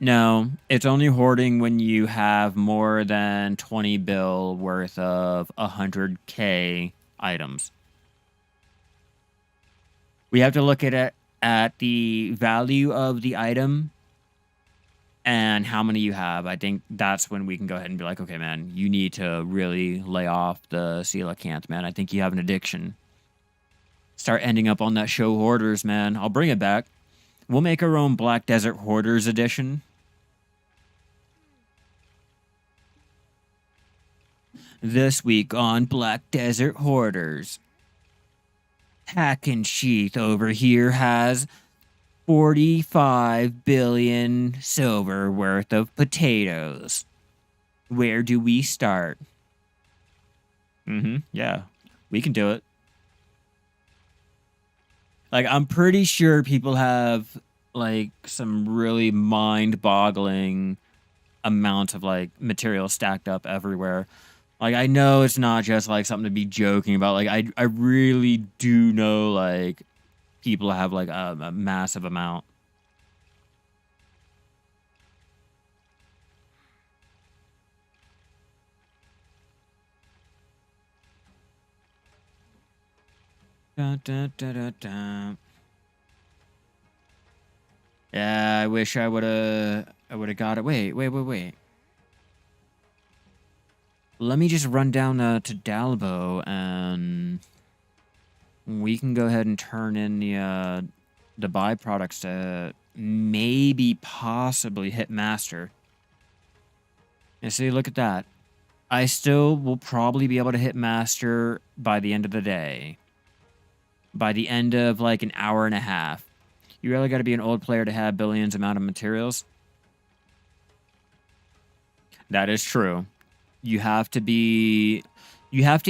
No, it's only hoarding when you have more than 20 bill worth of 100k items. We have to look at it at the value of the item and how many you have. I think that's when we can go ahead and be like, okay, man, you need to really lay off the coelacanth, man. I think you have an addiction. Start ending up on that show Hoarders, man. I'll bring it back. We'll make our own Black Desert Hoarders edition. This week on Black Desert Hoarders. Hack and Sheath over here has 45 billion silver worth of potatoes. Where do we start? Yeah, we can do it. Like, I'm pretty sure people have, like, some really mind-boggling amounts of, like, material stacked up everywhere. Like, I know it's not just, like, something to be joking about. Like, I really do know, like, people have, like, a massive amount. Dun, dun, dun, dun, dun. Yeah, I wish I would have got it. Wait. Let me just run down to Dalbo and we can go ahead and turn in the byproducts to maybe possibly hit master. And see, look at that. I still will probably be able to hit master by the end of the day. By the end of like an hour and a half. You really got to be an old player to have billions amount of materials. That is true. You have to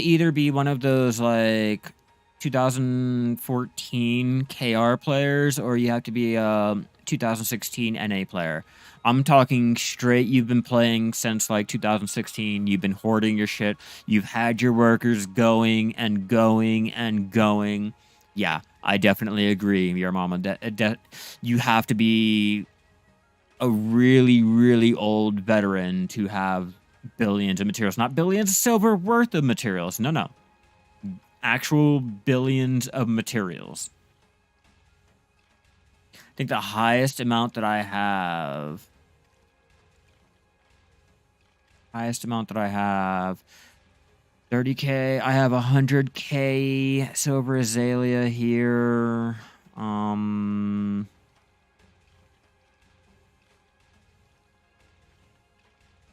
either be one of those like 2014 KR players or you have to be a 2016 NA player. I'm talking straight, you've been playing since like 2016, you've been hoarding your shit, you've had your workers going and going and going. Yeah, I definitely agree, your mama. You have to be a really, really old veteran to have billions of materials. Not billions of silver worth of materials. No. Actual billions of materials. I think the highest amount that I have... 30k. I have 100k silver azalea here.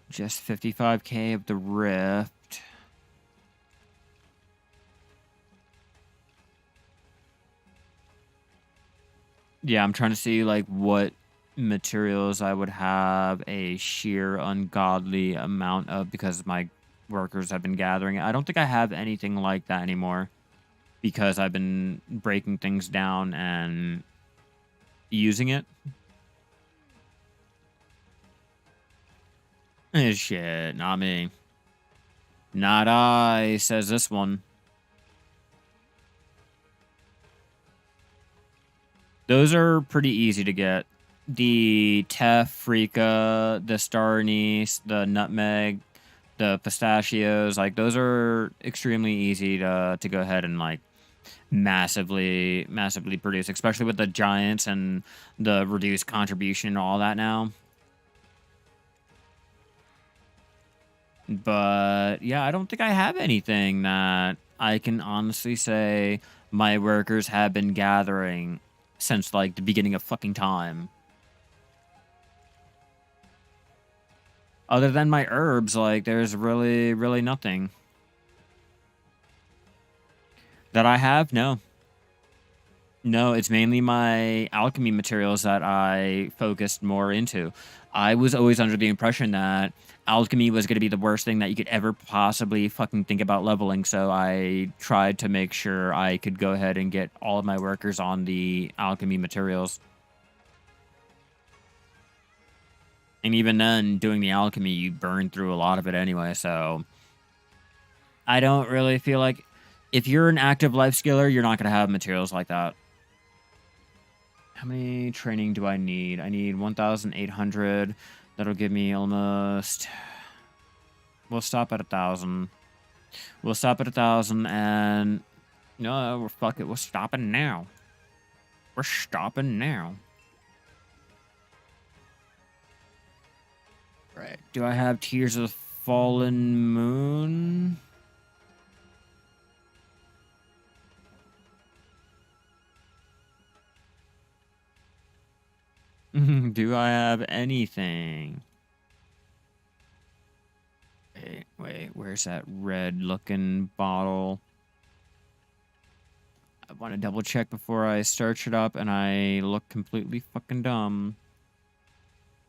Just 55k of the rift. Yeah, I'm trying to see like what materials I would have a sheer ungodly amount of because my workers have been gathering. I don't think I have anything like that anymore because I've been breaking things down and using it. Shit, not me. Not I, says this one. Those are pretty easy to get. The Tefrika, the star anise, the nutmeg, the pistachios, like those are extremely easy to go ahead and like massively produce, especially with the giants and the reduced contribution and all that now. But yeah, I don't think I have anything that I can honestly say my workers have been gathering since like the beginning of fucking time. Other than my herbs, like there's really nothing that I have. No, it's mainly my alchemy materials that I focused more into. I was always under the impression that alchemy was going to be the worst thing that you could ever possibly fucking think about leveling, so I tried to make sure I could go ahead and get all of my workers on the alchemy materials. And even then, doing the alchemy, you burn through a lot of it anyway, so I don't really feel like if you're an active life skiller, you're not going to have materials like that. How many training do I need? I need 1,800. That'll give me almost... We'll stop at 1,000. We'll stop at 1,000 and... No, fuck it. We're stopping now. We're stopping now. Right. Do I have Tears of the Fallen Moon? Do I have anything? Wait, where's that red looking bottle? I want to double check before I search it up and I look completely fucking dumb.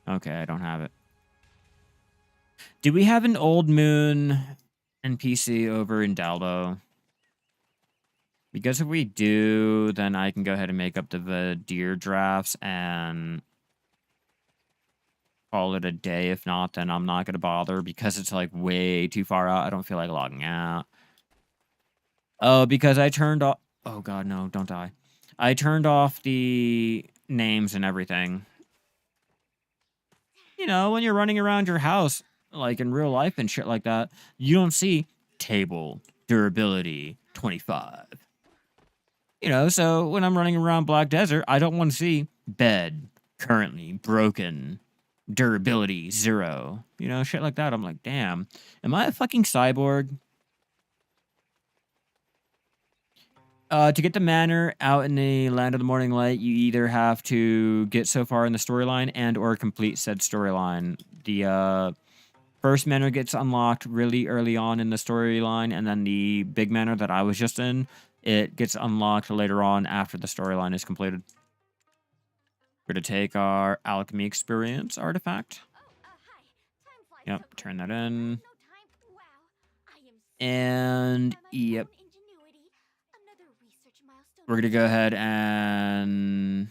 Okay, I don't have it. Do we have an Old Moon NPC over in Dalbo? Because if we do, then I can go ahead and make up the Verdure drafts and call it a day. If not, then I'm not going to bother because it's like way too far out. I don't feel like logging out. Oh, because I turned off... Oh, God, no, don't die. I turned off the names and everything. You know, when you're running around your house, like in real life and shit like that, you don't see table, durability, 25. You know, so when I'm running around Black Desert, I don't want to see bed, currently broken, durability, 0. You know, shit like that. I'm like, damn, am I a fucking cyborg? To get the manor out in the Land of the Morning Light, you either have to get so far in the storyline and or complete said storyline. The first manor gets unlocked really early on in the storyline, and then the big manor that I was just in, it gets unlocked later on after the storyline is completed. We're going to take our alchemy experience artifact. Yep, turn that in. And, yep. We're going to go ahead and...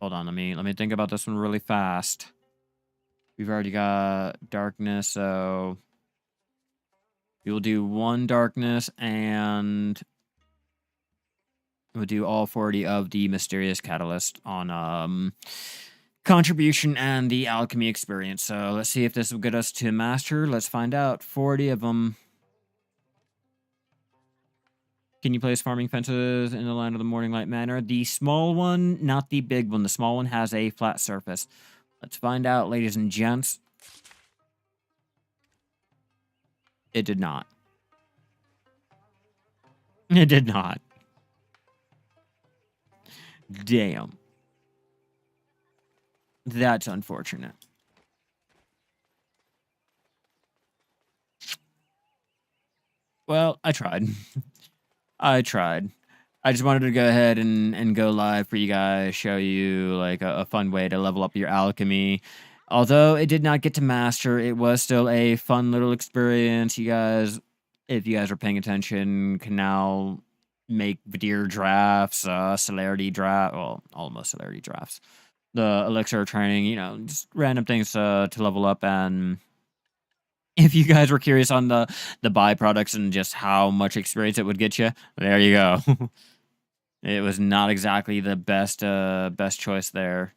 Hold on, let me think about this one really fast. We've already got darkness, so... We'll do 1 darkness, and... We'll do all 40 of the mysterious catalyst on, contribution and the alchemy experience. So let's see if this will get us to master. Let's find out. 40 of them. Can you place farming fences in the Land of the Morning Light manor? The small one, not the big one. The small one has a flat surface. Let's find out, ladies and gents. It did not. It did not. Damn. That's unfortunate. Well, I tried. I tried. I just wanted to go ahead and go live for you guys, show you like a fun way to level up your alchemy. Although it did not get to master, it was still a fun little experience. You guys, if you guys are paying attention, can now make Verdure drafts, celerity draft, well, almost celerity drafts. The elixir training, you know, just random things to level up. And if you guys were curious on the byproducts and just how much experience it would get you, there you go. It was not exactly the best choice there.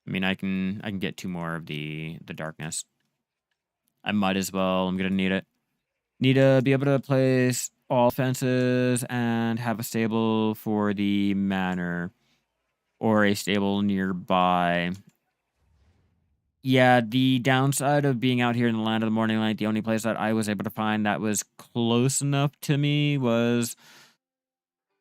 I mean, I can get 2 more of the darkness. I might as well. I'm gonna need it. Need to be able to place all fences and have a stable for the manor or a stable nearby. Yeah, the downside of being out here in the Land of the Morning Light, the only place that I was able to find that was close enough to me was...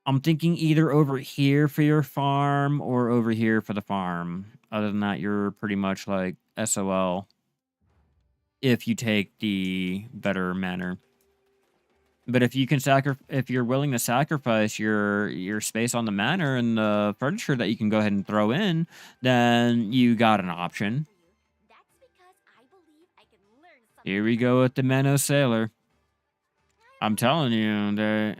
I'm thinking either over here for your farm or over here for the farm. Other than that, you're pretty much like SOL if you take the better manor. But if you can if you're willing to sacrifice your space on the manor and the furniture that you can go ahead and throw in, then you got an option. Here we go with the Menno Sailor. I'm telling you,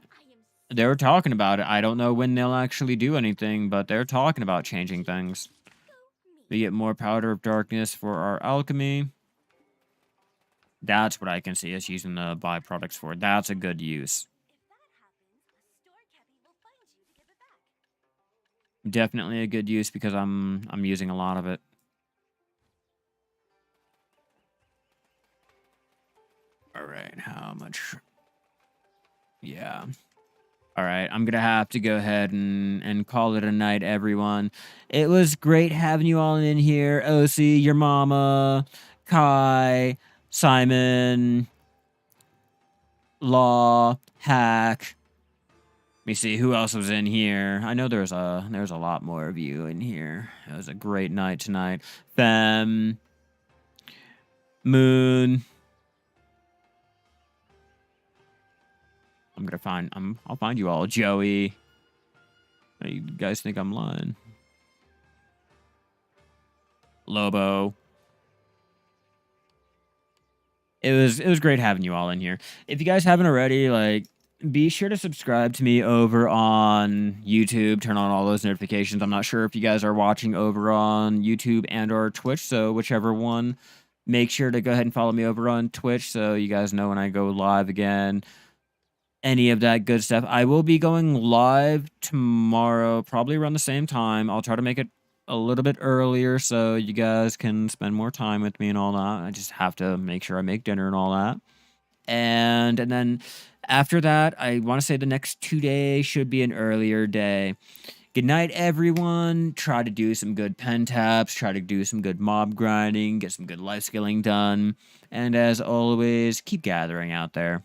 they're talking about it. I don't know when they'll actually do anything, but they're talking about changing things. We get more powder of darkness for our alchemy. That's what I can see us using the byproducts for. That's a good use. Definitely a good use because I'm using a lot of it. All right, how much? Yeah. All right, I'm gonna have to go ahead and call it a night, everyone. It was great having you all in here. OC, your mama, Kai, Simon, Law, Hack. Let me see who else was in here. I know there's a lot more of you in here. It was a great night tonight. Fem, Moon. I'll find you all. Joey. You guys think I'm lying? Lobo. It was great having you all in here. If you guys haven't already, like, be sure to subscribe to me over on YouTube. Turn on all those notifications. I'm not sure if you guys are watching over on YouTube and or Twitch, so whichever one. Make sure to go ahead and follow me over on Twitch so you guys know when I go live again. Any of that good stuff. I will be going live tomorrow, probably around the same time. I'll try to make it a little bit earlier so you guys can spend more time with me and all that. I just have to make sure I make dinner and all that. And then after that, I want to say the next 2 days should be an earlier day. Good night, everyone. Try to do some good pen taps. Try to do some good mob grinding. Get some good life skilling done. And as always, keep gathering out there.